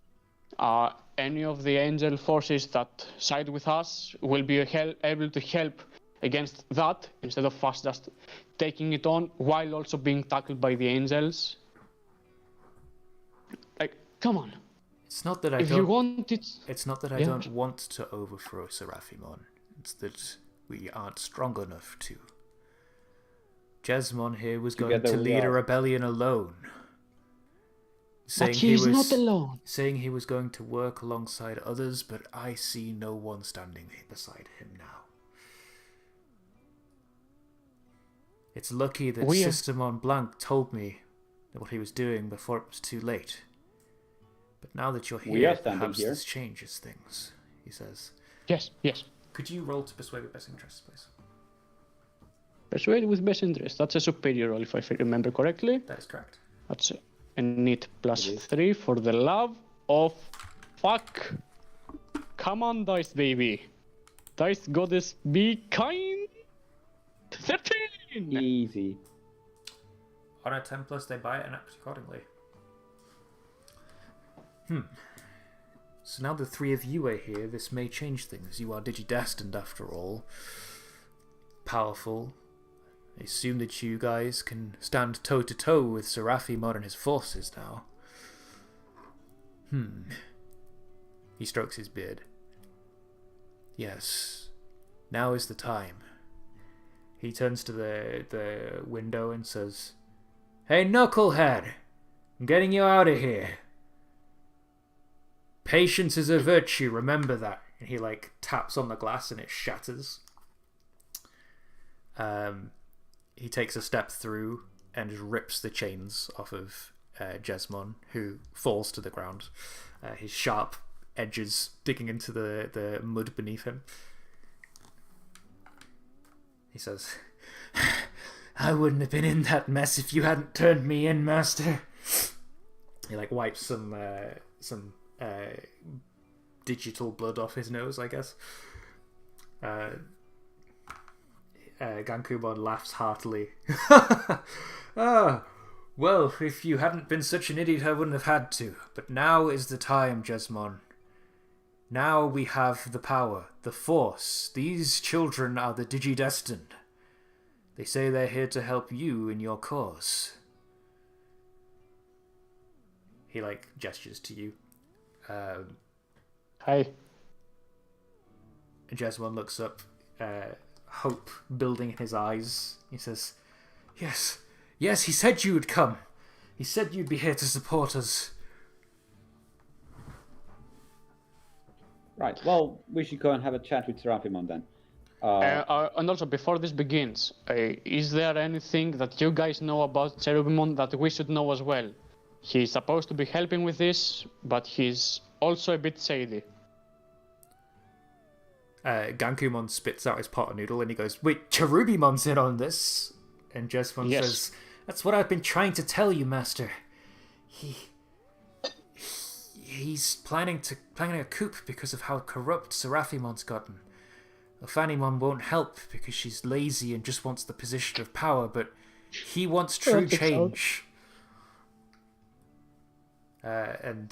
any of the angel forces that side with us will be able to help against that instead of us just taking it on while also being tackled by the angels. Like, come on. It's not that I If don't. you want it, It's not that I don't want to overthrow Seraphimon. It's that we aren't strong enough to. Jesmon here was going to lead a rebellion alone. But he is not alone. Saying he was going to work alongside others, but I see no one standing beside him now. It's lucky that Systemon Blanc told me what he was doing before it was too late. But now that you're here, perhaps this changes things, he says. Yes. Could you roll to persuade with best interest, please? Persuade with best interest. That's a superior roll, if I remember correctly. That is correct. That's a neat +3 for the love of fuck. Come on, dice baby. Dice goddess, be kind. 13! Easy. On a 10+, they buy it and act accordingly. So now the three of you are here, this may change things. You are Digidestined after all. Powerful. I assume that you guys can stand toe-to-toe with Seraphimon and his forces now. He strokes his beard. Yes. Now is the time. He turns to the window and says, "Hey, knucklehead! I'm getting you out of here. Patience is a virtue, remember that." And he taps on the glass and it shatters. He takes a step through and just rips the chains off of Jesmon, who falls to the ground. His sharp edges digging into the mud beneath him. He says, "I wouldn't have been in that mess if you hadn't turned me in, Master." He wipes some digital blood off his nose, I guess. Gankumon laughs heartily. Well, if you hadn't been such an idiot, I wouldn't have had to. But now is the time, Jesmon. Now we have the power, the force. These children are the Digidestined. They say they're here to help you in your cause. He gestures to you. Hi. Jesmon looks up, hope building in his eyes. He says, Yes, he said you would come. He said you'd be here to support us. Right, well, we should go and have a chat with Seraphimon then. And also, before this begins, is there anything that you guys know about Cherubimon that we should know as well? He's supposed to be helping with this, but he's also a bit shady. Gankumon spits out his pot of noodle and he goes, "Wait, Cherubimon's in on this?" And Jesmon says, "That's what I've been trying to tell you, Master. He's planning a coup because of how corrupt Seraphimon's gotten. Ophanimon won't help because she's lazy and just wants the position of power, but he wants true change." And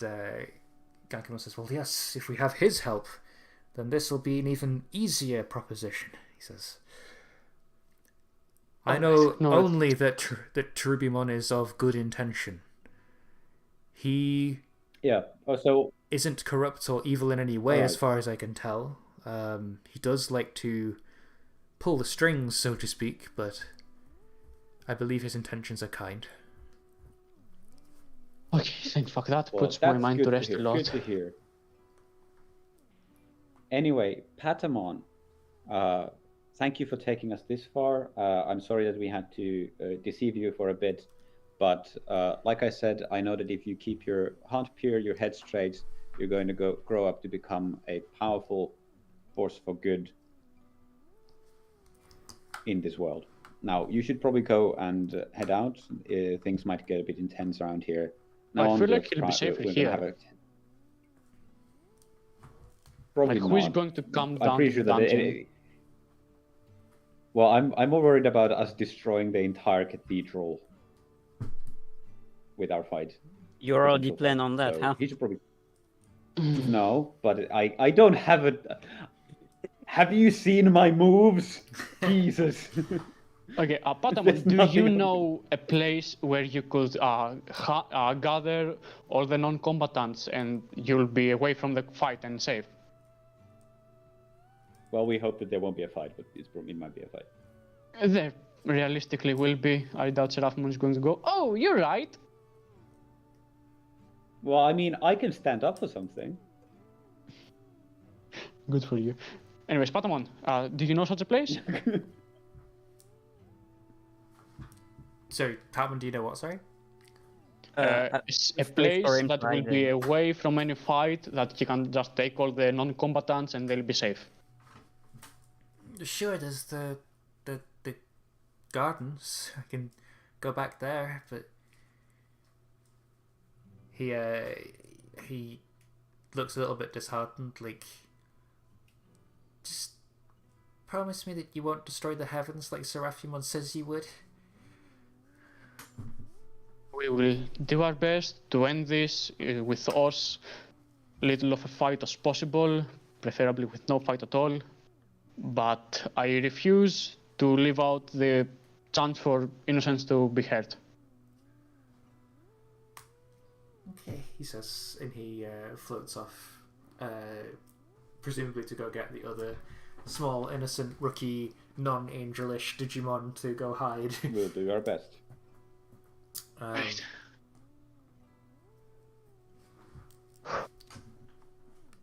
Gankumon says, "Well, yes, if we have his help, then this will be an even easier proposition," he says. "I know only that Cherubimon is of good intention. He isn't corrupt or evil in any way, as far as I can tell. He does like to pull the strings, so to speak, but I believe his intentions are kind." Okay, thank fuck. That puts my mind to rest a lot. Good to hear. Anyway, Patamon, thank you for taking us this far. I'm sorry that we had to deceive you for a bit, but like I said, I know that if you keep your heart pure, your head straight, you're going to grow up to become a powerful force for good in this world. Now, you should probably go and head out. Things might get a bit intense around here. I feel like he'll be safer here. Probably who is going to come down? I'm pretty sure that well, I'm more worried about us destroying the entire cathedral with our fight. You already plan on that, huh? He should probably. No, but I don't have it. Have you seen my moves? Jesus. Okay, There's Patamon, do nothing you I can know a place where you could gather all the non-combatants and you'll be away from the fight and safe? Well, we hope that there won't be a fight, but it might be a fight. There realistically will be. I doubt Seraphimon is going to go, oh, you're right. Well, I mean, I can stand up for something. Good for you. Anyways, Patamon, do you know such a place? So, Patman, do you know what? Sorry. It's a place that will be away from any fight, that you can just take all the non-combatants and they'll be safe. Sure, there's the gardens. I can go back there, but he looks a little bit disheartened. Like, just promise me that you won't destroy the heavens like Seraphimon says you would. We will do our best to end this with as little of a fight as possible, preferably with no fight at all. But I refuse to leave out the chance for innocents to be hurt. Okay, he says, and he floats off, presumably to go get the other small, innocent, rookie, non-angelish Digimon to go hide. We'll do our best.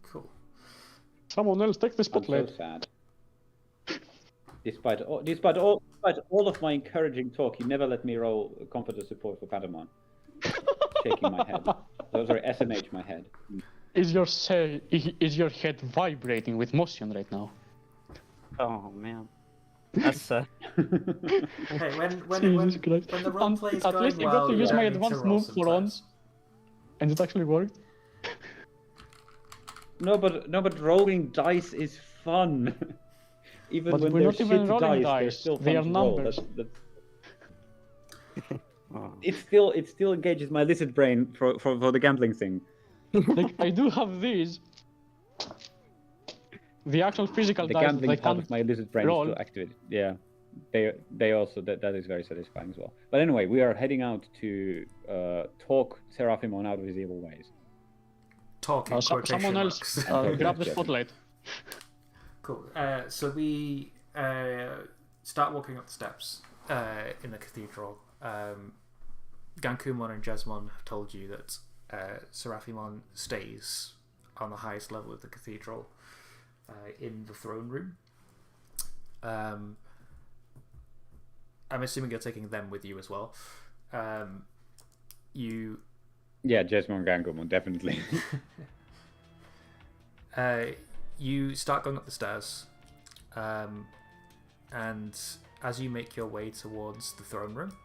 Cool. Someone else take the I'm spotlight. so sad. Despite all of my encouraging talk, you never let me roll comforter support for Patamon. Shaking my head. Oh, sorry, SMH my head. Is your head vibrating with motion right now? Oh man, that's Hey, when the role plays at going least I well, got to use you my need to advanced roll move for ons, sometimes. and it actually worked. No, but rolling dice is fun. Even But when we're they're not even shit rolling dice, they're dice. still They fun are to roll. numbers. oh. It still engages my lizard brain for the gambling thing. Like, I do have these. The actual physical The dice that gambling I part can't of my lizard brain roll. is still activated. Yeah, they also that is very satisfying as well. But anyway, we are heading out to talk Seraphimon out of his evil ways. Talking quotation someone else marks. grab the spotlight. Cool. So we start walking up the steps in the cathedral. Gankumon and Jesmon have told you that Seraphimon stays on the highest level of the cathedral in the throne room. I'm assuming you're taking them with you as well. Yeah, Jesmon Gangomon, definitely. You start going up the stairs, and as you make your way towards the throne room,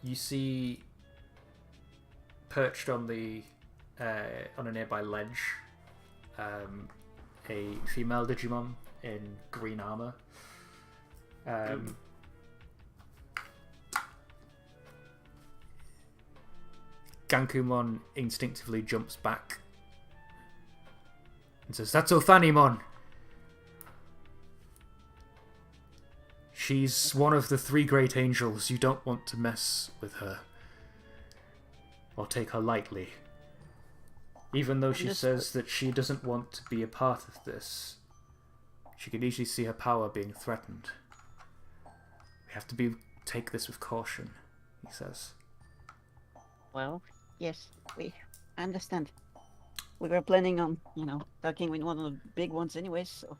you see perched on a nearby ledge a female Digimon in green armor. Gankumon instinctively jumps back and says, "That's Othanimon. She's one of the three great angels. You don't want to mess with her or take her lightly. Even though she says that she doesn't want to be a part of this, she can easily see her power being threatened. We have to take this with caution," he says. Well, yes, we understand. We were planning on, talking with one of the big ones anyways, so...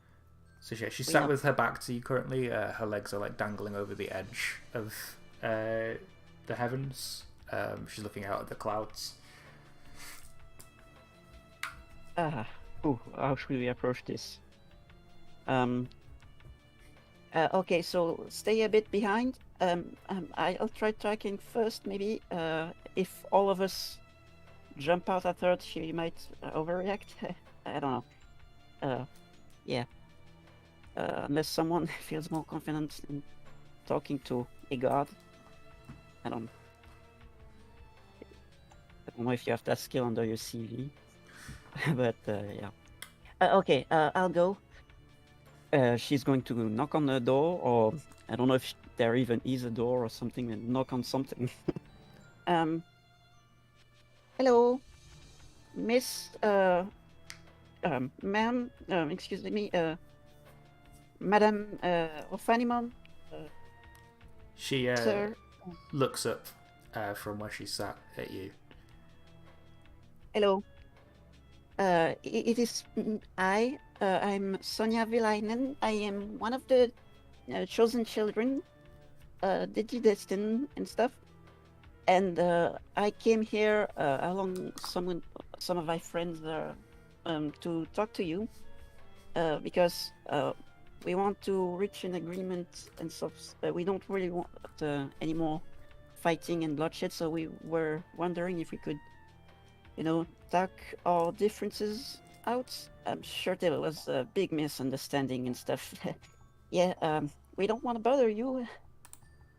So yeah, she's sat with her back to you currently. Her legs are like dangling over the edge of the heavens. She's looking out at the clouds. How should we approach this? Okay, so stay a bit behind. I'll try tracking first, maybe. If all of us jump out at her, she might overreact. I don't know. Yeah. Unless someone feels more confident in talking to a god. I don't know. don't know if you have that skill under your CV, but yeah. Okay, I'll go. She's going to knock on the door, or I don't know if there even is a door or something, and knock on something. Hello, Miss, ma'am, excuse me, Madam Ofanimon, She sir. looks up from where she sat at you. Hello. It is I'm Sonia Vilainen. I am one of the chosen children, Digidestin and stuff. And I came here along some of my friends to talk to you because we want to reach an agreement and stuff. We don't really want any more fighting and bloodshed, so we were wondering if we could, talk our differences out. I'm sure there was a big misunderstanding and stuff. Yeah, we don't want to bother you.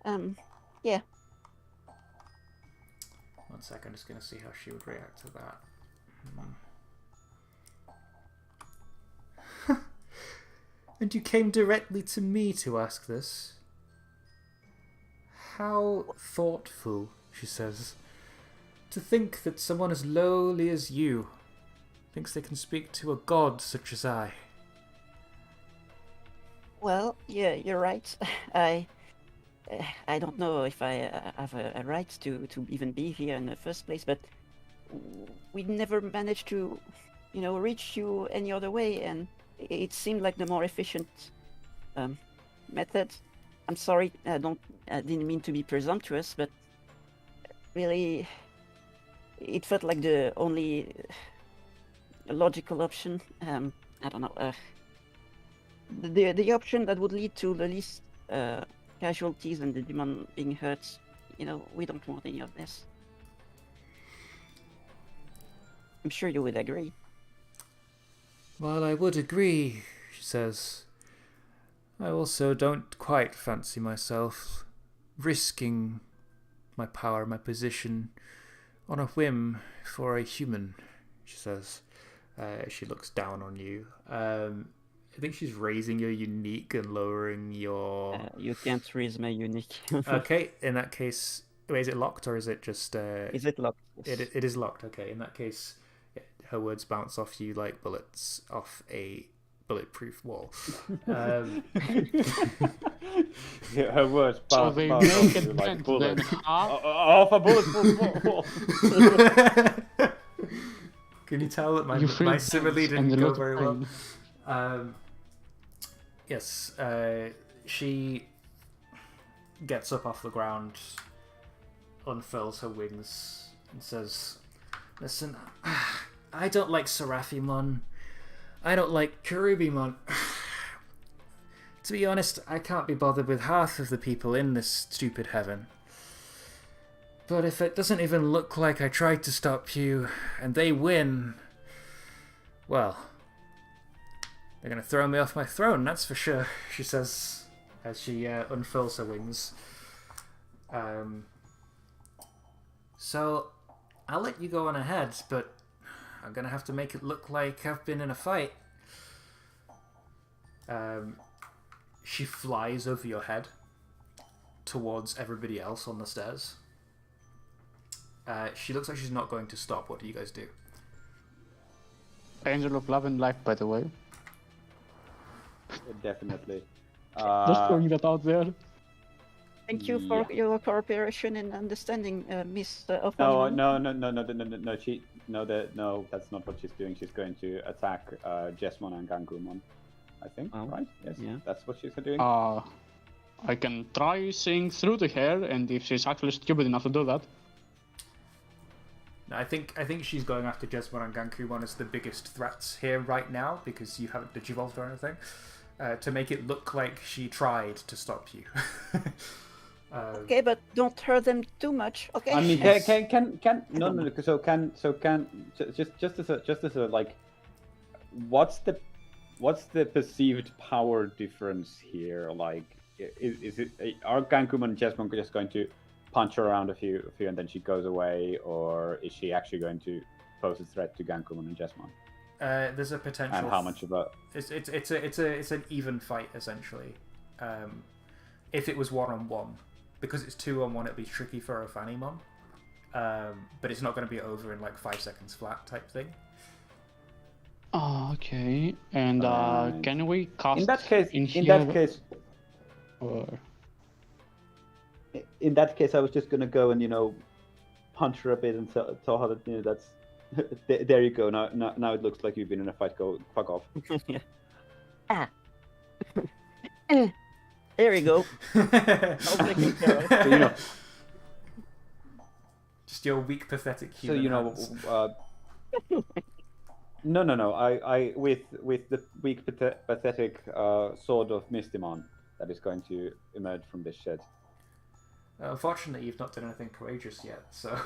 Yeah. One sec, I'm just going to see how she would react to that. And you came directly to me to ask this? How thoughtful, she says. To think that someone as lowly as you thinks they can speak to a god such as I. Well, yeah, you're right. I don't know if I have a right to even be here in the first place, but we never managed to, reach you any other way, and it seemed like the more efficient method. I'm sorry, I didn't mean to be presumptuous, but really, it felt like the only logical option. I don't know. The option that would lead to the least casualties and the Digimon being hurt. We don't want any of this. I'm sure you would agree. While I would agree, she says, I also don't quite fancy myself risking my power, my position, on a whim for a human, she says. She looks down on you. I think she's raising your unique and lowering your... You can't raise my unique. Okay, in that case... Wait, is it locked or is it just... Is it locked? Yes. It is locked, okay. In that case, her words bounce off you like bullets off a bulletproof wall. Yeah, her words bounce they off make you it like bend bullets. then half. Off a bulletproof wall. Can you tell that You my feel simile tense and didn't a go lot of very well? pain. Yes, she gets up off the ground, unfurls her wings, and says, Listen, I don't like Seraphimon. I don't like Cherubimon. To be honest, I can't be bothered with half of the people in this stupid heaven. But if it doesn't even look like I tried to stop you, and they win, well, they're going to throw me off my throne, that's for sure, she says, as she unfurls her wings. So, I'll let you go on ahead, but I'm going to have to make it look like I've been in a fight. She flies over your head towards everybody else on the stairs. She looks like she's not going to stop. What do you guys do? Angel of love and life, by the way. Definitely. Just throwing that out there. Thank you for your cooperation and understanding, Miss No, Ofanimon. No, that's not what she's doing. She's going to attack Jesmon and Gangumon, I think, Oh, right? Yes, yeah. that's what she's doing. I can try seeing through to her, and if she's actually stupid enough to do that. I think she's going after Jesmon and Gankumon as the biggest threats here right now, because you haven't digivolved or anything, to make it look like she tried to stop you. Okay, but don't hurt them too much. Okay. I mean, just as a like, what's the perceived power difference here? Like, is it are Gankumon and Jesmon just going to punch her around a few, and then she goes away, or is she actually going to pose a threat to Gankumon and Jesmon? There's a potential. And how much of a? It's an even fight essentially. If it was 1-on-1, because it's 2-on-1, it'd be tricky for Ophanimon. But it's not going to be over in like 5 seconds flat type thing. Oh, okay. And can we cast in that case? Or... In that case, I was just gonna go and punch her a bit and tell her that that's there you go. Now it looks like you've been in a fight. Go fuck off. Yeah. Ah. There you go. All taken care of. So, just your weak, pathetic human. hands. No. I with the weak, pathetic sword of Mistimon that is going to emerge from this shed. Unfortunately, you've not done anything courageous yet, so.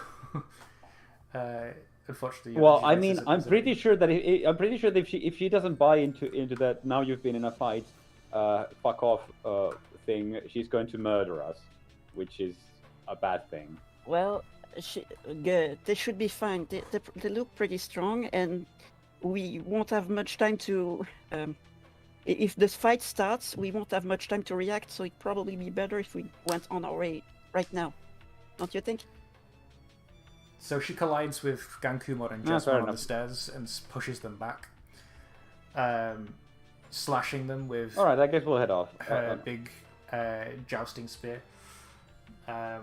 Unfortunately. Well, I mean, I'm pretty sure that if she doesn't buy into that now you've been in a fight, fuck off thing, she's going to murder us, which is a bad thing. Well, they should be fine. They look pretty strong, and we won't have much time to. If the fight starts, we won't have much time to react. So it'd probably be better if we went on our way right now. Don't you think? So she collides with Gankumon and Jesmon on the stairs and pushes them back, slashing them with. All right, I guess we'll head off. Her big jousting spear. Try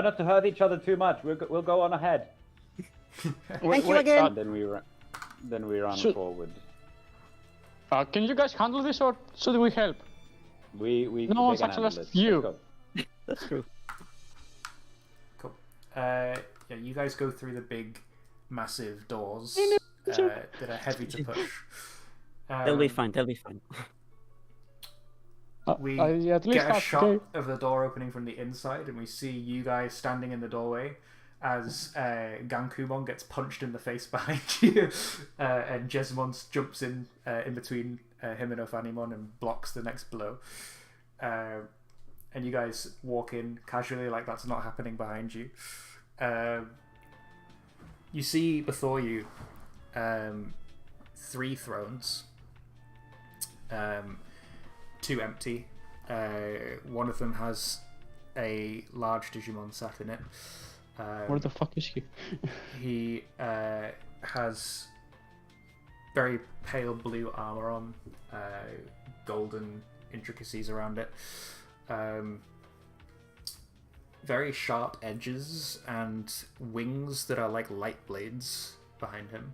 not to hurt each other too much. We'll go on ahead. Thank you again. Then we run forward. Can you guys handle this, or should we help? We no one's actually asked you. That's true. Cool. Yeah, you guys go through the big, massive doors that are heavy to push. They'll be fine. They'll be fine. We get a shot of the door opening from the inside, and we see you guys standing in the doorway as Gankumon gets punched in the face behind you, and Jesmon jumps in between him and Ophanimon and blocks the next blow. And you guys walk in casually like that's not happening behind you. You see before you 3 thrones. 2 empty. One of them has a large Digimon sat in it. Where the fuck is he? He has very pale blue armor on, golden intricacies around it, very sharp edges and wings that are like light blades behind him.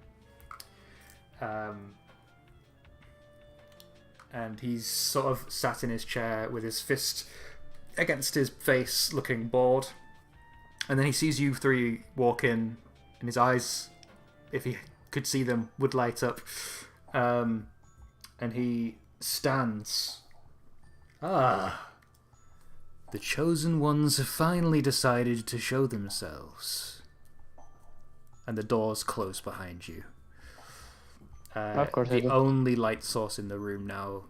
And he's sort of sat in his chair with his fist against his face, looking bored. And then he sees you 3 walk in, and his eyes, if he could see them, would light up. And he stands. Ah, the chosen ones have finally decided to show themselves. And the doors close behind you. Of course, the only light source in the room now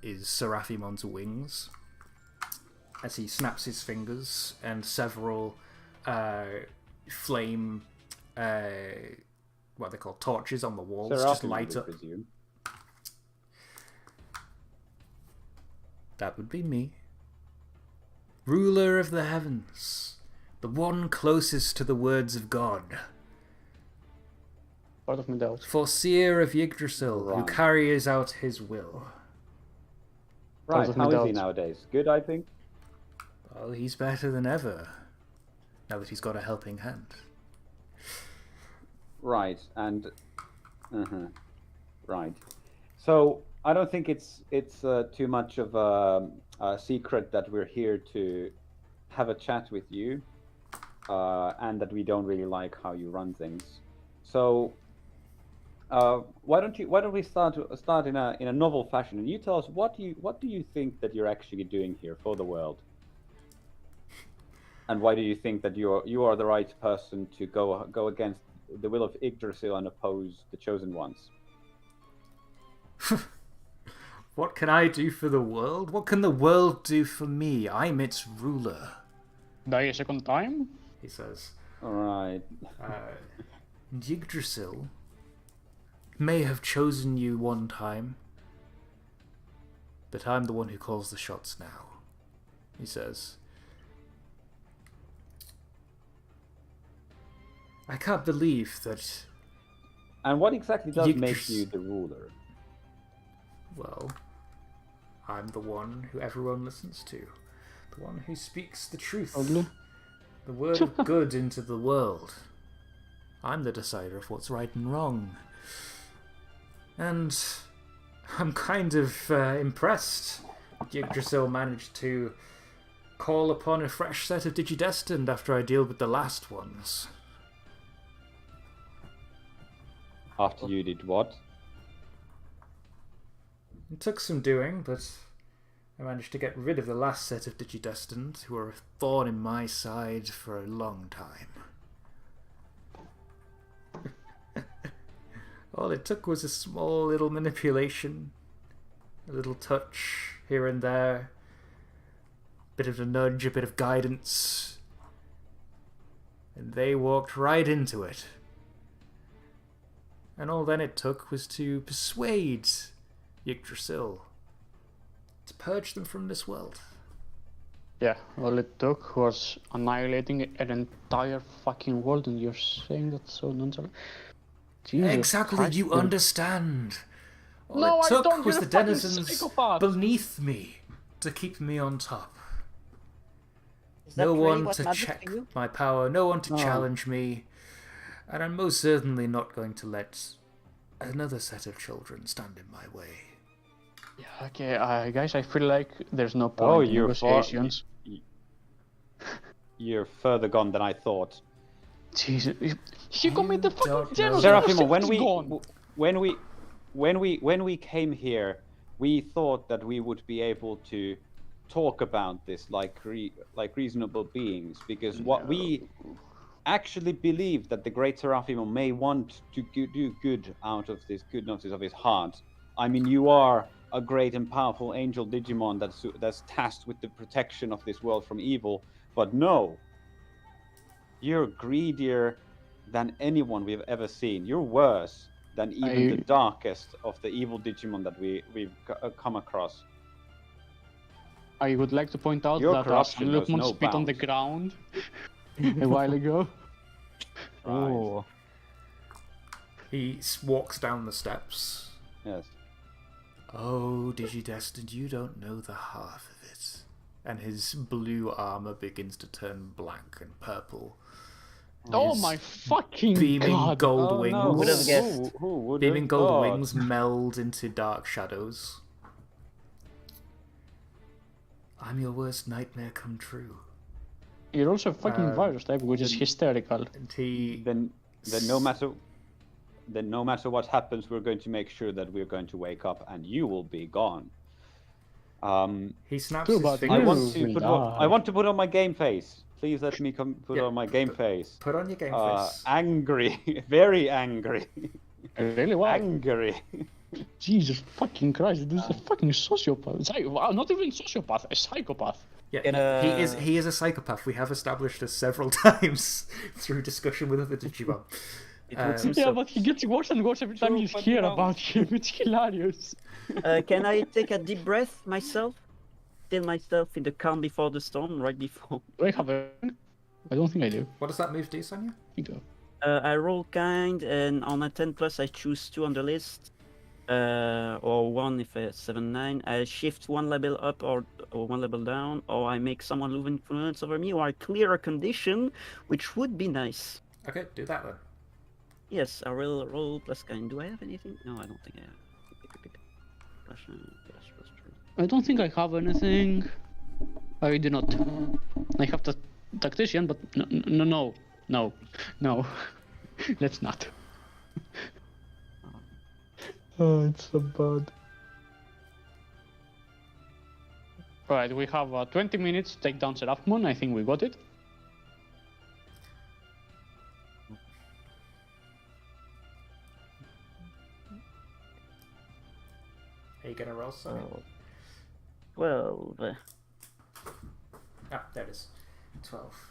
is Seraphimon's wings. As he snaps his fingers, and several flame, what they call torches on the walls, just light up. Presume. That would be me. Ruler of the heavens, the one closest to the words of God. Part of my doubt. Foreseer of Yggdrasil, who carries out his will. Right, how is he nowadays? Good, I think. Well, he's better than ever, now that he's got a helping hand. Right, and... Right. So, I don't think it's too much of a secret that we're here to have a chat with you, and that we don't really like how you run things. So, why don't we start in a novel fashion, and you tell us what do you think that you're actually doing here for the world? And why do you think that you are the right person to go against the will of Yggdrasil and oppose the chosen ones? What can I do for the world? What can the world do for me? I'm its ruler. Die a second time? He says, Alright. Yggdrasil may have chosen you one time, but I'm the one who calls the shots now. He says, I can't believe that... And what exactly does make Yggdrasil... you the ruler? Well, I'm the one who everyone listens to. The one who speaks the truth. The word of good into the world. I'm the decider of what's right and wrong. And I'm kind of impressed Yggdrasil managed to call upon a fresh set of Digidestined after I deal with the last ones. After you did what? It took some doing, but I managed to get rid of the last set of Digidestined, who were a thorn in my side for a long time. All it took was a small little manipulation, a little touch here and there, a bit of a nudge, a bit of guidance, and they walked right into it. And all then it took was to persuade Yggdrasil to purge them from this world. Yeah, all it took was annihilating an entire fucking world, and you're saying that so nonchalant. Jesus Exactly, Christ, you dude. understand. All No, it I took don't, was you're the a fucking denizens psychopath. beneath me to keep me on top. Is that No really one what to matters check to you? my power, no one to No. challenge me, and I'm most certainly not going to let another set of children stand in my way. Yeah, okay, guys, I feel like there's no Oh, point in you're negotiations. You're further gone than I thought. Jesus, he got me the fucking don't know. general Serafimo, when we came here, we thought that we would be able to talk about this like reasonable beings, because what we actually believe that the great Serafimo may want to do good out of this goodness of his heart. I mean, you are a great and powerful angel Digimon that's tasked with the protection of this world from evil, but no. You're greedier than anyone we've ever seen. You're worse than even the darkest of the evil Digimon that we've come across. I would like to point out Your that corruption knows Lukman no spit on the bounds. ground a while ago. Right. Oh, He walks down the steps. Yes. Oh, Digidestined, you don't know the half of it. And his blue armor begins to turn black and purple. Oh His my fucking beaming god! gold Oh, wings. no. Would have guessed. Who would Beaming have gold thought? wings meld into dark shadows. I'm your worst nightmare come true. You're also a fucking virus type, which is hysterical. And he Then no matter what happens, we're going to make sure that we're going to wake up and you will be gone. he snaps Too his bad. fingers. I want to put on my game face. Please let me put on my game face. Put on your game face. Angry, very angry, Really? Wow. angry. Jesus fucking Christ, this is a fucking sociopath. Wow, not even sociopath, a psychopath. Yeah, Can, he is a psychopath. We have established this several times through discussion with other Digimon. it would seem Yeah, so. but he gets worse and worse every time you but hear you know- about him. It's hilarious. Can I take a deep breath myself? Still myself in the calm before the storm, right before. Do I have a... I don't think I do. What does that move do, Sonia? I think I roll kind, and on a 10 plus, I choose 2 on the list. Or 1 if I 7-9. I shift 1 level up or 1 level down, or I make someone lose influence over me, or I clear a condition, which would be nice. Okay, do that then. Yes, I will roll plus kind. Do I have anything? No, I don't think I have. Plus, plus 3. I don't think I have anything. I do not. I have the tactician, but no. Let's not. Oh, it's so bad. Right, we have 20 minutes to take down Seraphimon. I think we got it. Are you gonna roll, Sonia? 12. Ah, there it is. 12.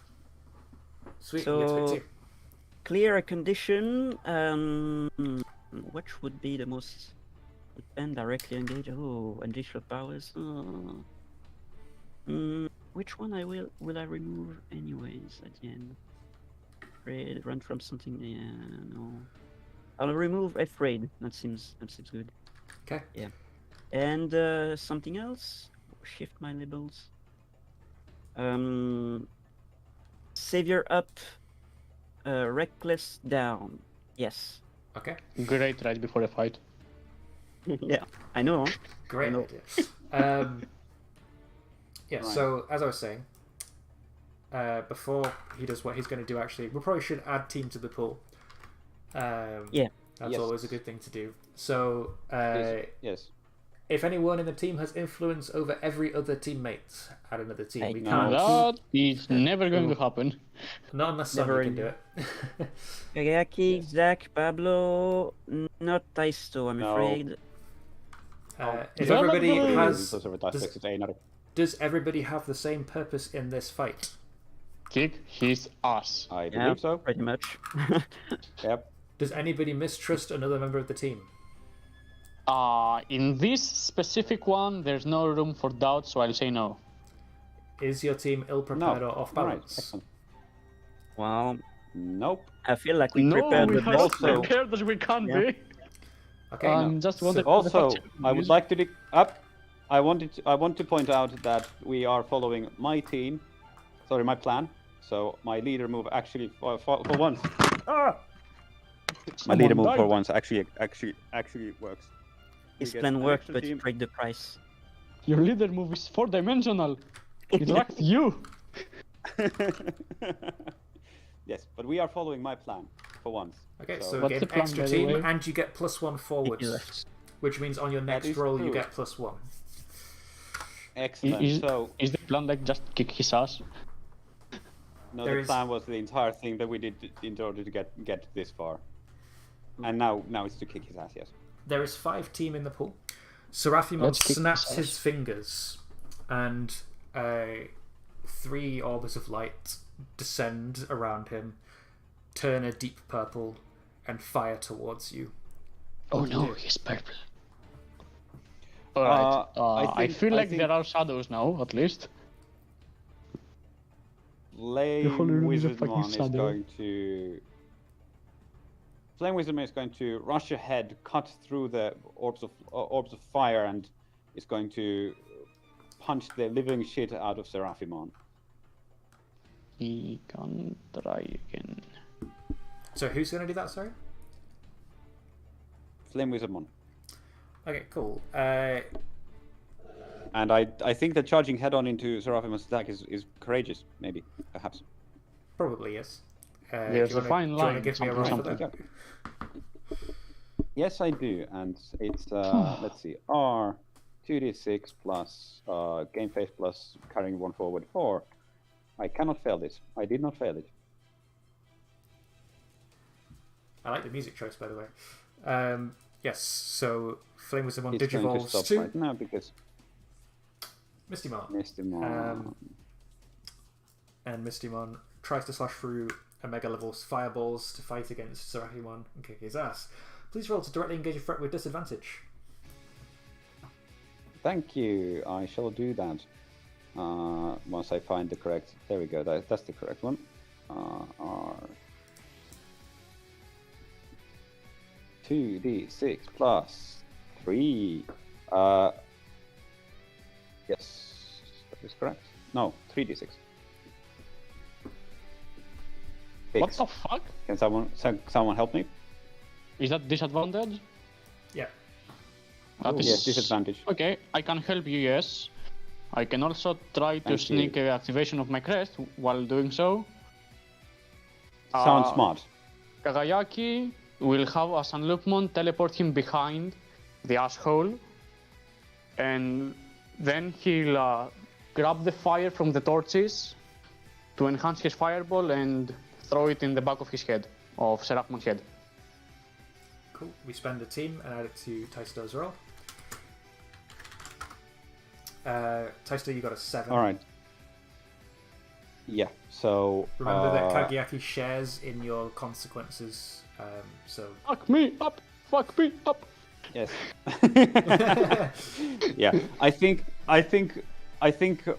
Sweet. So- You get to pick 2. Clear a condition. Which would be the most? Depend directly engage. Oh, additional powers. Which one will I remove anyways at the end? Afraid, run from something. Yeah, no. I'll remove afraid. That seems good. Okay. Yeah. And something else. Shift my labels. Savior up. Reckless down. Yes. Okay. Great right before a fight. Yeah, I know. Huh? Great No. idea. Yeah. Right. So as I was saying, before he does what he's going to do, actually, we probably should add team to the pool. Yeah. That's Yes. always a good thing to do. So Yes. if anyone in the team has influence over every other teammate at another team, Hey, we no. can't. That is never going to happen. Not unless Never Sonya can do it. Kagayaki, Zach, Pablo, not Taisto, I'm No. afraid. If Well, everybody well, has, Does does everybody have the same purpose in this fight? Kick his ass. I Yeah, believe so. pretty much. Yep. Does anybody mistrust another member of the team? In this specific one, there's no room for doubt, so I'll say no. Is your team ill-prepared or off All right. balance? Excellent. Well, Nope. I feel like we No, prepared we the are best. as Also- prepared as we can Yeah. be. Okay. Just wanted to Also, check I would news. like to I want to point out that we are following my team. Sorry, my plan. So my leader move actually for once. My Someone leader move died. for once actually works. His We get plan an worked, extra but he team. paid the price. Your leader move is 4-dimensional. It lacked you. Yes, but we are following my plan for once. Okay, So- so What's gain the plan, extra by the team, way? and you get +1 forwards, which means on your next is roll you true. get +1. Excellent. Is, So is the plan like just kick his ass? no, There the is- plan was the entire thing that we did in order to get this far, and now it's to kick his ass. Yes. There is 5 team in the pool. Seraphimon Let's kick snaps his his ass. fingers, and 3 orbs of light descend around him, turn a deep purple, and fire towards you. Oh What do you no, do? he's purple. Alright, I feel like think there are shadows now, at least. Flame whole room is a fucking Wizardmon is shadow. going to. Flame Wizardman is going to rush ahead, cut through the orbs of fire, and is going to punch the living shit out of Seraphimon. He can try again. So who's going to do that, sorry? Flame Wizardmon. Okay, cool. And I think that charging head on into Seraphimon's attack is courageous, maybe, perhaps. Probably, yes. There's a fine do you wanna line, give me a something, roll for something. that? Yes, I do, and it's let's see, R 2d6 plus game phase plus carrying 1 forward 4. I cannot fail this. I did not fail it. I like the music choice, by the way. Yes, so Flame Wizardmon It's going to digivolves stop to right now because Mistymon. Mistymon. And Mistymon tries to slash through Omega level's fireballs to fight against Seraphimon and kick his ass. Please roll to directly engage a threat with disadvantage. Thank you. I shall do that. Once I find the correct. There we go. That's the correct one. R 2d6 plus 3. Yes, that is correct. No, 3d6. What Six. the fuck? Can someone help me? Is that disadvantage? Yeah. That Ooh. is... Yes, disadvantage. Okay, I can help you, yes. I can also try to Thank sneak you. activation of my crest while doing so. Sounds smart. Kagayaki will have a Sanlupmon teleport him behind the asshole, and then he'll grab the fire from the torches to enhance his fireball and throw it in the back of his head, of Serapmon's head. Cool. We spend a team and add it to Taisto's roll. Taisto, you got a 7. All right. Yeah. So Remember that Kageaki shares in your consequences. So Fuck me up! Fuck me up! yes. Yeah. I think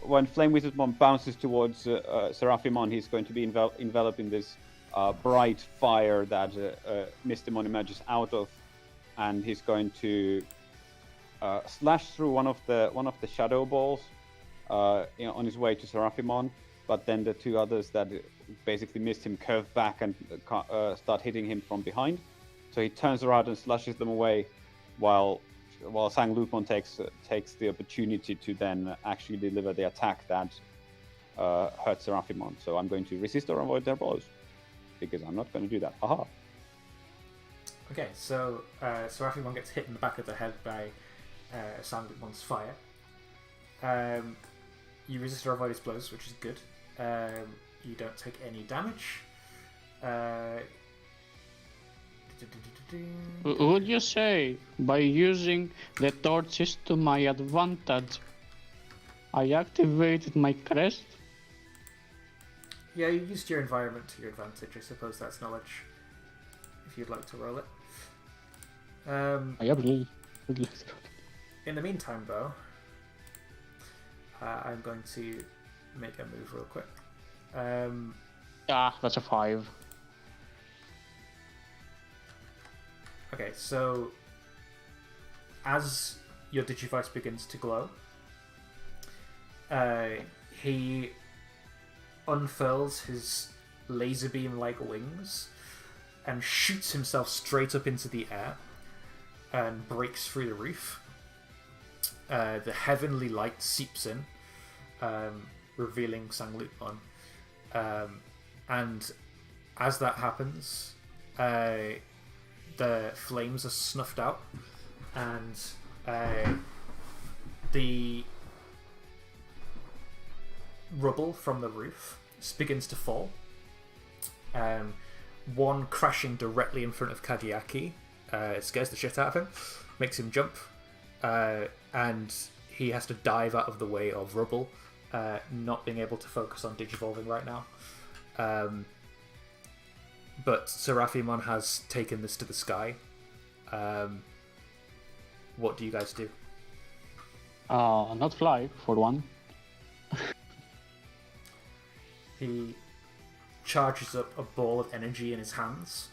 when Flame Wizardmon bounces towards Seraphimon, he's going to be enveloped in this bright fire that Mistimon emerges out of, and he's going to slash through one of the shadow balls on his way to Seraphimon. But then the two others that basically missed him curve back and start hitting him from behind. So he turns around and slashes them away, while Sang Lupon takes the opportunity to then actually deliver the attack that hurts Seraphimon. So I'm going to resist or avoid their blows, because I'm not going to do that. Haha. okay, so Seraphimon gets hit in the back of the head by Sang Lupon's fire. You resist or avoid his blows, which is good. You don't take any damage. Would you say, by using the torches to my advantage, I activated my crest? Yeah, you used your environment to your advantage. I suppose that's knowledge. If you'd like to roll it. I absolutely would like to. In the meantime, though, I'm going to make a move real quick. That's a 5. Okay, so as your Digivice begins to glow, he unfurls his laser beam-like wings and shoots himself straight up into the air and breaks through the roof. The heavenly light seeps in, revealing Sang Lupon. And as that happens, the flames are snuffed out, and the rubble from the roof begins to fall. One crashing directly in front of Kageaki. It scares the shit out of him, makes him jump, and he has to dive out of the way of rubble, not being able to focus on digivolving right now. But Seraphimon has taken this to the sky. What do you guys do? Not fly, for one. He charges up a ball of energy in his hands,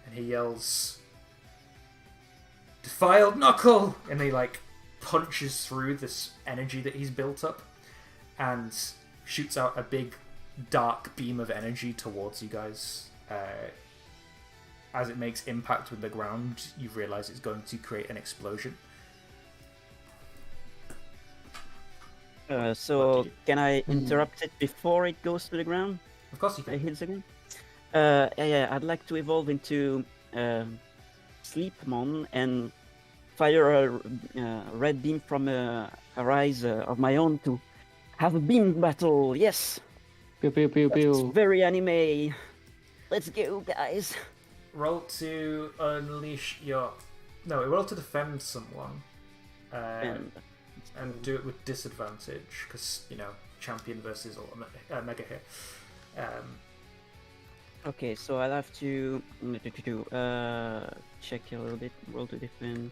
and he yells, "Defiled Knuckle!" And he punches through this energy that he's built up and shoots out a big dark beam of energy towards you guys. As it makes impact with the ground, you realize it's going to create an explosion. So can I interrupt it before it goes to the ground? Of course you It can. hits again? Yeah, I'd like to evolve into Sleepmon and fire a red beam from a rise of my own to have a beam battle. Yes, Pew pew pew it's pew. very anime. Let's go, guys. Roll to unleash your... No, roll to defend someone. And do it with disadvantage, because, champion versus ultimate, mega hit. Okay, so I'll have to check a little bit. Roll to defend.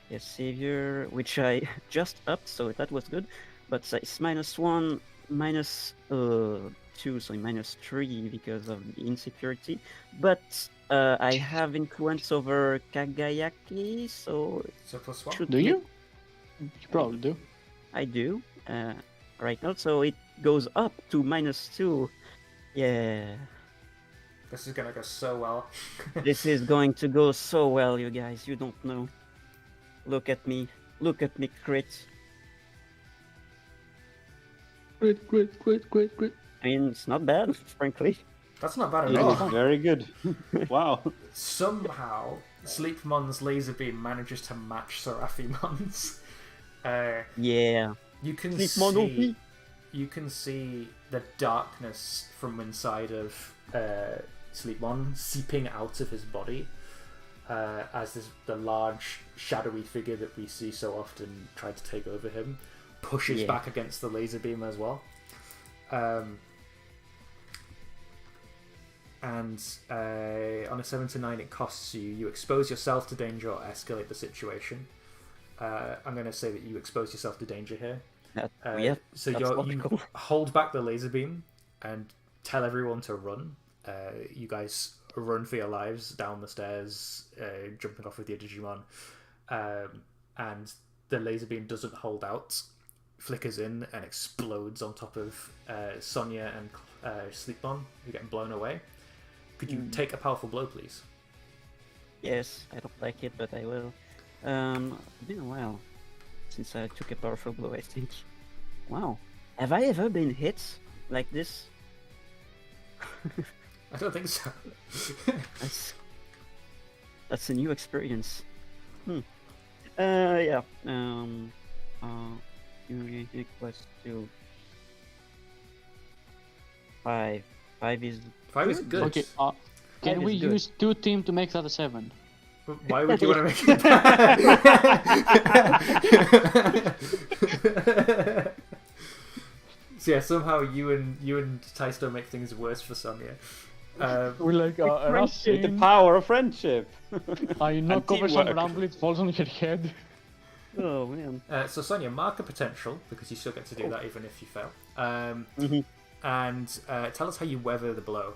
Yes, savior, which I just upped, so that was good. But it's -1, -2, so -3 because of the insecurity. But I have influence over Kagayaki, so So +1. should Do you? You probably do. I do right now, so it goes up to -2. Yeah, This is gonna go so well. this is going to go so well, you guys. You don't know. Look at me, crit. Great. I mean, it's not bad, frankly. That's not bad at It all. is very good. Wow. Somehow, Sleepmon's laser beam manages to match Seraphimon's. Yeah. You can Sleepmon see, OP. you can see the darkness from inside of Sleepmon seeping out of his body, as the large shadowy figure that we see so often try to take over him pushes Yeah. back against the laser beam as well. And on a 7 to 9, it costs you. You expose yourself to danger or escalate the situation. I'm going to say that you expose yourself to danger here. So you hold back the laser beam and tell everyone to run. You guys run for your lives down the stairs, jumping off with your Digimon. And the laser beam doesn't hold out, flickers in and explodes on top of Sonia and Sleepmon, who get blown away. Could you take a powerful blow, please? Yes, I don't like it, but I will. It's been a while since I took a powerful blow, I think. Wow. Have I ever been hit like this? I don't think so. That's a new experience. Yeah. You plus 2. 5. 5 is... 5 is good. Okay, can we use 2 team to make that a 7? Why would you want to make it that? So yeah, somehow you and Taisto make things worse for Sonia. We're like with the power of friendship. I knock over some rumble, it falls on your head. Oh man. So Sonia, mark a potential, because you still get to do that even if you fail. And tell us how you weather the blow.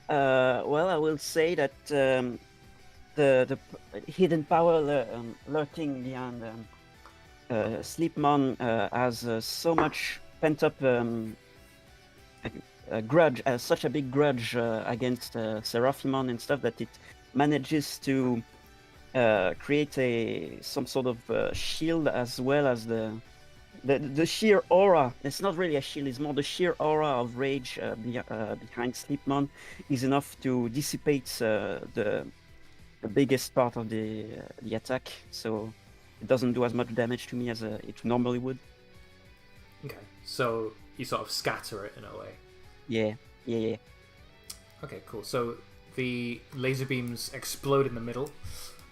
Well, I will say that the hidden power lurking behind Sleepmon has so much pent-up grudge, such a big grudge against Seraphimon and stuff, that it manages to create some sort of shield, as well as the sheer aura. It's not really a shield, it's more the sheer aura of rage behind Sleepmon is enough to dissipate the biggest part of the attack, so it doesn't do as much damage to me as it normally would. Okay, so you sort of scatter it in a way. Yeah. Okay, cool. So the laser beams explode in the middle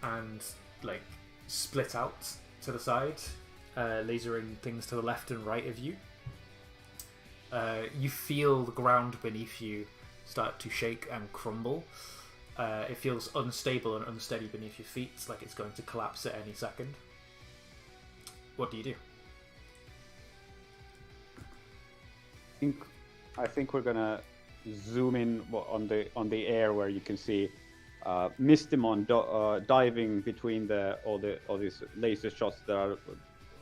and like split out to the side, lasering things to the left and right of you. You feel the ground beneath you start to shake and crumble. It feels unstable and unsteady beneath your feet, like it's going to collapse at any second. What do you do? I think we're gonna zoom in on the air where you can see Mistimon diving between all these laser shots that are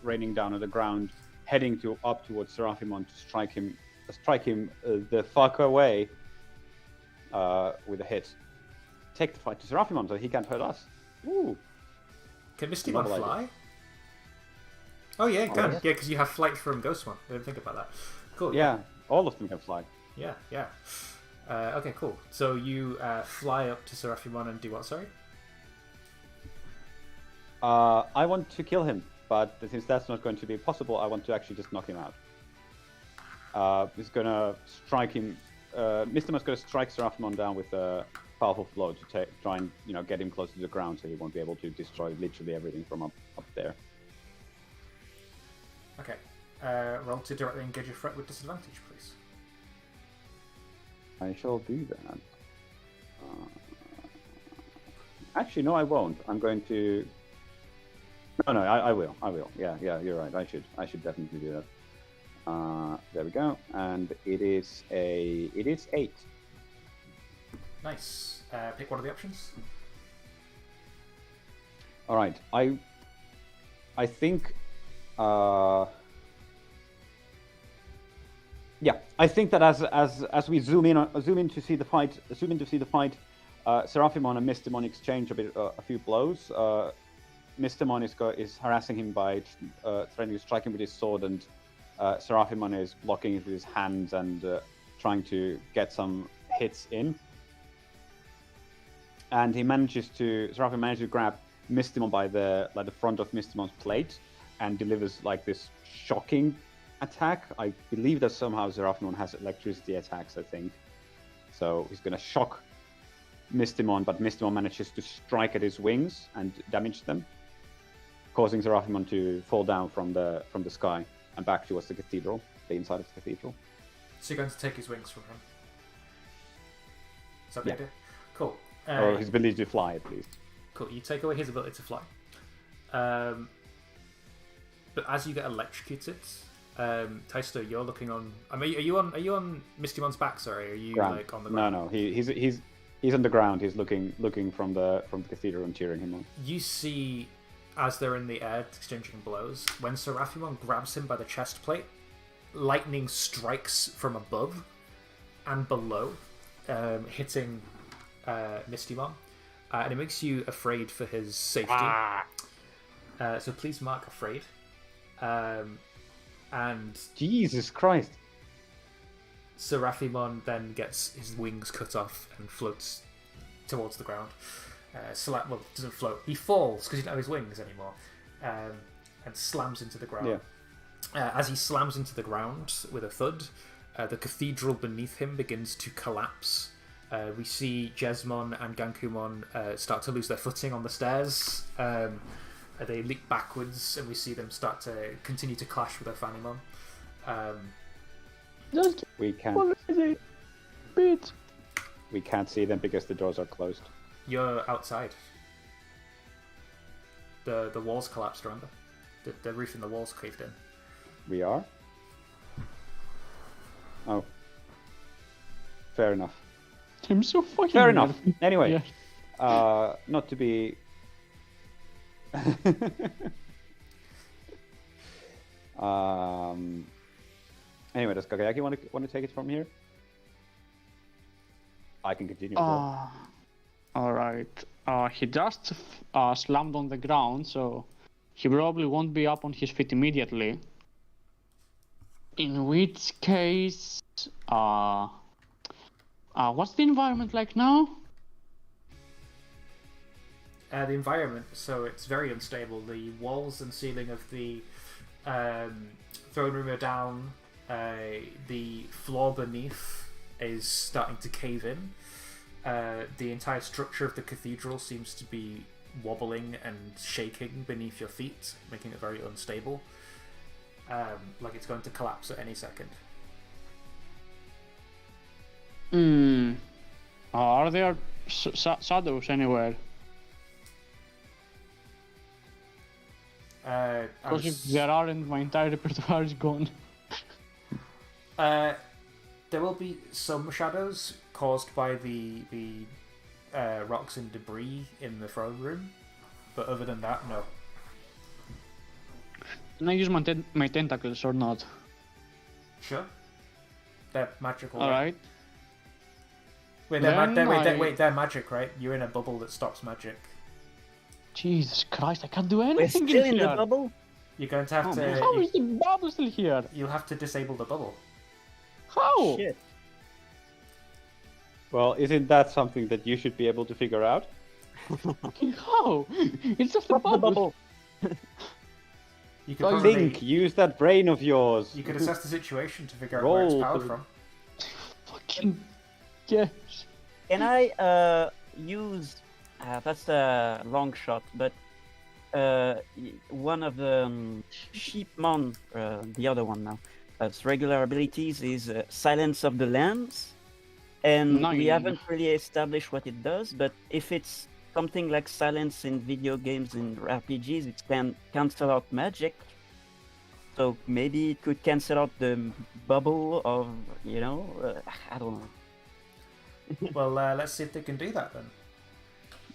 raining down on the ground, heading up towards Seraphimon to strike him the fuck away with a hit. Take the fight to Seraphimon so he can't hurt us. Ooh. Can Mistimon fly? Oh yeah, it can. Yeah, because you have flight from Ghostmon. I didn't think about that. Cool. Yeah, all of them can fly. Yeah. Okay, cool. So you fly up to Seraphimon and do what, sorry? I want to kill him, but since that's not going to be possible, I want to actually just knock him out. He's gonna strike him. Mistimon's gonna strike Seraphimon down with a powerful blow to try and get him close to the ground, so he won't be able to destroy literally everything from up there. Okay. Roll to directly engage a threat with disadvantage, please. I shall do that. Actually, no, I won't. I'm going to. No, I will. Yeah, you're right. I should definitely do that. There we go. And it is 8. Nice. Pick one of the options. All right. I think. Yeah, I think that as we zoom in to see the fight, Seraphimon and Mistimon exchange a few blows. Mistimon is harassing him by threatening to strike him with his sword, and Seraphimon is blocking it with his hands and trying to get some hits in. And Seraphimon manages to grab Mistimon by the front of Mistimon's plate and delivers this shocking attack. I believe that somehow Seraphimon has electricity attacks, I think. So he's going to shock Mistimon, but Mistimon manages to strike at his wings and damage them, causing Seraphimon to fall down from the sky and back towards the cathedral, the inside of the cathedral. So you're going to take his wings from him. Is that the Yeah. idea? Cool. Or his ability to fly, at least. Cool. You take away his ability to fly. But as you get electrocuted, Taisto, you're looking on. I mean, are you on Mistymon's back? Sorry, are you Ground. like on the ground? No. He's on the ground. He's looking from the cathedral and cheering him on. You see, as they're in the air exchanging blows, when Seraphimon grabs him by the chest plate, lightning strikes from above and below, hitting Mistymon, and it makes you afraid for his safety. So please mark afraid. And Jesus Christ! Seraphimon then gets his wings cut off and floats towards the ground. Well, doesn't float. He falls because he doesn't have his wings anymore, and slams into the ground. Yeah. As he slams into the ground with a thud, the cathedral beneath him begins to collapse. We see Jesmon and Gankumon start to lose their footing on the stairs. They leap backwards, and we see them start to continue to clash with their Fanimon. We can't see them because the doors are closed. You're outside. The walls collapsed, remember? The roof and the walls caved in. We are? Oh. Fair enough. I'm so fucking Fair enough. nervous. Anyway, Yeah. not to be... Anyway, does Kagayaki want to take it from here? I can continue. Alright. He just slammed on the ground, so he probably won't be up on his feet immediately. In which case, what's the environment like now? The environment, so it's very unstable. The walls and ceiling of the throne room are down. The floor beneath is starting to cave in. The entire structure of the cathedral seems to be wobbling and shaking beneath your feet, making it very unstable. Like it's going to collapse at any second. Are there shadows anywhere? Because if there aren't, my entire repertoire is gone. There will be some shadows caused by the rocks and debris in the throne room, but other than that, no. Can I use my tentacles or not? Sure. They're magical. Alright. Wait, they're magic, right? You're in a bubble that stops magic. Jesus Christ, I can't do We're anything still in in the here. bubble. You're going to have to. How is the bubble still here? You'll have to disable the bubble. How? Shit. Well, isn't that something that you should be able to figure out? How? It's just a Stop the bubble. bubble. You could probably, Think, use that brain of yours. You could assess the situation to figure out where it's Roll powered for- from. Fucking yes. Can I use? That's a long shot, but one of the Sheepmon, the other one now, its regular abilities is Silence of the Lambs, and we Nine. haven't really established what it does. But if it's something like silence in video games and RPGs, it can cancel out magic. So maybe it could cancel out the bubble of, I don't know. Well, let's see if they can do that then.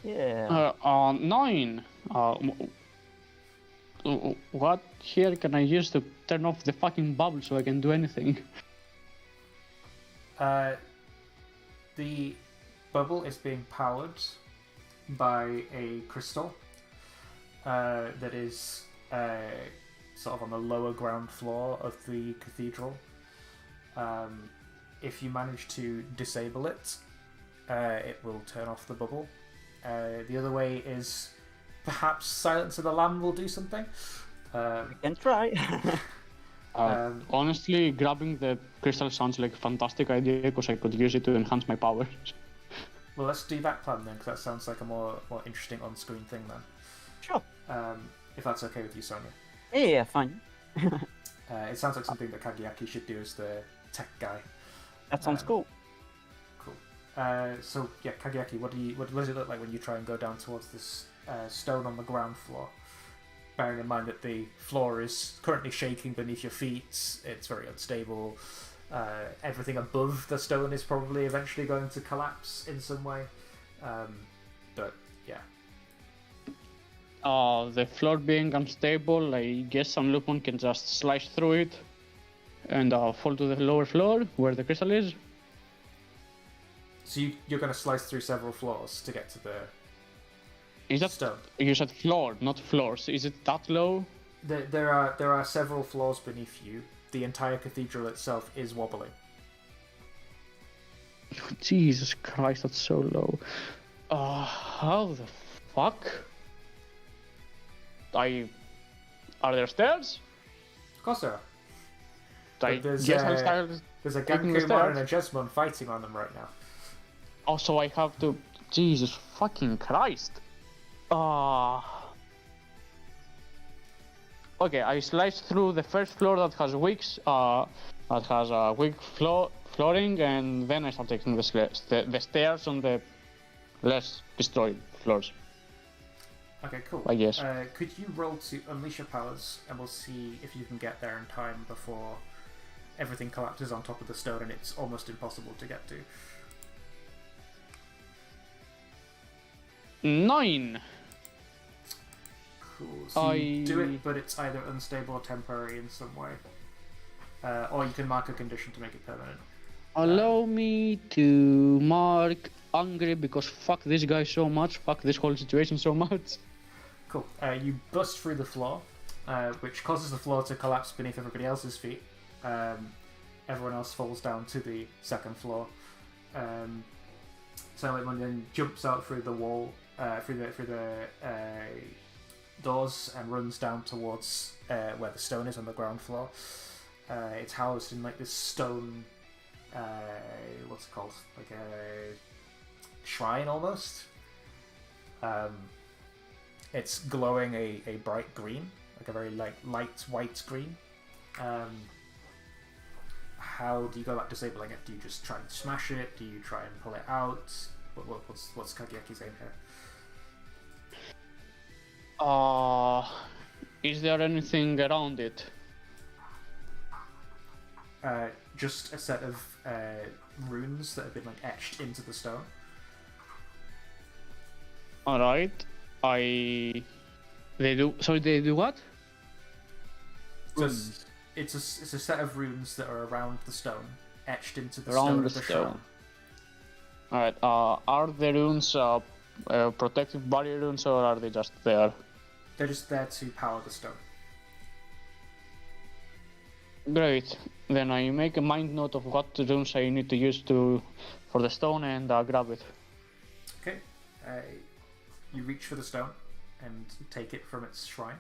Yeah. 9. What here can I use to turn off the fucking bubble so I can do anything? The bubble is being powered by a crystal that is sort of on the lower ground floor of the cathedral. If you manage to disable it, it will turn off the bubble. The other way is perhaps Silence of the Lamb will do something. Can try. Honestly, grabbing the crystal sounds like a fantastic idea because I could use it to enhance my powers. Well, let's do that plan then, because that sounds like a more interesting on-screen thing then. Sure. If that's okay with you, Sonia. Yeah, fine. It sounds like something that Kagayaki should do as the tech guy. That sounds cool. Cool. So yeah, Kageaki, what does it look like when you try and go down towards this stone on the ground floor? Bearing in mind that the floor is currently shaking beneath your feet, it's very unstable. Everything above the stone is probably eventually going to collapse in some way. But yeah. The floor being unstable, I guess some Lupin can just slice through it and fall to the lower floor where the crystal is. So you're going to slice through several floors to get to the Is that stone. You said floor, not floors. Is it that low? There are several floors beneath you. The entire cathedral itself is wobbling. Jesus Christ, that's so low. How the fuck? Are there stairs? Of course there are. I But there's guess I'll a- start. There's a Taking the Gankumon and a stairs. Jesmon fighting on them right now. Also, I have to. Jesus fucking Christ. Okay, I slice through the first floor that has weak flooring, and then I start taking the stairs on the less destroyed floors. Okay, cool. I guess. Could you roll to unleash your powers, and we'll see if you can get there in time before everything collapses on top of the stone and it's almost impossible to get to. 9. Cool. So you do I- it, but it's either unstable or temporary in some way. Or you can mark a condition to make it permanent. Allow me to mark angry because fuck this guy so much, fuck this whole situation so much. Cool. You bust through the floor, which causes the floor to collapse beneath everybody else's feet. Everyone else falls down to the second floor. Silentman then jumps out through the wall, through the doors, and runs down towards where the stone is on the ground floor. It's housed in like this stone. What's it called? Like a shrine almost. It's glowing a bright green, like a very light white green. How do you go about disabling it? Do you just try and smash it? Do you try and pull it out? What's Kageaki's aim here? Is there anything around it? Just a set of runes that have been like etched into the stone. Alright. They do. Sorry, they do what? Just, it's a set of runes that are around the stone, etched into the Around stone the of the stone. shrine. Alright. Are the runes protective barrier runes or are they just there? They're just there to power the stone. Great. Then I make a mind note of what runes I need to use for the stone and grab it. Okay. You reach for the stone and take it from its shrine.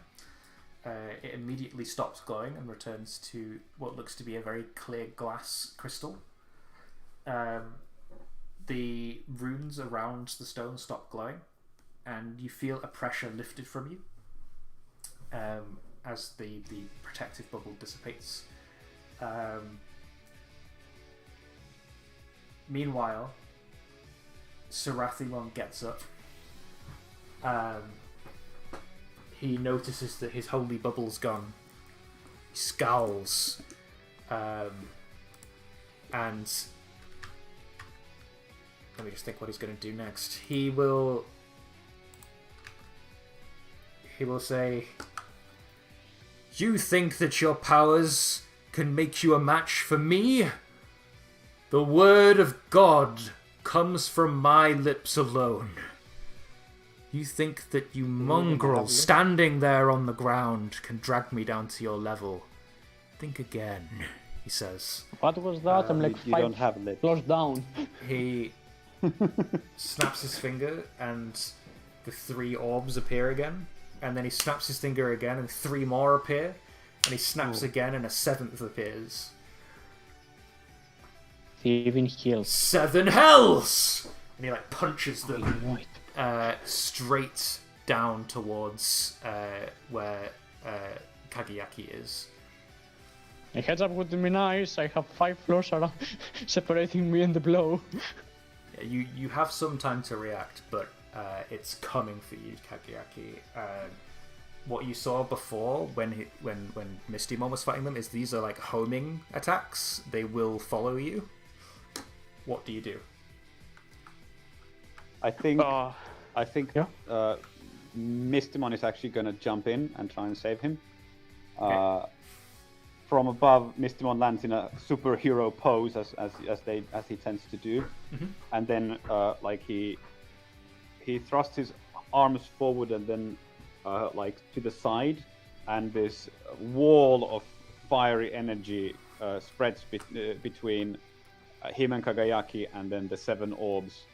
It immediately stops glowing and returns to what looks to be a very clear glass crystal. The runes around the stone stop glowing, and you feel a pressure lifted from you as the protective bubble dissipates. Meanwhile, Sarathimon gets up. He notices that his holy bubble's gone. He scowls. And let me just think what he's going to do next. He will say, "You think that your powers can make you a match for me? The word of God comes from my lips alone. You think that you mongrel standing there on the ground can drag me down to your level? Think again," he says. What was that? I'm like You don't have lips. floors down. He snaps his finger and the 3 orbs appear again. And then he snaps his finger again and 3 more appear. And he snaps again and a 7th appears. Even heals. 7 hells! And he like punches them straight down towards where Kageaki is. A heads up would be nice. I have 5 floors around separating me and the blow. Yeah, you have some time to react, but it's coming for you, Kageaki. What you saw before when Mistymon was fighting them is these are like homing attacks. They will follow you. What do you do? I think Yeah. Mistymon is actually going to jump in and try and save him. Okay. From above, Mistymon lands in a superhero pose as he tends to do, and then like he thrusts his arms forward and then like to the side, and this wall of fiery energy spreads between him and Kagayaki, and then the 7 orbs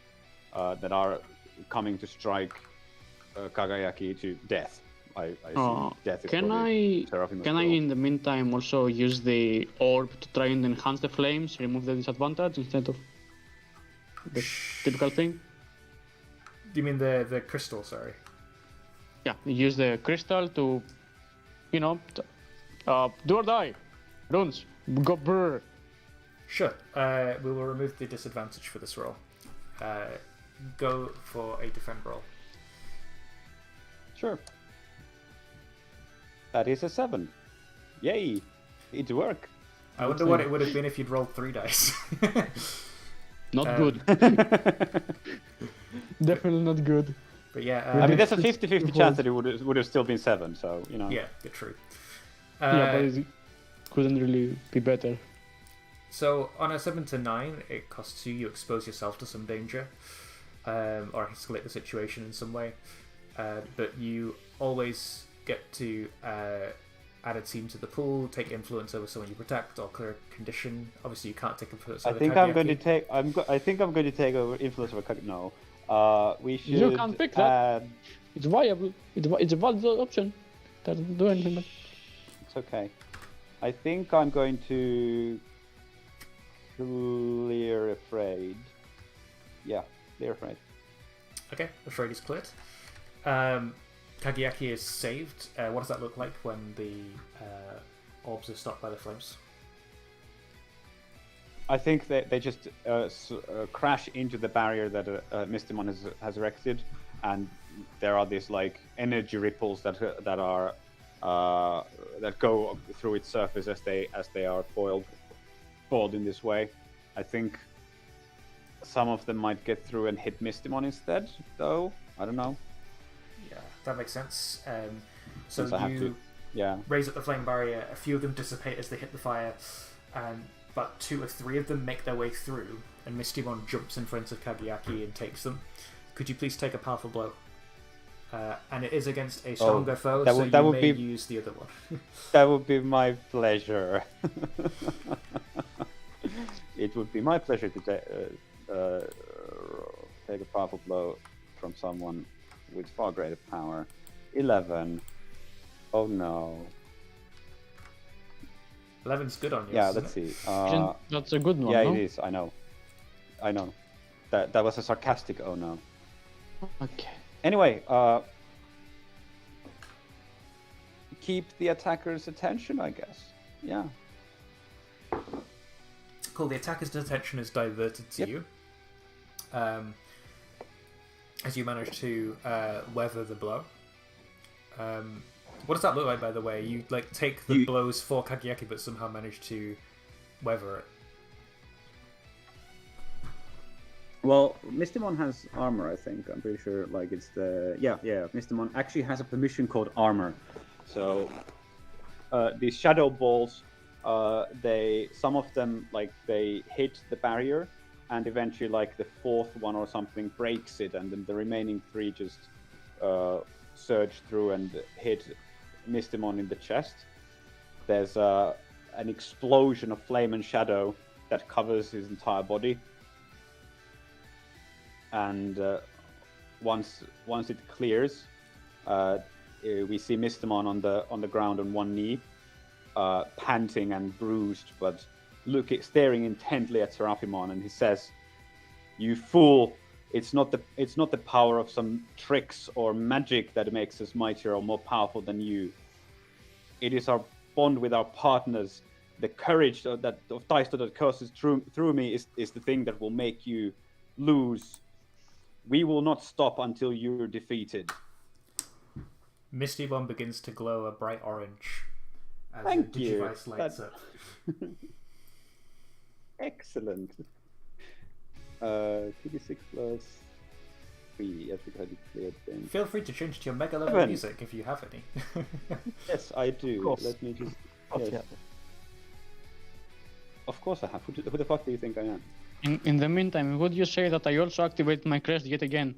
that are coming to strike Kagayaki to death. I assume death is Can I in the meantime also use the orb to try and enhance the flames, remove the disadvantage instead of the typical thing? Do you mean the crystal? Sorry. Yeah, use the crystal to, do or die. Runes, go brr. Sure. We will remove the disadvantage for this roll. Go for a defend roll. Sure. That is a 7. Yay! It worked. I wonder what it would have been if you'd rolled 3 dice. Not good. Definitely not good. But yeah, I mean, there's a 50-50 chance that it would have still been 7. So Yeah, true. Yeah, but it couldn't really be better. So on a 7 to 9, it costs you. You expose yourself to some danger, or escalate the situation in some way. But you always get to add a team to the pool, take influence over someone you protect, or clear a condition. Obviously, you can't take influence over I think I'm going to take over influence over No. We should. You can't pick that. It's viable. It's a valid option. Doesn't do anything. But... It's okay. I think I'm going to clear afraid. Yeah, clear afraid. Okay, afraid is cleared. Kagayaki is saved. What does that look like when the orbs are stopped by the flames? I think they just crash into the barrier that Mistymon has erected, and there are these like energy ripples that go through its surface as they are foiled in this way. I think some of them might get through and hit Mistymon instead, though. I don't know. Yeah, that makes sense. So you raise up the flame barrier. A few of them dissipate as they hit the fire, but 2 or 3 of them make their way through, and Mistymon jumps in front of Kagayaki and takes them. Could you please take a powerful blow? And it is against a stronger foe, so you may use the other one. That would be my pleasure. It would be my pleasure to take a powerful blow from someone with far greater power. 11. Oh no. 11's good on you. Yeah, let's see. That's a good one. Yeah, no? it is. I know. That was a sarcastic oh no. Okay. Anyway, keep the attacker's attention, I guess. Yeah. Cool. The attacker's attention is diverted to you. As you manage to weather the blow. What does that look like, by the way? You like take the blows for Kagayaki, but somehow manage to weather it. Well, Mistymon has armor, I think. I'm pretty sure, like, it's the... Yeah, Mistymon actually has a permission called armor. So, these shadow balls, some of them, like, they hit the barrier, and eventually, like, the 4th one or something breaks it, and then the remaining 3 just surge through and hit Mistymon in the chest. There's an explosion of flame and shadow that covers his entire body. And once it clears, we see Mistymon on the ground on one knee, panting and bruised, but staring intently at Seraphimon, and he says, "You fool! It's not the power of some tricks or magic that makes us mightier or more powerful than you. It is our bond with our partners the courage of Taisto that courses through me is the thing that will make you lose. We will not stop until you're defeated. Misty Bomb begins to glow a bright orange as Thank your you. Digivice lights up. Excellent. 2d6 plus 3. Yes, because I declared them. Feel free to change to your mega level 7. music if you have any. Yes, I do. Of course. Let me just. Oh, Yes. yeah. Of course I have. Who the fuck do you think I am? In the meantime, would you say that I also activate my crest yet again?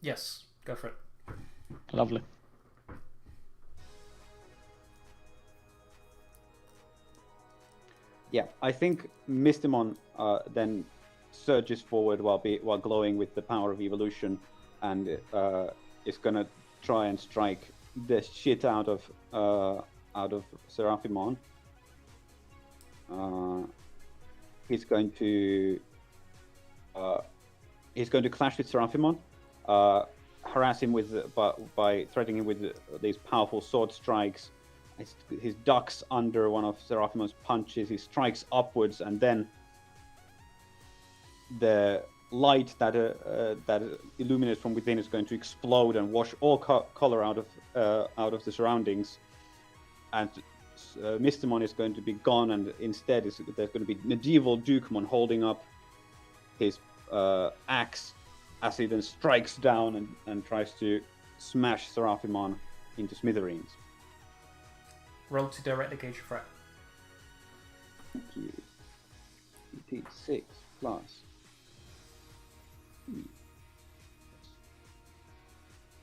Yes, go for it. Lovely. Yeah, I think Mistimon then surges forward while glowing with the power of evolution, and is gonna try and strike the shit out of Seraphimon. He's going to clash with Seraphimon, harass him by threatening him with these powerful sword strikes. He ducks under one of Seraphimon's punches. He strikes upwards, and then the light that illuminates from within is going to explode and wash all color out of the surroundings. And Mistimon is going to be gone, and instead there's going to be medieval Dukemon holding up his axe as he then strikes down and tries to smash Seraphimon into smithereens. Roll to directly gauge your threat. Thank you. D6 plus.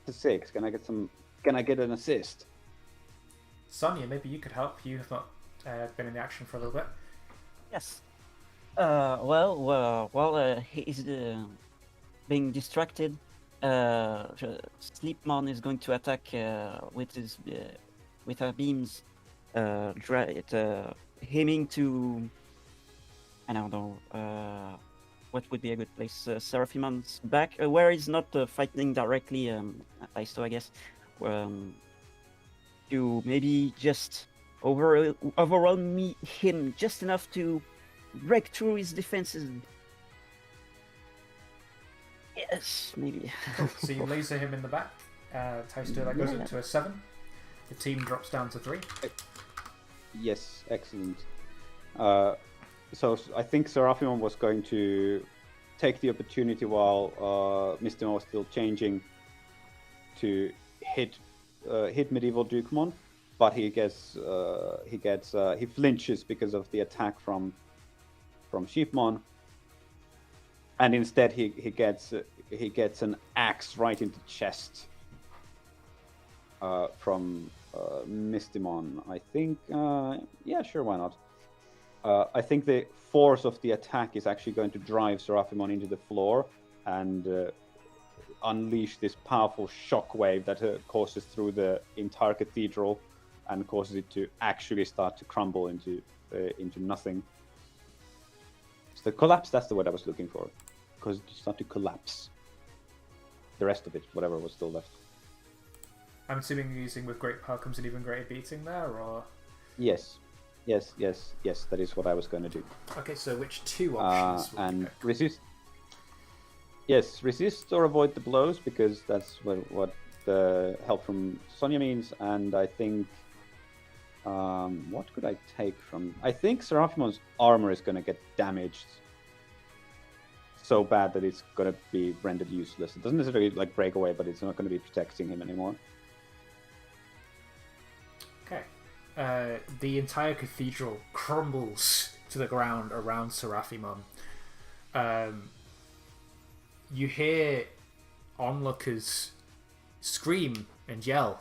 To 6. Can I get an assist? Sonia, maybe you could help. You have not been in the action for a little bit. Yes. While he's being distracted, Sleepmon is going to attack with her beams, aiming to, I don't know, what would be a good place? Seraphimon's back, where he's not fighting directly, I guess, to maybe just overwhelm him just enough to break through his defenses. Yes, maybe. So you laser him in the back. Taisto, that goes into a 7. The team drops down to 3. Yes, excellent. So I think Seraphimon was going to take the opportunity while Mistimon was still changing to hit medieval Dukemon, but he flinches because of the attack from Sheepmon, and instead he gets an axe right into the chest from Mistimon. I think, yeah, sure, why not? I think the force of the attack is actually going to drive Seraphimon into the floor and unleash this powerful shockwave that courses through the entire cathedral and causes it to actually start to crumble into nothing. So the collapse, that's the word I was looking for. Because it starts to collapse. The rest of it, whatever was still left. I'm assuming you're using with great power comes an even greater beating there, or? Yes. That is what I was going to do. Okay, so which 2 options? Would you And pick? resist. Yes, resist or avoid the blows, because that's what the help from Sonia means. And I think, what could I take from? I think Seraphimon's armor is going to get damaged so bad that it's going to be rendered useless. It doesn't necessarily like break away, but it's not going to be protecting him anymore. Okay. The entire cathedral crumbles to the ground around Seraphimon. You hear onlookers scream and yell.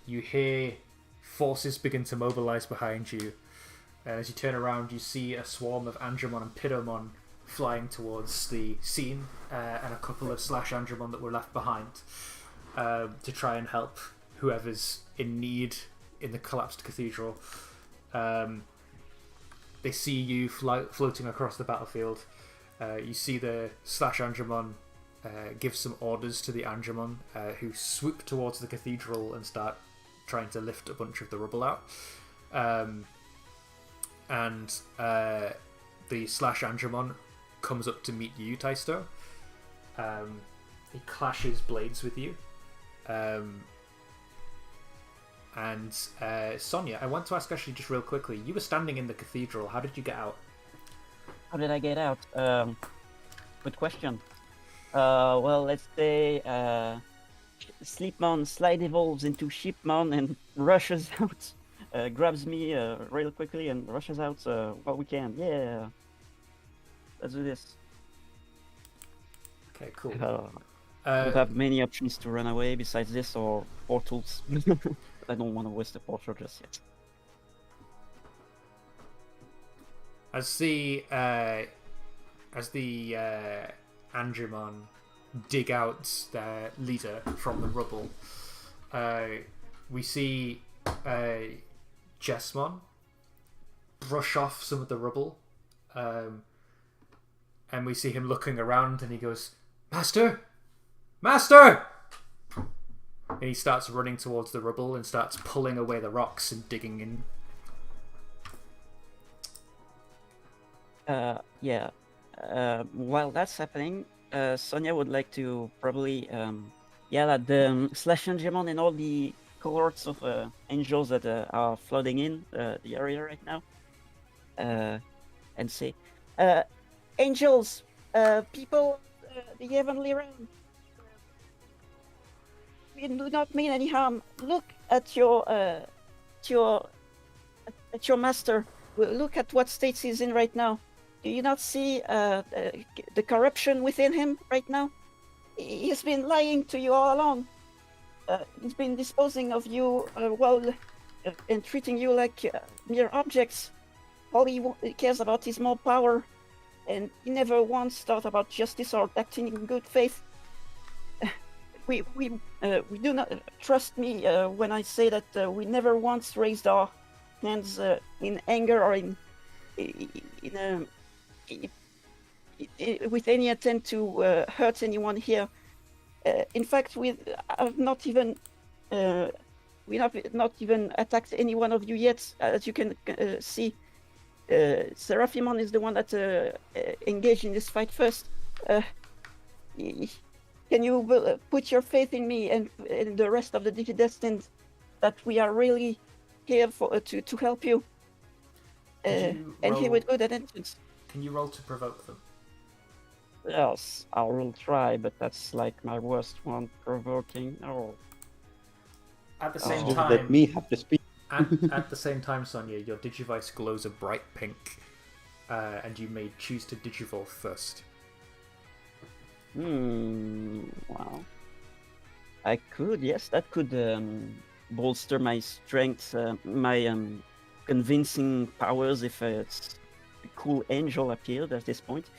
You hear forces begin to mobilize behind you. As you turn around, you see a swarm of Andromon and Pidomon flying towards the scene, and a couple of Slash Andromon that were left behind to try and help whoever's in need in the collapsed cathedral. They see you floating across the battlefield. You see the Slash Andromon give some orders to the Andromon, who swoop towards the cathedral and start trying to lift a bunch of the rubble out. and the Slash Angemon comes up to meet you, Taisto. He clashes blades with you. And Sonia, I want to ask actually just real quickly. You were standing in the cathedral. How did you get out? How did I get out? Good question. Well, let's say Sleepmon slide evolves into Sheepmon and rushes out. Grabs me real quickly and rushes out while we can. Yeah. Let's do this. Okay, cool. Don't have many options to run away besides this or portals. I don't want to waste the portal just yet. As the Angemon dig out their leader from the rubble, we see Jessmon brush off some of the rubble, and we see him looking around, and he goes, "Master! Master!" And he starts running towards the rubble and starts pulling away the rocks and digging in. Yeah. While that's happening, Sonia would like to probably yell at the Slash Angemon and all the cohorts of angels that are flooding in the area right now, and say, "Angels, people, the heavenly realm. We do not mean any harm. Look at your master. Look at what state he's in right now. Do you not see the corruption within him right now? He's been lying to you all along. He's been disposing of you and treating you like mere objects. All he cares about is more power, and he never once thought about justice or acting in good faith. We do not trust me when I say that we never once raised our hands in anger or with any attempt to hurt anyone here. In fact, we have not even attacked any one of you yet. As you can see, Seraphimon is the one that engaged in this fight first. Can you put your faith in me and the rest of the Digidestined that we are really here to help you? And here with good intentions. Can you roll to provoke them? Yes, I will try, but that's like my worst one, provoking. Oh. At the same Let time, me have the speed. at the same time, Sonia, your Digivice glows a bright pink, and you may choose to Digivolve first. Wow. I could, yes, that could bolster my strength, my convincing powers if a cool angel appeared at this point.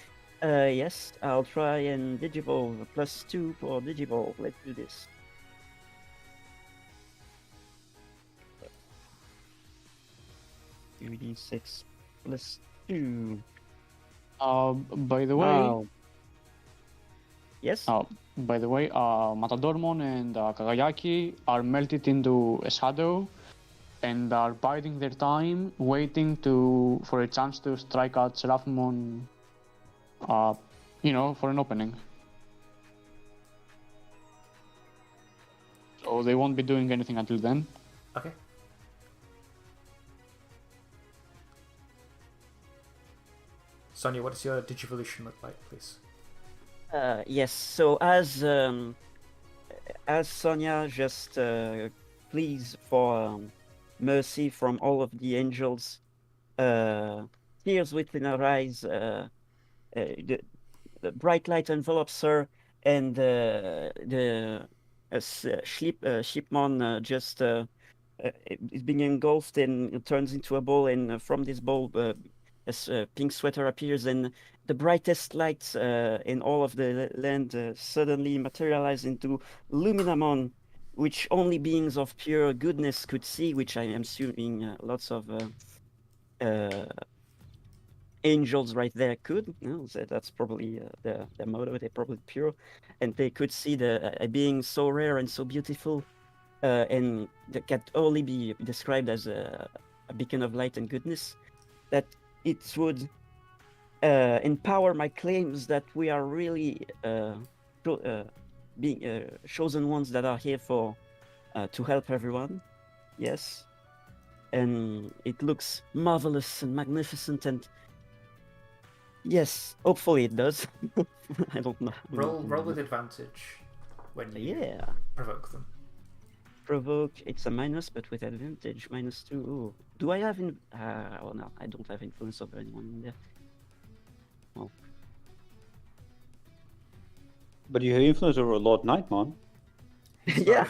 Yes, I'll try and Digivolve. +2 for Digivolve. Let's do this. $2d6 +2. By the way, Wow. Yes? by the way, Matadormon and Kagayaki are melted into a shadow and are biding their time, waiting for a chance to strike at Seraphimon, for an opening. So they won't be doing anything until then. Okay. Sonia, what does your Digivolution look like, please? Yes. So as Sonia just pleads for mercy from all of the angels, tears within her eyes, the bright light envelops her, and the Sheepmon just is being engulfed and it turns into a ball, and from this ball a pink sweater appears, and the brightest lights in all of the land suddenly materialize into Luminamon, which only beings of pure goodness could see, which I am assuming lots of angels right there could. So that's probably their motto. They're probably pure, and they could see a being so rare and so beautiful, and that can only be described as a beacon of light and goodness. that it would empower my claims that we are really being chosen ones that are here for to help everyone. Yes, and it looks marvelous and magnificent, and yes, hopefully it does. I don't know. Roll with advantage when you provoke them. Provoke, it's a minus, but with advantage, -2. Ooh. Do I have well, no, I don't have influence over anyone in there. Well. But you have influence over Lord Nightmon. Yeah.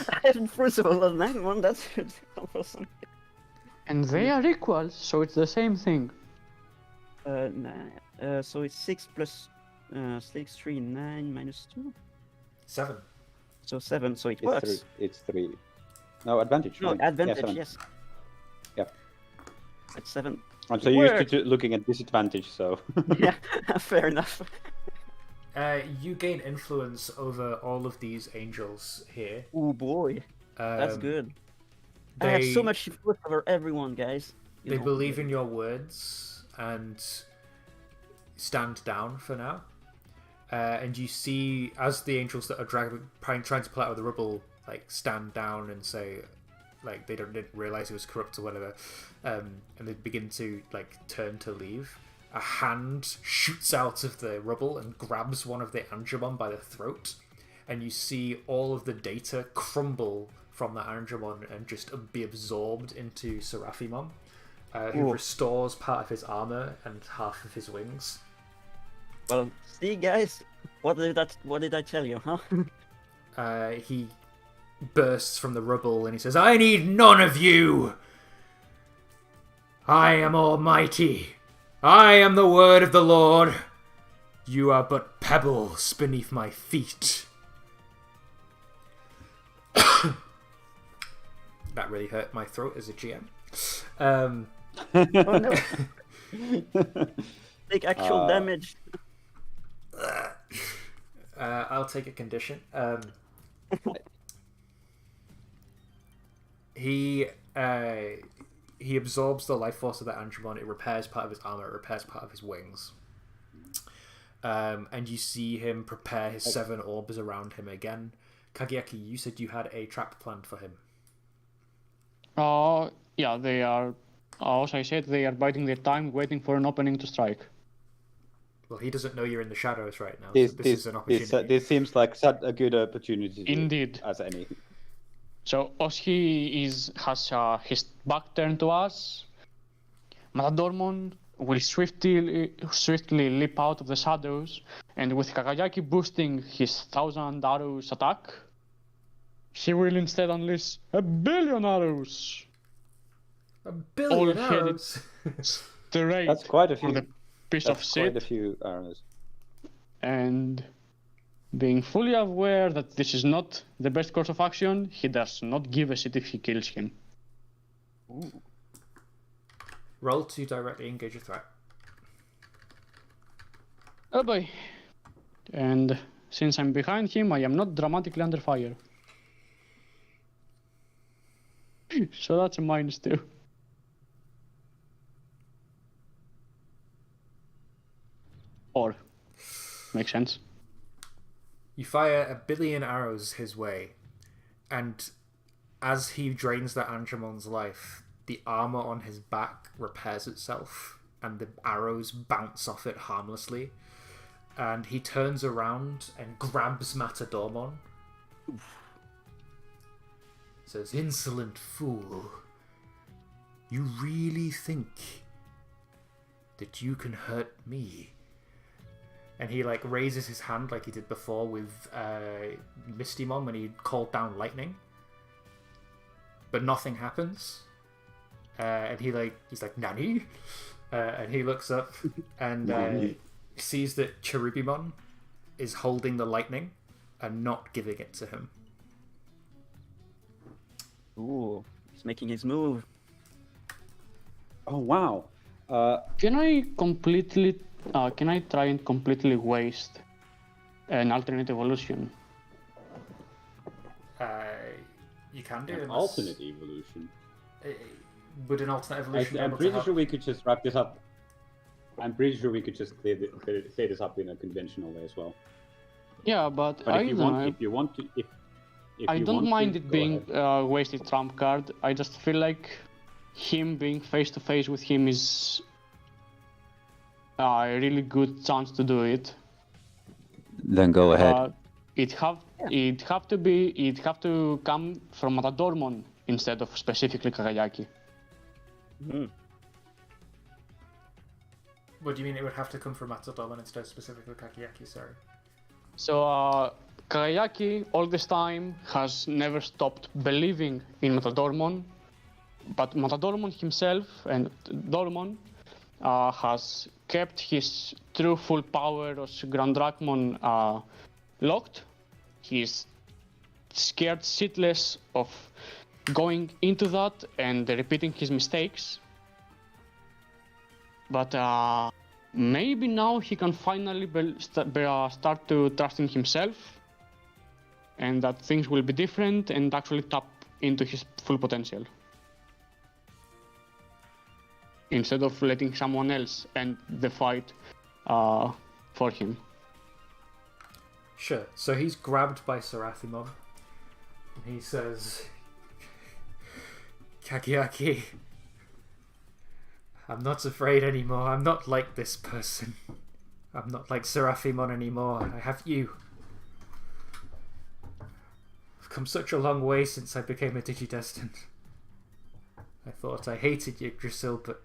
I have influence over Lord Nightmon, that's awesome. And they are equal, so it's the same thing. So it's 6 plus 6, 3, 9, -2? 7. So 7, so it works. It's 3. No, advantage. No, right? advantage, yeah, yes. Yeah. It's 7. I'm so used to looking at disadvantage, so... Yeah, fair enough. You gain influence over all of these angels here. Oh boy, that's good. I have so much influence over everyone, guys. They believe in your words and stand down for now. And you see, as the angels that are trying to pull out of the rubble, like stand down and say, like they didn't realize it was corrupt or whatever, and they begin to like turn to leave. A hand shoots out of the rubble and grabs one of the Angemon by the throat, and you see all of the data crumble from the Angemon and just be absorbed into Seraphimon, who restores part of his armor and half of his wings. Well, see, guys, what did I tell you, huh? He bursts from the rubble and he says, "I need none of you! I am almighty! I am the word of the Lord! You are but pebbles beneath my feet." That really hurt my throat as a GM. Oh no! Take actual damage. I'll take a condition. He absorbs the life force of the Angemon. It repairs part of his armor. It repairs part of his wings. And you see him prepare his 7 orbs around him again. Kageaki, you said you had a trap planned for him. Yeah, they are. As I said, they are biding their time, waiting for an opening to strike. Well, he doesn't know you're in the shadows right now, so this is an opportunity. This seems like such a good opportunity. Indeed. As any. So, as he has his back turned to us, Matadormon will swiftly leap out of the shadows, and with Kakayaki boosting his 1,000 arrows attack, he will instead unleash 1,000,000,000 arrows. 1,000,000,000 arrows? Straight. That's quite a few. For the piece of shit. Quite a few arrows. And being fully aware that this is not the best course of action, he does not give a shit if he kills him. Ooh. Roll to directly engage a threat. Oh boy. And since I'm behind him, I am not dramatically under fire. So that's a -2. Or makes sense. You fire 1,000,000,000 arrows his way, and as he drains that Angemon's life, the armor on his back repairs itself, and the arrows bounce off it harmlessly. And he turns around and grabs Matadormon. Says, "Insolent fool, you really think that you can hurt me?" And he like raises his hand like he did before with Mistymon when he called down lightning, but nothing happens. And he's like, "Nani?" And he looks up and sees that Cherubimon is holding the lightning and not giving it to him. Ooh, he's making his move. Oh wow! Can I try and completely waste an alternate evolution? You can do An unless- alternate evolution. would an alternate evolution be I'm able to pretty help? sure we could just wrap this up. I'm pretty sure we could just clear this up in a conventional way as well. Yeah, but But I if you don't want, know. if you want to, if I you don't want mind to, it go being ahead. wasted trump card. I just feel like him being face to face with him is a really good chance to do it. Then go ahead. It have to come from Matadormon instead of specifically Kagayaki. Mhm. What do you mean it would have to come from Matadormon instead of specifically Kakiyaki, sorry? So Kagayaki all this time has never stopped believing in Matadormon, but Matadormon himself and Dormon has kept his true full power as Grand Drachmon locked. He's scared shitless of going into that and repeating his mistakes. But maybe now he can finally start to trust in himself, and that things will be different and actually tap into his full potential. Instead of letting someone else end the fight for him. Sure. So he's grabbed by Seraphimon, and he says, Kakiyaki, I'm not afraid anymore. I'm not like this person. I'm not like Seraphimon anymore. I have you. I've come such a long way since I became a Digidestined. I thought I hated Yggdrasil, but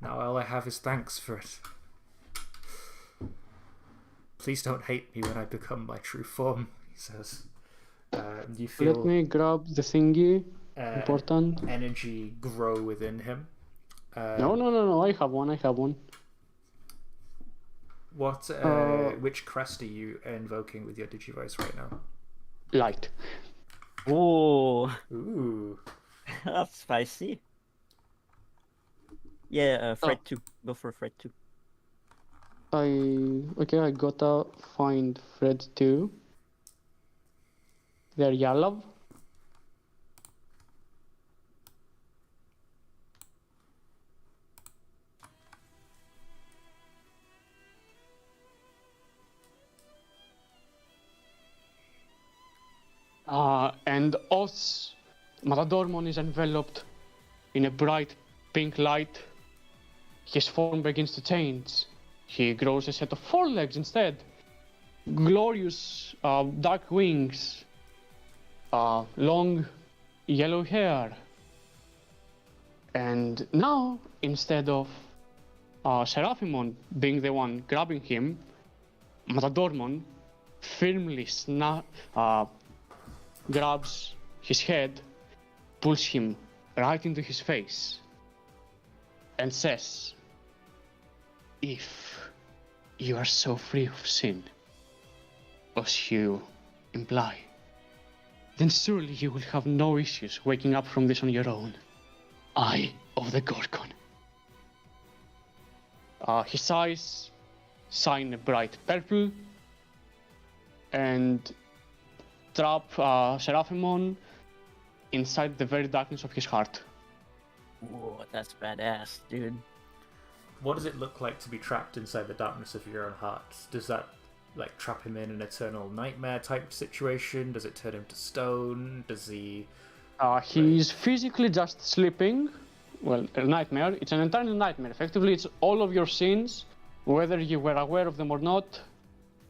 now all I have is thanks for it. Please don't hate me when I become my true form, he says. You feel Let me grab the thingy. Important. energy grow within him. No. I have one. What? Which crest are you invoking with your Digivoice right now? Light. Oh, Ooh. that's spicy. Yeah, Fred 2. Go for Fred 2. I gotta find Fred 2. There, yellow. And Oz, Matadormon is enveloped in a bright pink light. His form begins to change. He grows a set of 4 legs instead. Glorious dark wings. Long yellow hair. And now, instead of Seraphimon being the one grabbing him, Matadormon firmly grabs his head, pulls him right into his face, and says, if you are so free of sin, as you imply, then surely you will have no issues waking up from this on your own. Eye of the Gorgon. His eyes shine a bright purple and trap Seraphimon inside the very darkness of his heart. Whoa, that's badass, dude. What does it look like to be trapped inside the darkness of your own heart? Does that like trap him in an eternal nightmare type situation? Does it turn him to stone? Does he? He's physically just sleeping. Well, a nightmare. It's an entire nightmare. Effectively, it's all of your sins, whether you were aware of them or not.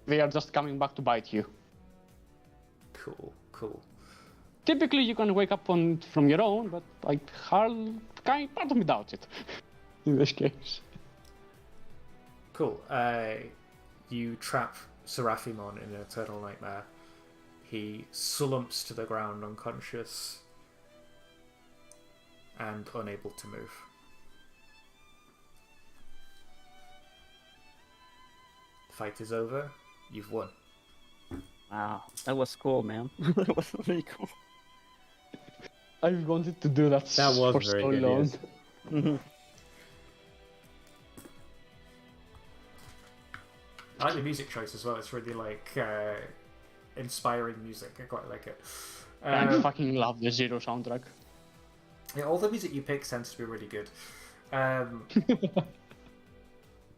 They are just coming back to bite you. Cool. Typically, you can wake up from your own, but part of me doubts it. In this case. Cool. You trap Seraphimon in an eternal nightmare. He slumps to the ground unconscious and unable to move. The fight is over. You've won. Wow, that was cool, man. That was really cool. I wanted to do that, That was for very so good, long. yes. I like the music choice as well. It's really like inspiring music. I quite like it. I fucking love the Zero soundtrack. Yeah, all the music you pick tends to be really good.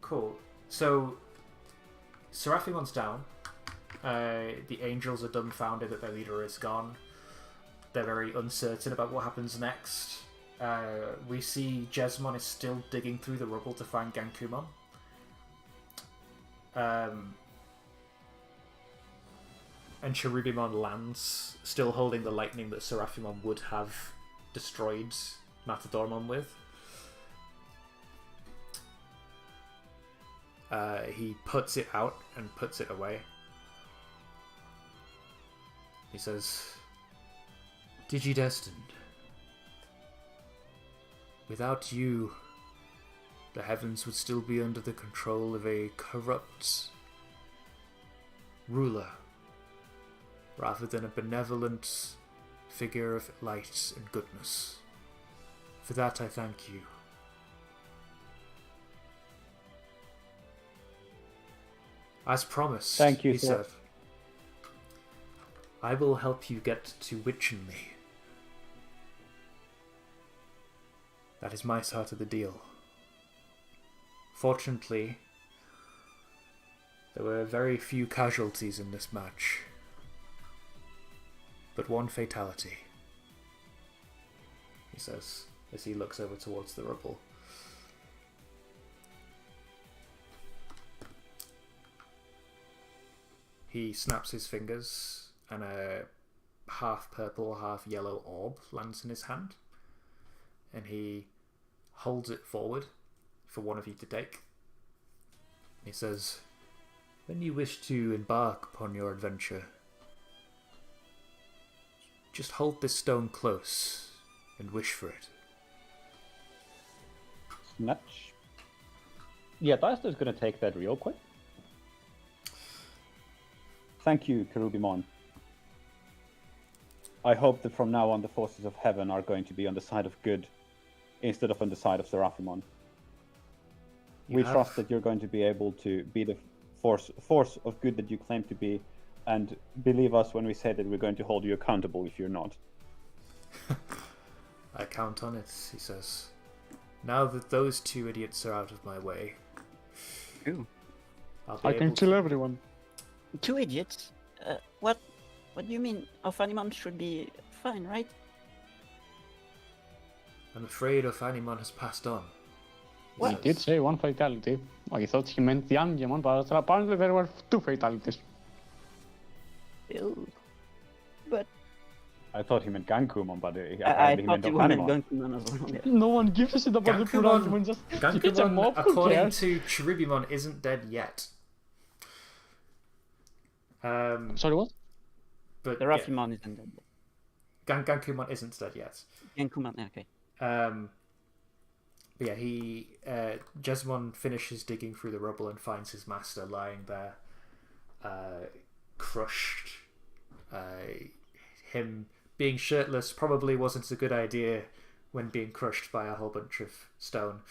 Cool. So, Seraphimon's down. The angels are dumbfounded that their leader is gone. They're very uncertain about what happens next. We see Jesmon is still digging through the rubble to find Gankumon. And Cherubimon lands, still holding the lightning that Seraphimon would have destroyed Matadormon with. He puts it out and puts it away. He says, Digidestined, without you, the heavens would still be under the control of a corrupt ruler, rather than a benevolent figure of light and goodness. For that I thank you. As promised, Thank you, he sir. said, I will help you get to Witchenley. That is my side of the deal. Fortunately, there were very few casualties in this match, but one fatality, he says, as he looks over towards the rubble. He snaps his fingers, and a half purple, half yellow orb lands in his hand, and he holds it forward for one of you to take. He says, when you wish to embark upon your adventure, just hold this stone close and wish for it. Snatch. Yeah, Deister's gonna take that real quick. Thank you, Cherubimon. I hope that from now on the forces of heaven are going to be on the side of good instead of on the side of Seraphimon. We trust that you're going to be able to be the force of good that you claim to be, and believe us when we say that we're going to hold you accountable if you're not. I count on it, he says. Now that those two idiots are out of my way, Ooh. I can kill everyone. 2 idiots? What do you mean? Ophanimon should be fine, right? I'm afraid Ophanimon has passed on. He did say 1 fatality. I thought he meant the Angemon, but apparently there were 2 fatalities. Ew. But I thought he meant Gankumon, but I apparently he meant thought you wanted Ophanimon. Gankumon as well. Yeah. No one gives a shit about the poor Angemon, just it's a Gankumon, mob, who according cares? to Cherubimon, isn't dead yet. Sorry, what? The But yeah, Raphimon isn't dead. Gankumon isn't dead yet. Gankumon, yeah, okay. But yeah, Jesmon finishes digging through the rubble and finds his master lying there, crushed. Him being shirtless probably wasn't a good idea when being crushed by a whole bunch of stone.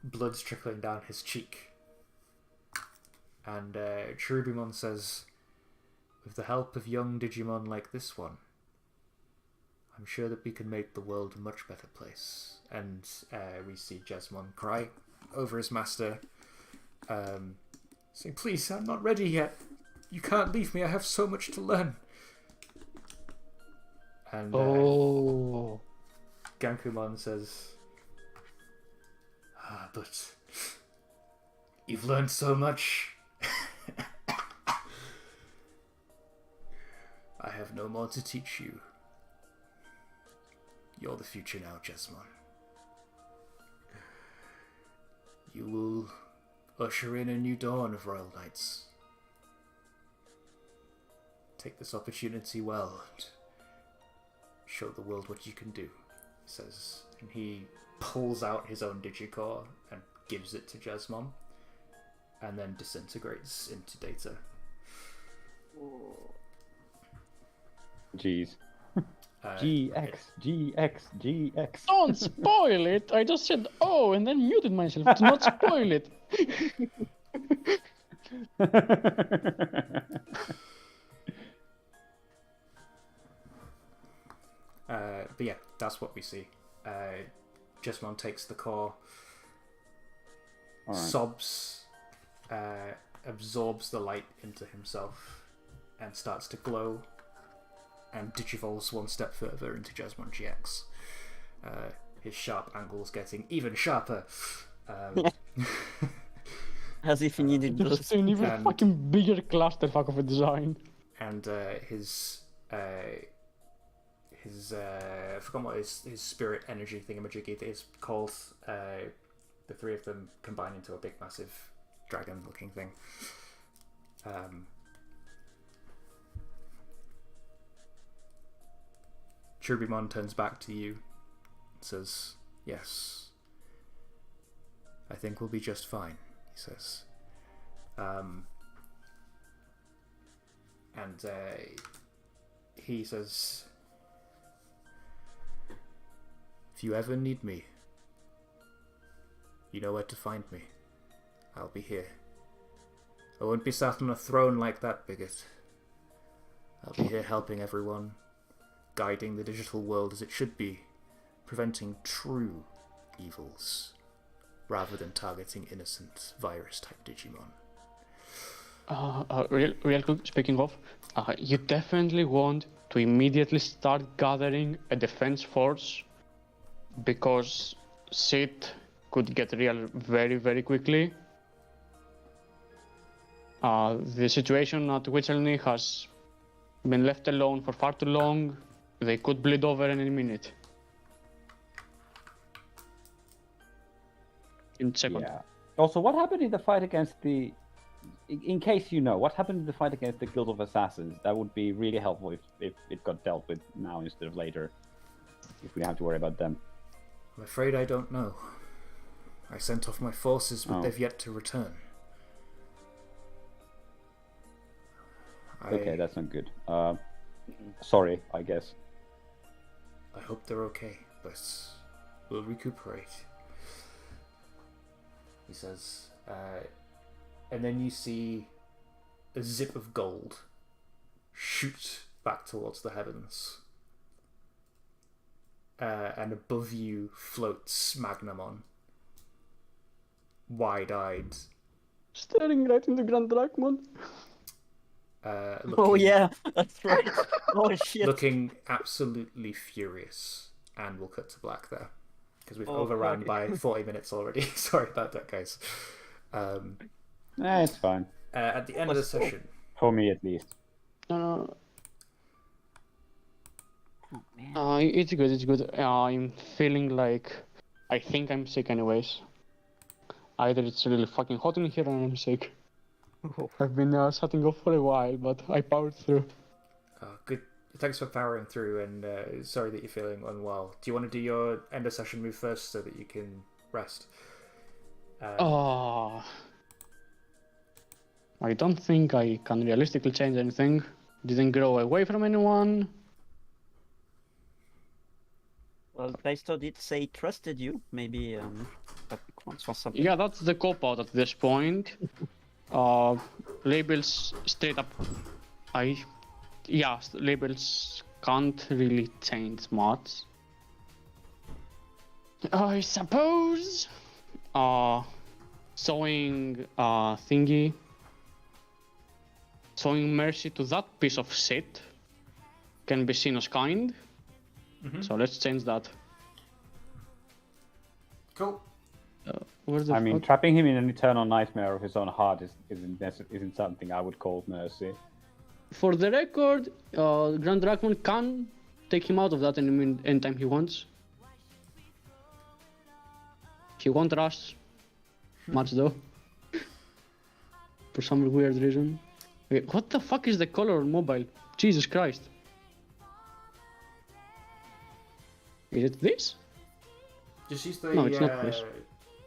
Blood's trickling down his cheek. And Cherubimon says, with the help of young Digimon like this one, I'm sure that we can make the world a much better place. And we see Jesmon cry over his master, saying, please, I'm not ready yet. You can't leave me. I have so much to learn. And Gankumon says, but you've learned so much. I have no more to teach you. You're the future now, Jesmon. You will usher in a new dawn of Royal Knights. Take this opportunity well and show the world what you can do, he says. And he pulls out his own Digicore and gives it to Jesmon, and then disintegrates into data. Jeez. GX. Don't spoil it! I just said oh and then muted myself to not spoil it. But yeah, that's what we see. Jesmon takes the core, sobs, absorbs the light into himself, and starts to glow, and digivolves one step further into Jesmon GX. His sharp angles getting even sharper. As if he needed those. Just an even fucking bigger clusterfuck of a design. And his I forgot what his spirit energy thingamajiggy is called. The three of them combine into a big massive dragon looking thing. Cherubimon turns back to you and says, "Yes, I think we'll be just fine," he says. And he says, "If you ever need me, you know where to find me. I'll be here. I won't be sat on a throne like that, bigot. I'll be here helping everyone, guiding the digital world as it should be, preventing true evils, rather than targeting innocent virus-type Digimon." Real quick, speaking of, you definitely want to immediately start gathering a defense force, because shit could get real very, very quickly. The situation at Witchelny has been left alone for far too long. They could bleed over in any minute. In a second. Yeah. Also, what happened in the fight against the... In case you know, what happened in the fight against the Guild of Assassins? That would be really helpful if it got dealt with now instead of later. If we don't have to worry about them. I'm afraid I don't know. I sent off my forces, but they've yet to return. Okay, that's not good. Sorry, I guess. I hope they're okay, but we'll recuperate. He says, and then you see a zip of gold shoot back towards the heavens. And above you floats Magnamon, wide-eyed. Staring right into Grand Drachmon. Oh yeah, that's right. Oh shit. Looking absolutely furious. And we'll cut to black there. Because we've overrun by 40 minutes already. Sorry about that, guys. It's fine. At the end of the session. For me, at least. No. Oh, man. It's good, it's good. I'm feeling like... I think I'm sick anyways. Either it's really fucking hot in here or I'm sick. I've been shutting off for a while, but I powered through. Good. Thanks for powering through, and sorry that you're feeling unwell. Do you want to do your end of session move first so that you can rest? I don't think I can realistically change anything. Didn't grow away from anyone. Well, Plaisto did say he trusted you. Maybe that counts for something. Yeah, that's the cop-out at this point. Labels straight up. Labels can't really change much. I suppose showing showing mercy to that piece of shit can be seen as kind. Mm-hmm. So let's change that. Cool. I mean, trapping him in an eternal nightmare of his own heart isn't something I would call mercy. For the record, Grand Drachmon can take him out of that anytime he wants. He won't rush much though. For some weird reason. Wait, what the fuck is the color on mobile? Jesus Christ. Is it this? Just use the... No, it's not this.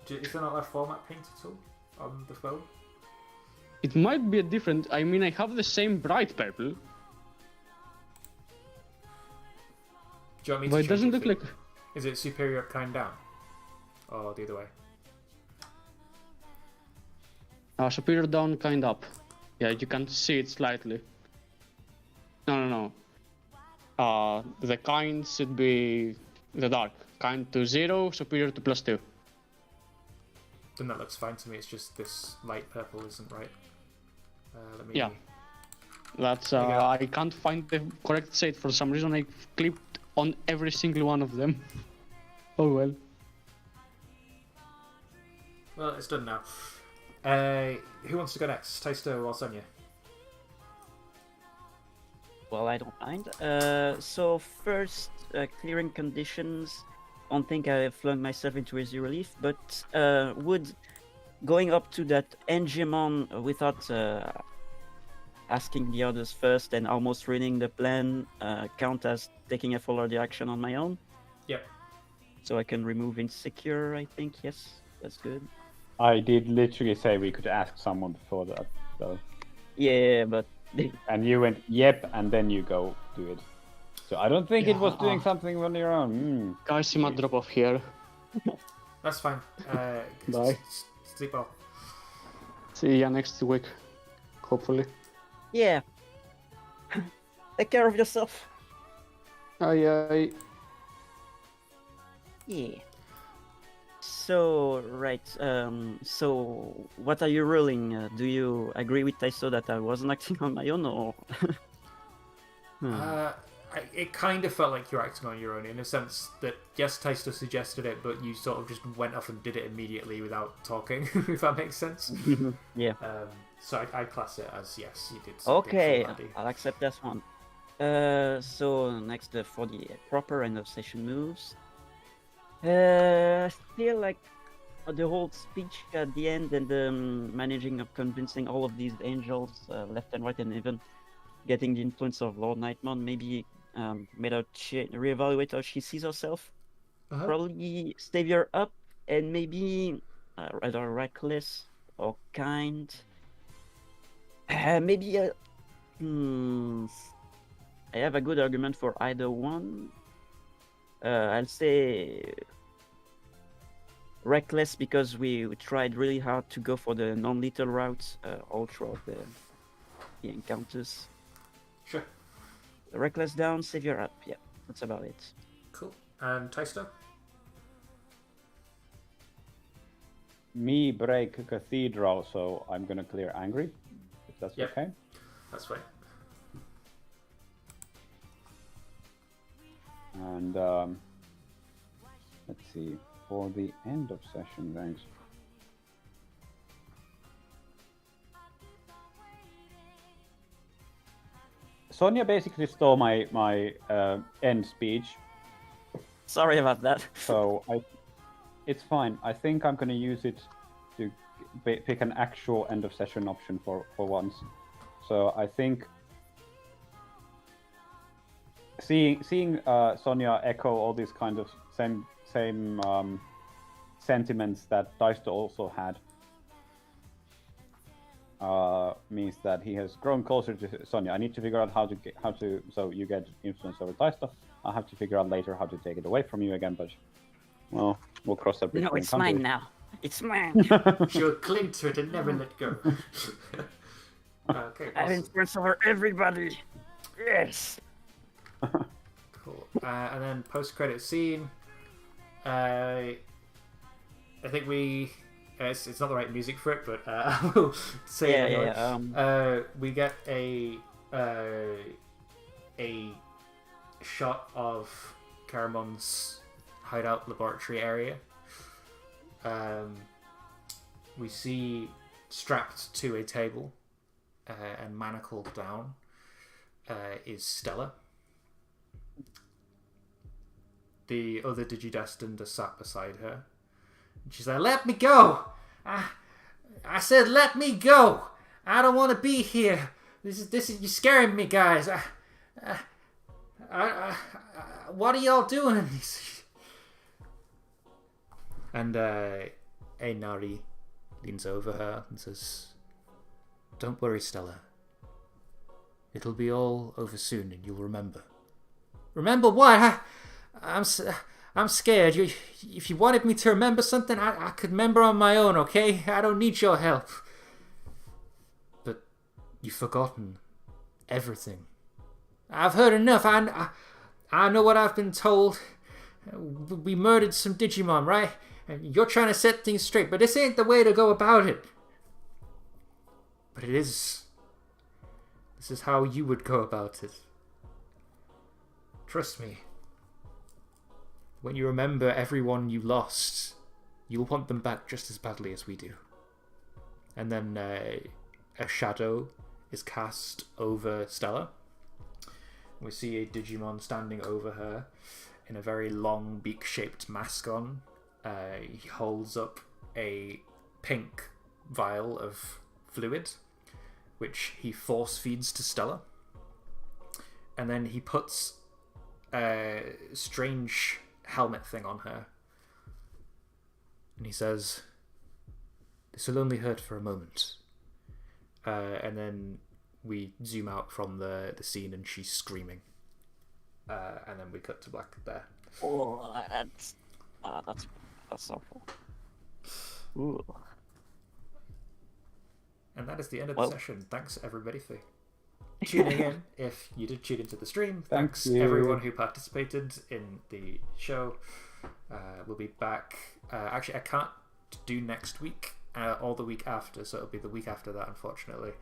Is there not a format paint at all on the phone? It might be a different... I mean, I have the same bright purple. Do you want me to But it change doesn't it look for you? like... Is it superior up, kind down? Or the other way? Superior down, kind up. Yeah, you can see it slightly. No. The kind should be the dark. Kind to 0, superior to +2. Then that looks fine to me. It's just this light purple isn't right. Let me. Yeah. That's There you go. I can't find the correct shade for some reason. I clicked on every single one of them. Oh well. Well, it's done now. Who wants to go next? Taster or Sonia? Well, I don't mind. So first, clearing conditions. I don't think I flung myself into easy relief, but would going up to that Digimon without asking the others first and almost ruining the plan count as taking a full order action on my own? Yep. So I can remove insecure, I think. Yes, that's good. I did literally say we could ask someone before that, though. Yeah, but And you went, yep, and then you go do it. So I don't think it was doing something on your own. Guys, you might drop off here. That's fine. Bye. Sleep well. See ya next week, hopefully. yeah. Take care of yourself. Aye. Yeah. So, right. So, what are you ruling? Do you agree with Taiso that I wasn't acting on my own, or? It kind of felt like you're acting on your own in a sense that, yes, Taster suggested it, but you sort of just went off and did it immediately without talking, if that makes sense. Yeah. So I class it as, yes, you did something. Okay, foolhardy. I'll accept that one. So next for the proper end of session moves. I feel like the whole speech at the end and the managing of convincing all of these angels left and right, and even getting the influence of Lord Nightmon maybe made her reevaluate how she sees herself. Probably Savior up and maybe rather reckless or kind. Maybe I have a good argument for either one. I'll say reckless because we tried really hard to go for the non-lethal route all throughout the encounters. Sure. Reckless down, Savior up. Yeah, that's about it. Cool. And Taster? Me break cathedral, so I'm gonna clear angry, if that's Yep. okay. That's fine. And let's see, for the end of session, thanks. Sonia basically stole my end speech, Sorry about that. so it's fine. I think I'm gonna use it to pick an actual end of session option for once. So I think seeing Sonia echo all these kind of same sentiments that Daisto also had means that he has grown closer to Sonia. I need to figure out how to so you get influence over Daisto. I'll have to figure out later how to take it away from you again, but well, we'll cross that bridge. No, when we it's come to mine it. now. It's mine. She'll cling to it and never let go. Okay, I have awesome. influence over everybody. Yes. Cool. And then post-credit scene. I think we. It's not the right music for it, but I will say it anyway. We get a shot of Caramon's hideout laboratory area. We see strapped to a table and manacled down is Stella. The other Digidestined are sat beside her. And she's like, "Let me go! I said let me go! I don't want to be here. This is you're scaring me, guys. What are y'all doing?" And Nari leans over her and says, "Don't worry, Stella. It'll be all over soon, and you'll remember." Remember what? I'm scared. If you wanted me to remember something, I could remember on my own, okay? I don't need your help. But you've forgotten everything. I've heard enough. I know what I've been told. We murdered some Digimon, right? And you're trying to set things straight, but this ain't the way to go about it. But it is. This is how you would go about it. Trust me. When you remember everyone you lost, you'll want them back just as badly as we do. And then a shadow is cast over Stella. We see a Digimon standing over her in a very long beak-shaped mask on. He holds up a pink vial of fluid, which he force feeds to Stella. And then he puts a strange helmet thing on her. And he says, "This will only hurt for a moment." And then we zoom out from the scene and she's screaming. And then we cut to black there. Oh, that's awful. Ooh. And that is the end of the session. Thanks everybody for tuning in. If you did tune into the stream, thanks everyone who participated in the show. We'll be back. Actually, I can't do next week or the week after, so it'll be the week after that, unfortunately.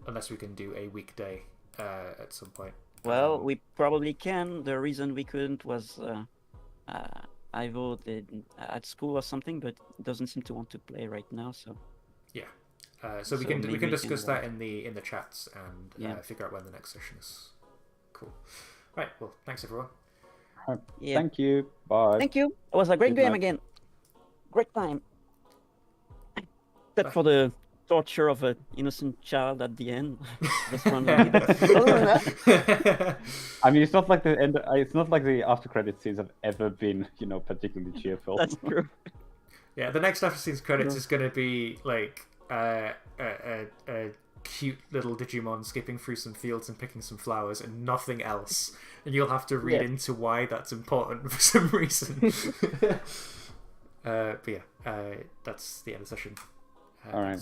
Unless we can do a weekday at some point. Well, we probably can. The reason we couldn't was Ivo at school or something, but doesn't seem to want to play right now. So yeah, so we can discuss that in the chats and figure out when the next session is. Cool. Right. Well, thanks everyone. Yeah. Thank you. Bye. Thank you. It was a great game again. Great time. Except for the torture of an innocent child at the end. Just randomly. I mean, it's not like the end. It's not like the after credit scenes have ever been, particularly cheerful. That's true. Yeah, the next after scenes credits is going to be like a cute little Digimon skipping through some fields and picking some flowers and nothing else, and you'll have to read into why that's important for some reason. But yeah, that's the end of the session. All right.